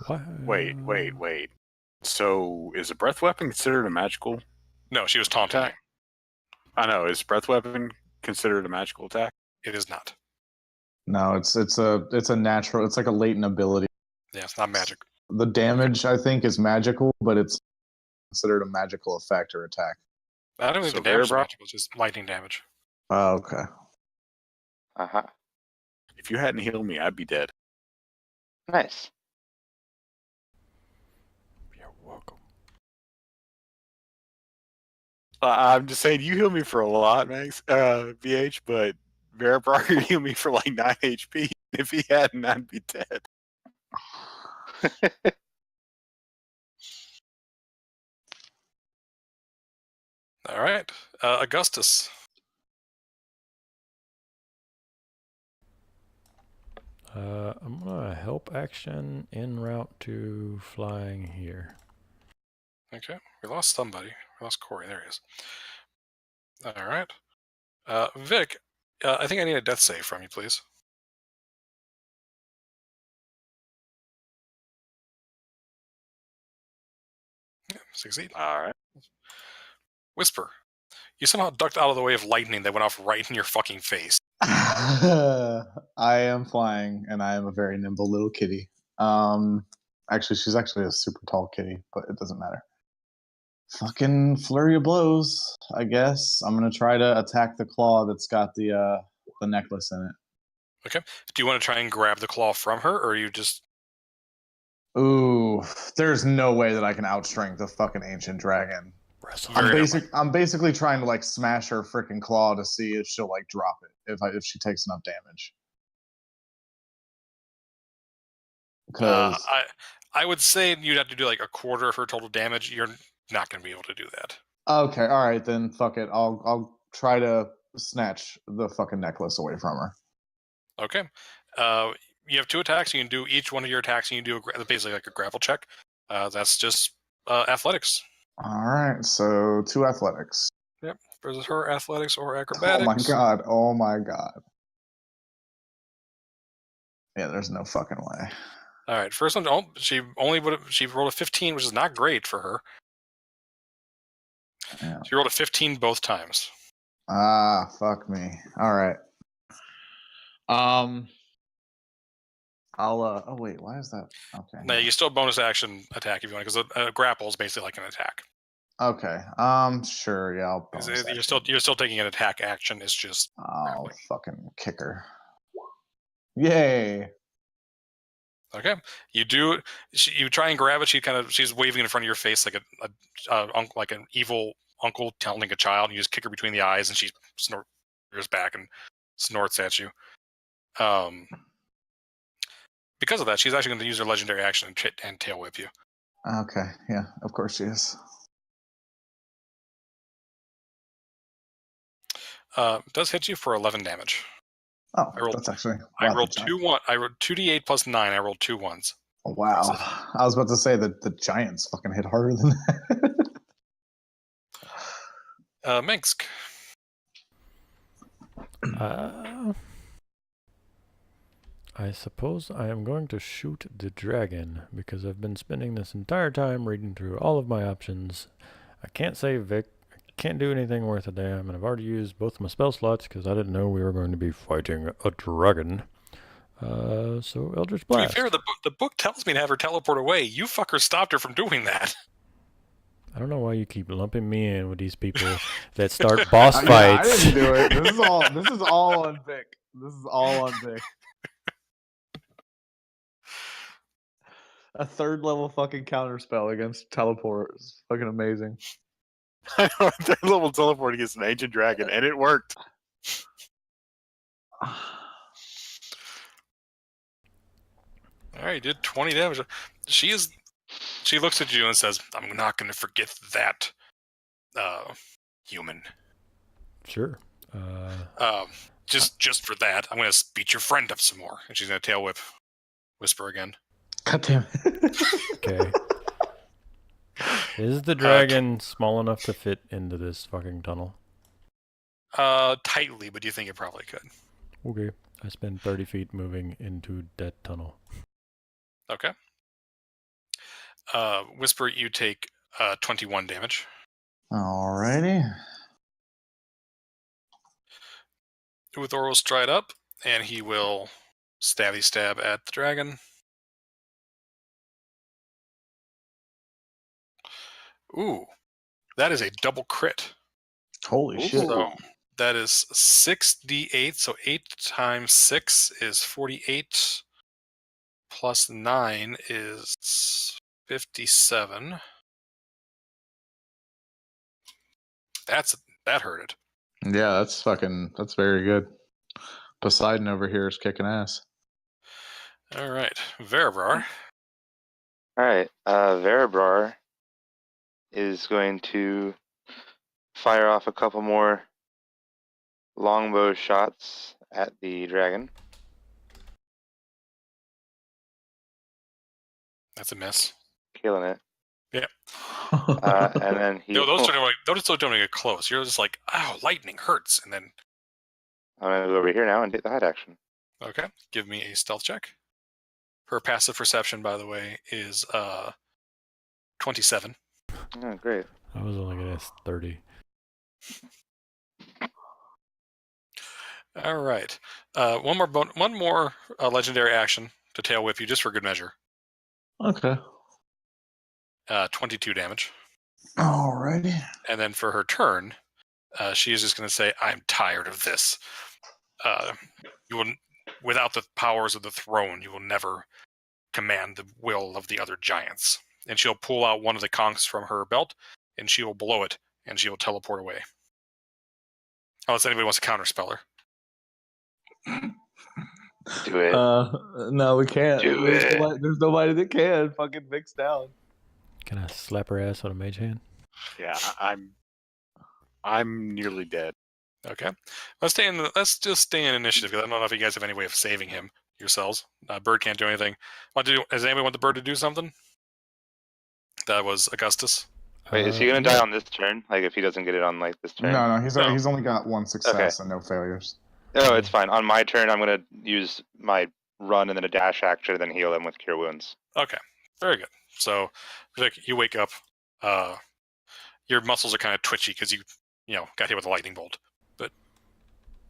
What? Wait. So is a breath weapon considered a magical? No, she was taunting attack? I know. Is breath weapon considered a magical attack? It is not. No, it's a natural. It's like a latent ability. Yeah, it's not magic. The damage, I think, is magical, but it's considered a magical effect or attack. I don't think the damage is magical. It's just lightning damage. Oh, okay. Uh-huh. If you hadn't healed me, I'd be dead. Nice. You're welcome. I'm just saying, you heal me for a lot, Max, VH, but Veribar healed me for like 9 HP. If he hadn't, I'd be dead. All right. Augustus. I'm gonna help action en route to flying here. Okay. We lost somebody. We lost Corey. There he is. All right. Vic, I think I need a death save from you, please. Yeah, succeed. All right. Whisper. You somehow ducked out of the way of lightning that went off right in your fucking face. I am flying, and I am a very nimble little kitty. Actually, she's actually a super tall kitty, but it doesn't matter. Fucking flurry of blows, I guess. I'm gonna try to attack the claw that's got the necklace in it. Okay. Do you want to try and grab the claw from her, or are you just... Ooh, there's no way that I can outstrength the fucking ancient dragon. I'm basically trying to like smash her freaking claw to see if she'll like drop it if she takes enough damage. Because I would say you'd have to do like a quarter of her total damage. You're not going to be able to do that. okay, all right then, fuck it. I'll try to snatch the fucking necklace away from her. Okay. You have 2 attacks. You can do each one of your attacks, and you do basically like a grapple check. That's just athletics. All right, so 2 athletics. Yep. Versus her athletics or acrobatics. Oh my god! Oh my god! Yeah, there's no fucking way. All right. First one. Oh, she rolled a 15, which is not great for her. Yeah. She rolled a 15 both times. Ah, fuck me. All right. I'll oh wait, why is that? Okay. Now you still bonus action attack if you want, because a grapple is basically like an attack. Okay. Sure. Yeah. I'll bonus You're still taking an attack action. It's just I'll fucking kick her. Yay! okay. You try and grab it. She's waving in front of your face like like an evil uncle telling a child. And you just kick her between the eyes, and she snorts back and snorts at you. Because of that, she's actually going to use her legendary action and tail whip you. Okay. Yeah. Of course she is. Does hit you for 11 damage. Oh, that's actually. I rolled 2d8 plus 9. I rolled 2 1s. Oh, wow. I was about to say that the giants fucking hit harder than that. Minsk. I suppose I am going to shoot the dragon because I've been spending this entire time reading through all of my options. I can't save Vic. I can't do anything worth a damn, and I've already used both my spell slots because I didn't know we were going to be fighting a dragon. So Eldritch Blast. To be fair, the book tells me to have her teleport away. You fucker stopped her from doing that. I don't know why you keep lumping me in with these people that start boss fights. I didn't do it. This is all on Vic. This is all on Vic. A 3rd level fucking counter spell against teleport is fucking amazing. I know, 3rd level teleport against an ancient dragon, and it worked. All right, you did 20 damage. She looks at you and says, "I'm not going to forget that, human." Sure. Just for that, I'm going to beat your friend up some more. And she's going to tail whip Whisper again. God damn it. Okay. Is the dragon small enough to fit into this fucking tunnel? Tightly, but you think it probably could. Okay. I spend 30 feet moving into that tunnel. Okay. Whisper, you take 21 damage. Alrighty. Uthor will stride up, and he will stabby stab at the dragon. Ooh, that is a double crit. Holy shit. So that is 6d8, so 8 times 6 is 48, plus 9 is 57. that hurted. Yeah, that's very good. Poseidon over here is kicking ass. All right, Verabrar. All right. Verabrar is going to fire off a couple more longbow shots at the dragon. That's a miss. Killing it. Yeah. And then he. No, those still don't get close. You're just like, ow, lightning hurts, and then I'm gonna go over here now and take the hide action. okay, give me a stealth check. Her passive perception, by the way, is 27. Oh, great. I was only gonna ask 30. All right. One more legendary action to tail whip you, just for good measure. Okay. 22 damage. Alrighty. And then for her turn, she is just going to say, "I'm tired of this. You will, without the powers of the throne, you will never command the will of the other giants." And she'll pull out one of the conchs from her belt, and she will blow it, and she will teleport away. Unless anybody wants to counterspell her. Do it. No, we can't. Do There's it. nobody that can. Fucking Vic's down. Can I slap her ass with a mage hand? Yeah, I'm nearly dead. Okay. Let's just stay in initiative, because I don't know if you guys have any way of saving him yourselves. Bird can't do anything. Does anybody want the bird to do something? That was Augustus. Wait, is he gonna die on this turn? Like, if he doesn't get it on like this turn? No, No. he's only got one success and no failures. No, it's fine. On my turn, I'm gonna use my run and then a dash action, and then heal him with Cure Wounds. Okay. Very good. So, Vic, you wake up. Your muscles are kind of twitchy because you got hit with a lightning bolt. But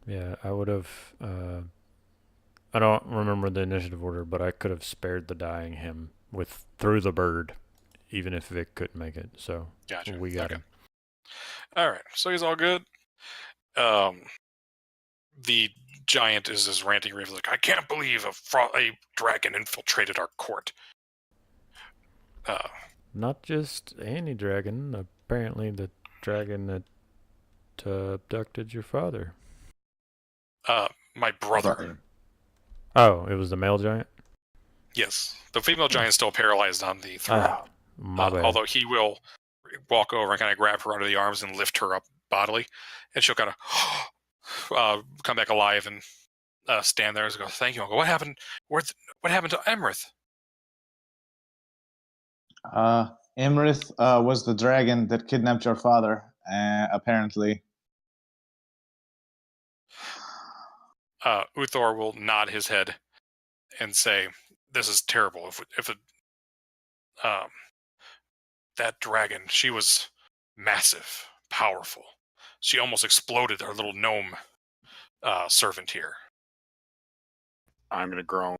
Yeah, I would have. I don't remember the initiative order, but I could have spared the dying him through the bird, even if Vic couldn't make it. So gotcha. we got him. All right. So he's all good. The giant is just ranting, raving like, "I can't believe a dragon infiltrated our court." Not just any dragon. Apparently, the dragon that abducted your father. My brother. Oh, it was the male giant? Yes, the female giant is still paralyzed on the throne. Oh, my bad. Although he will walk over and kind of grab her under the arms and lift her up bodily, and she'll kind of come back alive and stand there and go, "Thank you, Uncle. What happened? What happened to Emrith?" Imrith was the dragon that kidnapped your father, apparently. Uthor will nod his head and say, "This is terrible. If that dragon, she was massive, powerful. She almost exploded our little gnome servant here." I'm gonna groan.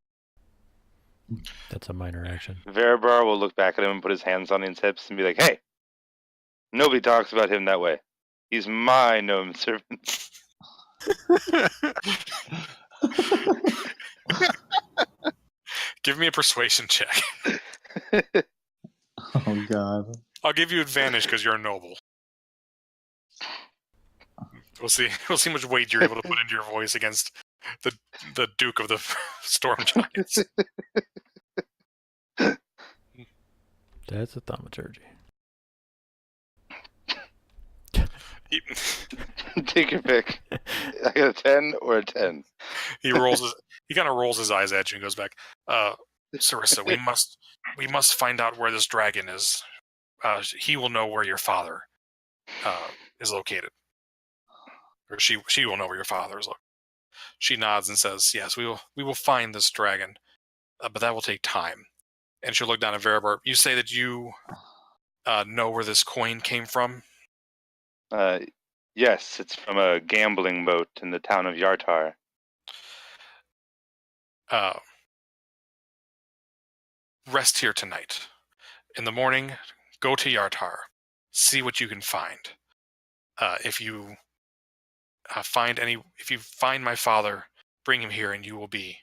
That's a minor action. Verabrar will look back at him and put his hands on his hips and be like, "Hey, nobody talks about him that way. He's my gnome servant." Give me a persuasion check. Oh God. I'll give you advantage because you're a noble. We'll see how much weight you're able to put into your voice against the Duke of the Storm Giants. That's a thaumaturgy. Take your pick. I got a 10 or a 10. He kind of rolls his eyes at you and goes back. Sarissa, we must find out where this dragon is. He will know where your father is located, or she will know where your father is located. She nods and says, "Yes, we will find this dragon, but that will take time." And she'll look down at Verabrar. "You say that you know where this coin came from?" Yes, it's from a gambling boat in the town of Yartar. Rest here tonight. In the morning, go to Yartar. See what you can find. If you find my father, bring him here, and you will be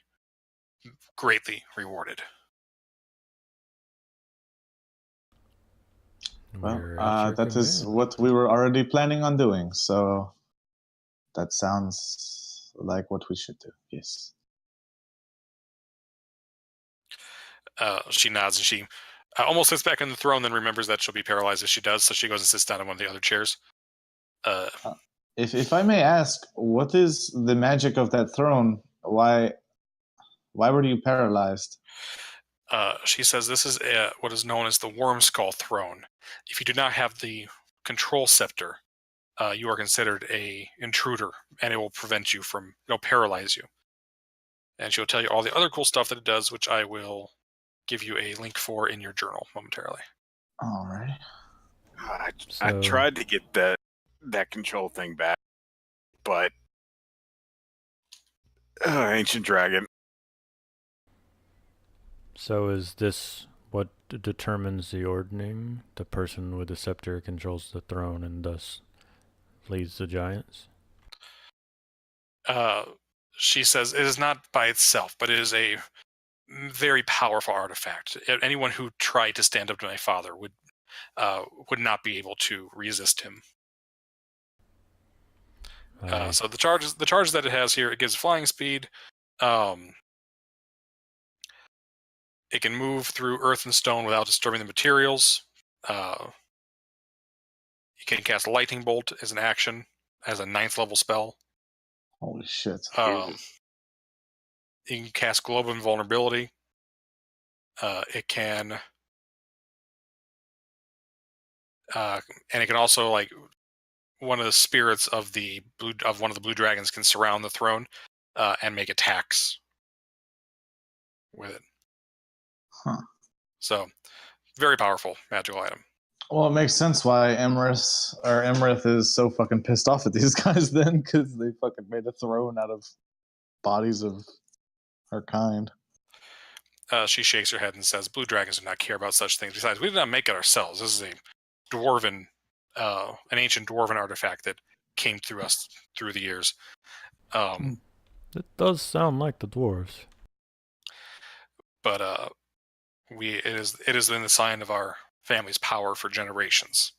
greatly rewarded. Well, We're at your that is command. what we were already planning on doing, so that sounds like what we should do. Yes. She nods and she almost sits back on the throne, then remembers that she'll be paralyzed if she does, so she goes and sits down in one of the other chairs. If I may ask, what is the magic of that throne? Why were you paralyzed? She says this is what is known as the Worm Skull Throne. If you do not have the control scepter, you are considered a intruder, and it will prevent you from, it'll paralyze you. And she'll tell you all the other cool stuff that it does, which I will give you a link for in your journal momentarily. All right. I So- tried to get that control thing back, but ancient dragon. So is this what determines the ordning? The person with the scepter controls the throne and thus leads the giants? She says it is not by itself, but it is a very powerful artifact. Anyone who tried to stand up to my father would not be able to resist him. So the charges that it has here, it gives flying speed. It can move through earth and stone without disturbing the materials. You can cast Lightning Bolt as an action, as a 9th level spell. Holy shit. Jesus. You can cast Globe of Invulnerability. It can, and it can also, like, one of the spirits of one of the blue dragons can surround the throne and make attacks with it. Huh. So, very powerful magical item. Well, it makes sense why Emrith is so fucking pissed off at these guys then, because they fucking made a throne out of bodies of her kind. She shakes her head and says, "Blue dragons do not care about such things. Besides, we did not make it ourselves. This is a dwarven, an ancient dwarven artifact that came through us through the years." It does sound like the dwarves. But it is in the sign of our family's power for generations.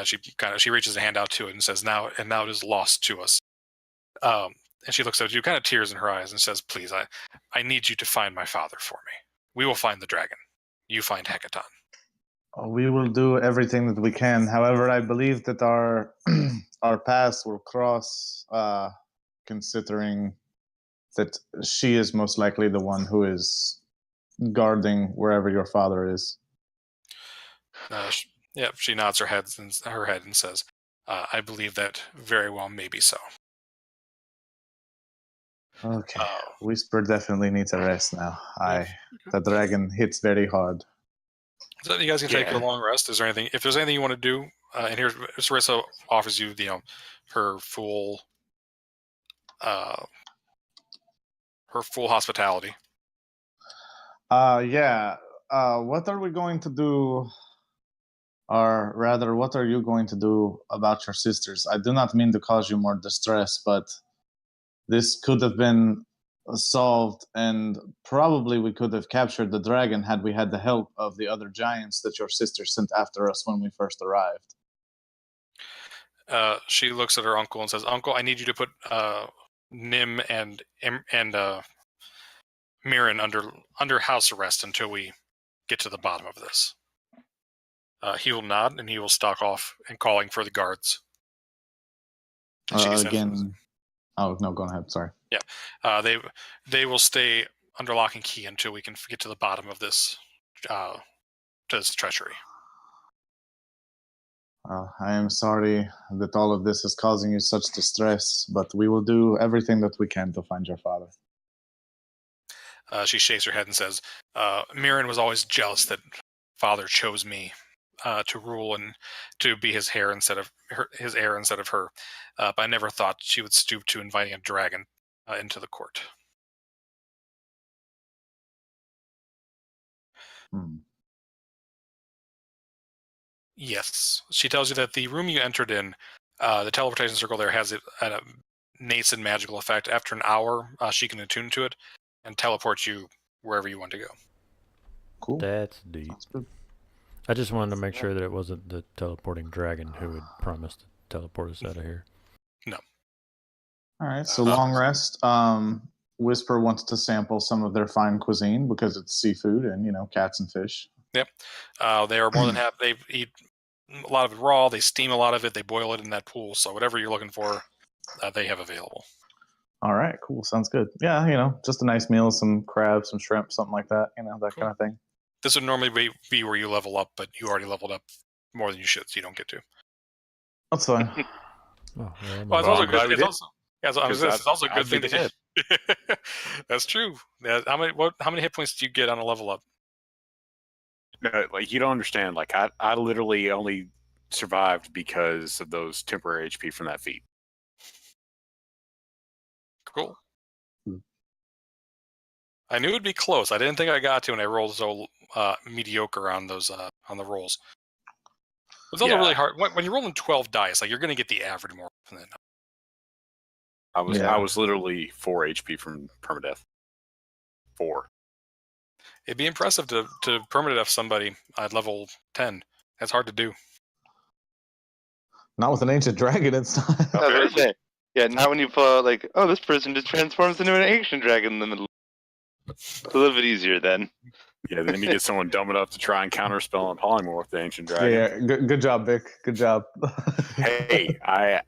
She reaches a hand out to it and says, now it is lost to us. And she looks at you, kind of tears in her eyes, and says, "Please, I need you to find my father for me. We will find the dragon. You find Hecaton." We will do everything that we can. However, I believe that our our paths will cross, considering that she is most likely the one who is guarding wherever your father is. She nods her head and says, "I believe that very well may be so." Okay. Whisper definitely needs a rest now. The dragon hits very hard. So you guys can take a long rest. Is there anything? If there's anything you want to do, and here's Sarissa offers you her full hospitality. Yeah. What are we going to do? Or rather, what are you going to do about your sisters? I do not mean to cause you more distress, but this could have been solved, and probably we could have captured the dragon had we had the help of the other giants that your sister sent after us when we first arrived. She looks at her uncle and says, "Uncle, I need you to put Nim and Mirren under house arrest until we get to the bottom of this." He will nod and he will stalk off and calling for the guards. Again. Oh no, go ahead. Sorry. Yeah, they will stay under lock and key until we can get to the bottom of this treachery. I am sorry that all of this is causing you such distress, but we will do everything that we can to find your father. She shakes her head and says, "Mirren was always jealous that father chose me to rule and to be his heir instead of her. But I never thought she would stoop to inviting a dragon into the court." Yes. She tells you that the room you entered in, the teleportation circle there has a nascent magical effect. After an hour, she can attune to it and teleport you wherever you want to go. Cool. That's deep. That's good. I just wanted to make sure that it wasn't the teleporting dragon who had promised to teleport us out of here. All right, so long rest. Whisper wants to sample some of their fine cuisine because it's seafood and, cats and fish. Yep. They are more than happy. They eat a lot of it raw. They steam a lot of it. They boil it in that pool. So whatever you're looking for, they have available. All right, cool. Sounds good. Yeah, just a nice meal, some crab, some shrimp, something like that, that Cool. kind of thing. This would normally be where you level up, but you already leveled up more than you should, so you don't get to. That's fine. Oh, Well, it's also I'm glad good. we It's did. also, yeah, it's also a good I'd thing be that you. That's true. Yeah, how many hit points do you get on a level up? No, like you don't understand. Like I literally only survived because of those temporary HP from that feat. Cool. I knew it'd be close. I didn't think I got to when I rolled so mediocre on those on the rolls. It's also really hard when you're rolling 12 dice. Like you're going to get the average more often than not. I was literally 4 HP from permadeath. 4. It'd be impressive to permadeath somebody at level 10. That's hard to do. Not with an ancient dragon, it's not. That's what I'm saying. Yeah, not when you pull out this person just transforms into an ancient dragon in the middle. It's a little bit easier then. Yeah, then you get someone dumb enough to try and counterspell and polymorph the ancient dragon. Yeah. Good job, Vic. Good job. Hey, I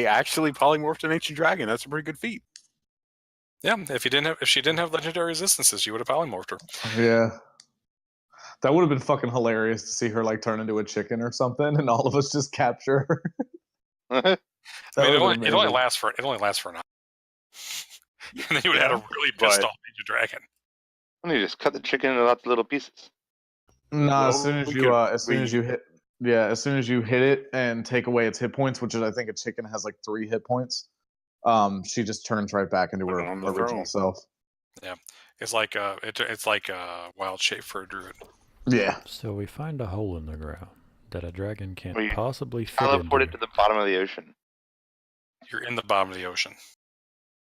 actually polymorphed an ancient dragon. That's a pretty good feat. Yeah, if she didn't have legendary resistances, you would have polymorphed her. Yeah. That would have been fucking hilarious to see her turn into a chicken or something, and all of us just capture her. I mean, it only lasts for an hour, and then you would have had a really pissed off ancient dragon. Why don't you just cut the chicken into lots of little pieces? No, as soon as you hit it and take away its hit points, which is I think a chicken has 3 hit points, she just turns right back into her original self. Yeah, it's like a wild shape for a druid. Yeah. So we find a hole in the ground that a dragon can't We possibly fit teleport into. it to the bottom of the ocean. You're in the bottom of the ocean.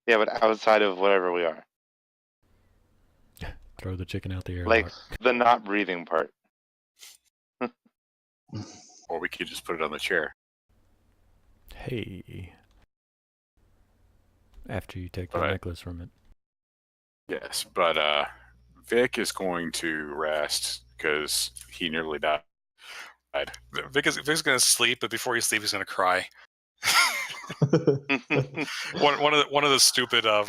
Yeah, but outside of whatever we are. Throw the chicken out the air. Like the not breathing part. Or we could just put it on the chair. Hey. After you take the necklace from it. Yes, but Vic is going to rest because he nearly died. Vic's going to sleep, but before he sleeps, he's going to cry. one of the stupid hill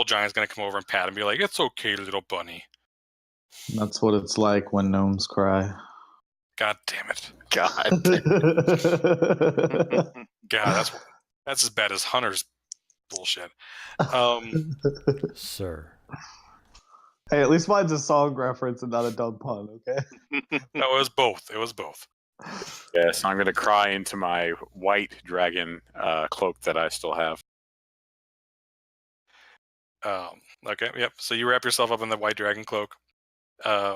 giants going to come over and pat him and be like, "It's okay, little bunny." That's what it's like when gnomes cry. God damn it! God. God, that's as bad as Hunter's bullshit. Sir. Hey, at least mine's a song reference and not a dumb pun, okay? No, it was both. It was both. Yes, I'm going to cry into my white dragon cloak that I still have. Okay, yep. So you wrap yourself up in the white dragon cloak.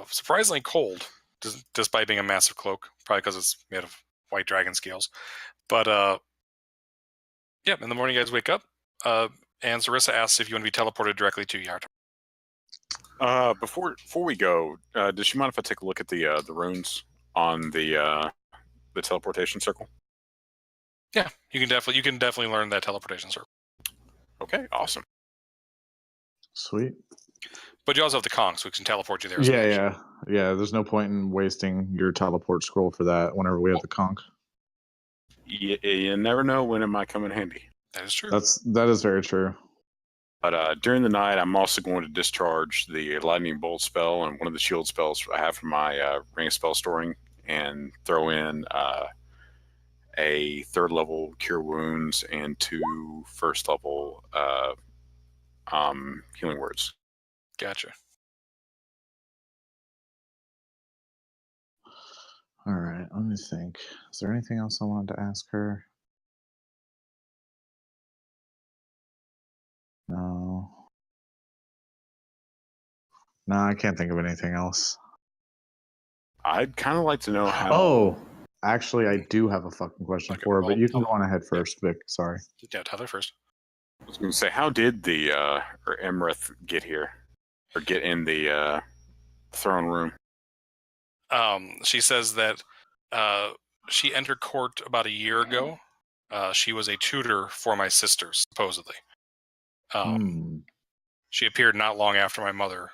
Surprisingly cold, despite being a massive cloak. Probably because it's made of white dragon scales. But yeah, in the morning you guys wake up, and Sarissa asks if you want to be teleported directly to Yarta. Before we go, does she mind if I take a look at the runes on the teleportation circle? Yeah, you can definitely learn that teleportation circle. Okay, awesome. Sweet. But you also have the conch, so we can teleport you there. As well. Yeah. There's no point in wasting your teleport scroll for that whenever we have the conch. You never know when it might come in handy. That is true. That is very true. But during the night, I'm also going to discharge the lightning bolt spell and one of the shield spells I have from my ring of spell storing, and throw in a 3rd level cure wounds and 2 1st level healing words. Gotcha. All right, let me think. Is there anything else I wanted to ask her? No, I can't think of anything else. I'd kind of like to know how. Oh, actually, I do have a fucking question for her, but you can go on ahead first, Vic. Sorry. Yeah, Tyler first. I was going to say, how did the Emrith get here, or get in the throne room? She says that she entered court about a year ago. She was a tutor for my sister, supposedly. She appeared not long after my mother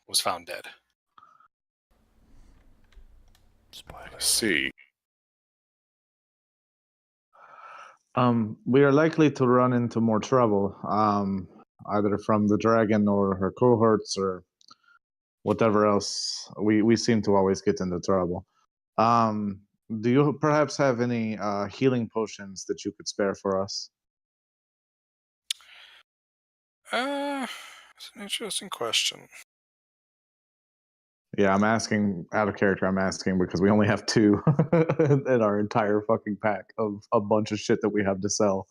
was found dead. Let's see. We are likely to run into more trouble, either from the dragon or her cohorts or whatever else. We seem to always get into trouble. Do you perhaps have any healing potions that you could spare for us? It's an interesting question. Yeah, I'm asking out of character. I'm asking because we only have 2 in our entire fucking pack of a bunch of shit that we have to sell.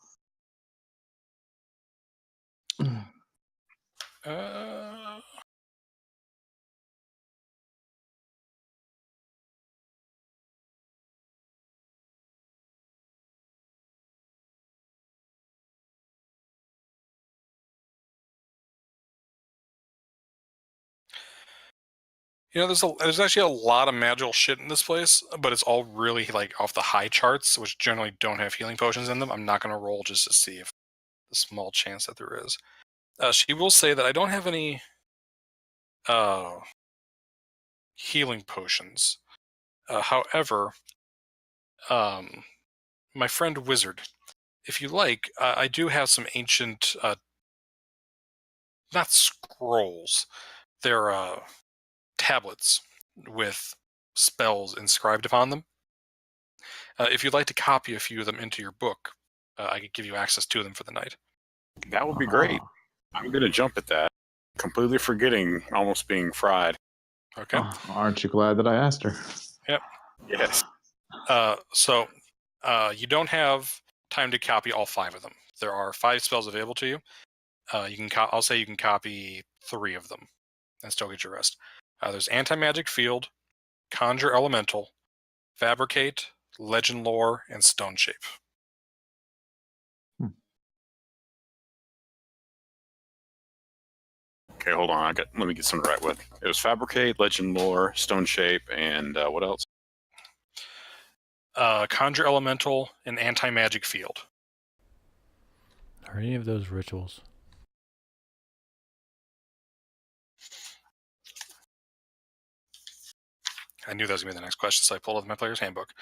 There's actually a lot of magical shit in this place, but it's all really like off the high charts, which generally don't have healing potions in them. I'm not going to roll just to see if the small chance that there is. She will say that I don't have any healing potions. However, my friend Wizard, if you like, I do have some ancient, not scrolls, they're tablets with spells inscribed upon them. If you'd like to copy a few of them into your book, I could give you access to them for the night. That would be great. I'm going to jump at that. Completely forgetting almost being fried. Okay. Aren't you glad that I asked her? Yep. Yes. So you don't have time to copy all 5 of them. There are 5 spells available to you. I'll say you can copy 3 of them and still get your rest. There's Anti-Magic Field, Conjure Elemental, Fabricate, Legend Lore, and Stone Shape. Okay, hold on. Let me get some right with. It was Fabricate, Legend Lore, Stone Shape, and what else? Conjure Elemental and Anti-Magic Field. Are any of those rituals? I knew that was going to be the next question, so I pulled up my player's handbook.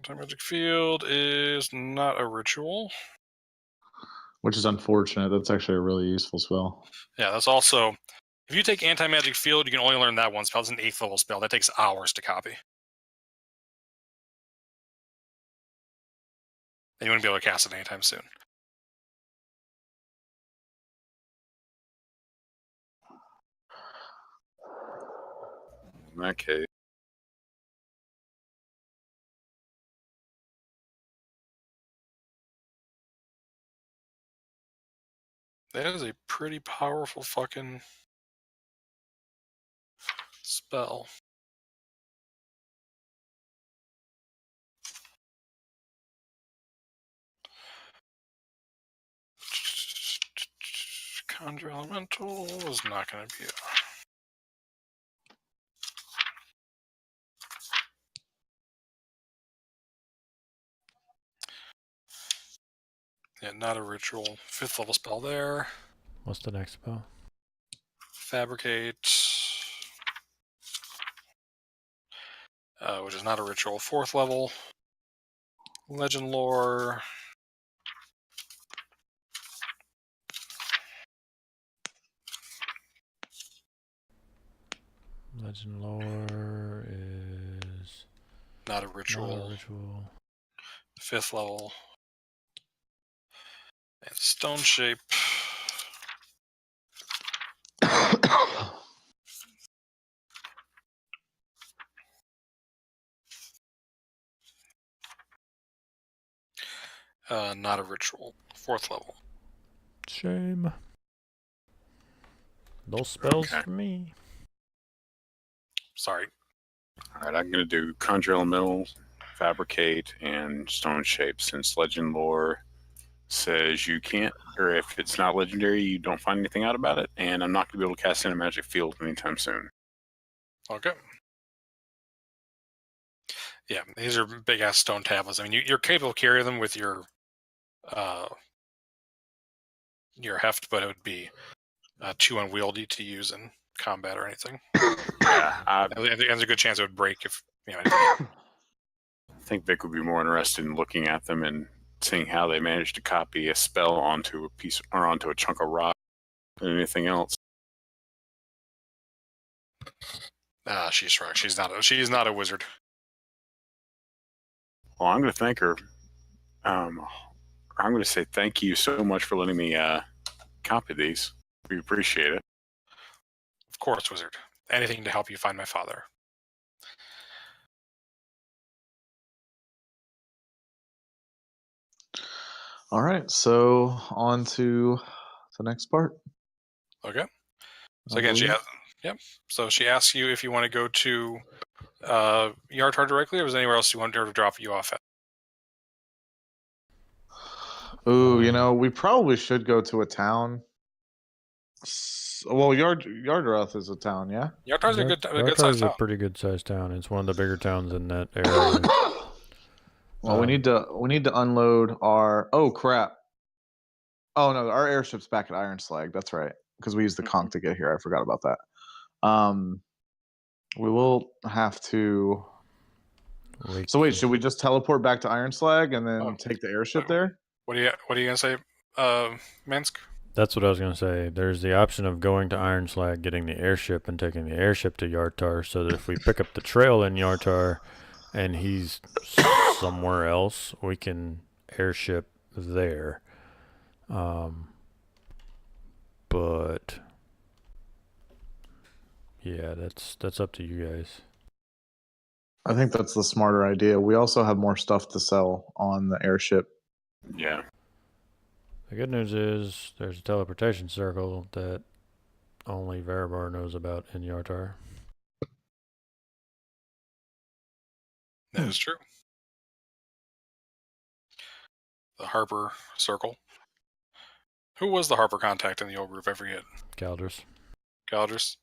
Anti-Magic Field is not a ritual. Which is unfortunate. That's actually a really useful spell. Yeah, that's also... If you take Anti-Magic Field, you can only learn that one spell. It's an 8th level spell. That takes hours to copy. And you wouldn't be able to cast it anytime soon. In that case. That is a pretty powerful fucking spell. Conjure Elemental is not going to be not a ritual. 5th level spell there. What's the next spell? Fabricate, which is not a ritual. 4th level. Legend Lore. Legend Lore is not a ritual. Not a ritual. 5th level. And Stone Shape. Not a ritual. 4th level. Shame. Those spells Okay. for me. Sorry. All right, I'm going to do Conjure Elemental, Fabricate, and Stone Shape, since Legend Lore says you can't, or if it's not legendary, you don't find anything out about it, and I'm not going to be able to cast in a magic field anytime soon. Okay. Yeah, these are big ass stone tablets. I mean, you're capable of carrying them with your heft, but it would be too unwieldy to use in combat or anything. Yeah, I I think there's a good chance it would break if think Vic would be more interested in looking at them and seeing how they managed to copy a spell onto a piece or onto a chunk of rock than anything else. she's right. She's not a wizard. Well, I'm going to thank her. I'm going to say thank you so much for letting me copy these. We appreciate it. Of course, wizard. Anything to help you find my father. All right, so on to the next part. Okay. So I again, believe. So she asks you if you want to go to Yartar directly, or is there anywhere else you want her to drop you off at? Ooh, we probably should go to a town. Well, Yardroth is a town, yeah. Yartar's a good Yartar's sized a town. pretty good sized town. It's one of the bigger towns in that area. Well, we need to unload our. Oh crap! Oh no, our airship's back at Iron Slag. That's right, because we used the conch to get here. I forgot about that. We will have to. So wait, should we just teleport back to Iron Slag and then take the airship there? What are you gonna say, Minsk? That's what I was going to say. There's the option of going to Iron Slag, getting the airship, and taking the airship to Yartar, so that if we pick up the trail in Yartar and he's somewhere else, we can airship there. But yeah, that's up to you guys. I think that's the smarter idea. We also have more stuff to sell on the airship. Yeah. The good news is there's a teleportation circle that only Veribar knows about in Yartar. That is true. The Harper Circle. Who was the Harper contact in the old group? I forget. Caldrus. Galdrus.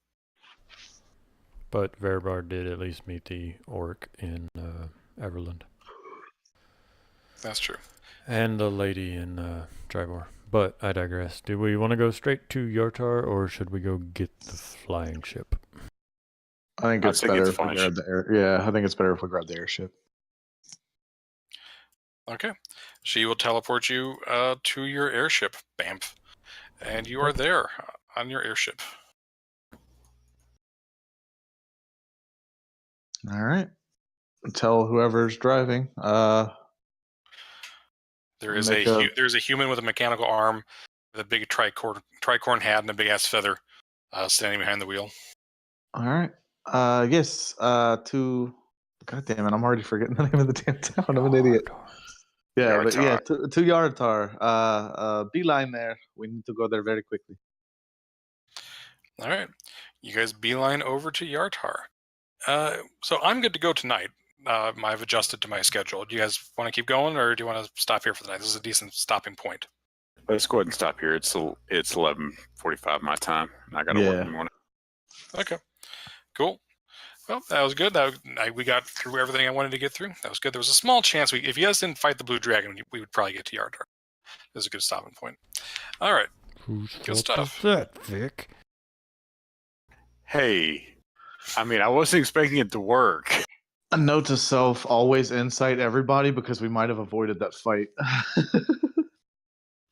But Veribar did at least meet the orc in Everland. That's true. And the lady in Tribor. But I digress. Do we want to go straight to Yartar, or should we go get the flying ship? I think it's better if we grab the air. Yeah, I think it's better if we grab the airship. Okay. She will teleport you to your airship, Bamf. And you are there on your airship. All right. Tell whoever's driving. There's a human with a mechanical arm, with a big tricorn hat and a big ass feather, standing behind the wheel. All right. Yes. To. God damn it! I'm already forgetting the name of the damn town. I'm an idiot. Yeah, but yeah, to Yartar. Beeline there. We need to go there very quickly. All right. You guys beeline over to Yartar. So I'm good to go tonight. I've adjusted to my schedule. Do you guys want to keep going, or do you want to stop here for the night? This is a decent stopping point. Let's go ahead and stop here. It's 11:45 my time. I got to work in the morning. Okay. Cool. Well, that was good. We got through everything I wanted to get through. That was good. There was a small chance if you guys didn't fight the Blue Dragon, we would probably get to Yartar. That was a good stopping point. All right. Good stuff. What's that, Vic? Hey, I mean, I wasn't expecting it to work. A note to self: always insight everybody, because we might have avoided that fight.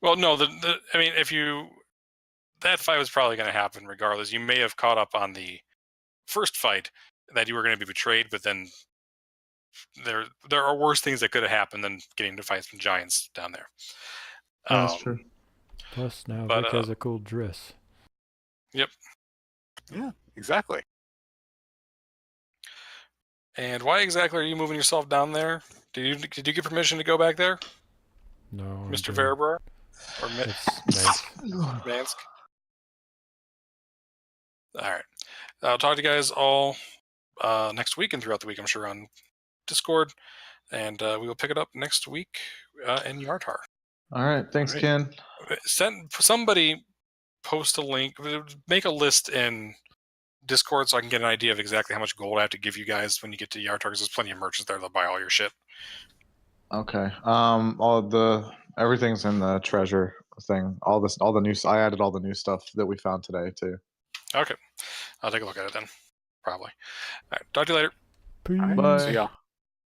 Well, no. I mean, that fight was probably going to happen regardless. You may have caught up on the first fight that you were going to be betrayed, but then there are worse things that could have happened than getting to fight some giants down there. That's true. Plus, now Vic has a cool dress. Yep. Yeah, exactly. And why exactly are you moving yourself down there? Did you get permission to go back there? No. Mr. Veribar? Or Mansk? All right. I'll talk to you guys all next week and throughout the week, I'm sure, on Discord. And we will pick it up next week in Yartar. All right. Thanks, Ken. Somebody post a link. Make a list in Discord so I can get an idea of exactly how much gold I have to give you guys when you get to Yartar? Because there's plenty of merchants there that'll buy all your shit. Okay. Everything's in the treasure thing. All the new. I added all the new stuff that we found today too. Okay. I'll take a look at it then. Probably. All right. Talk to you later. All right, Bye. see y'all.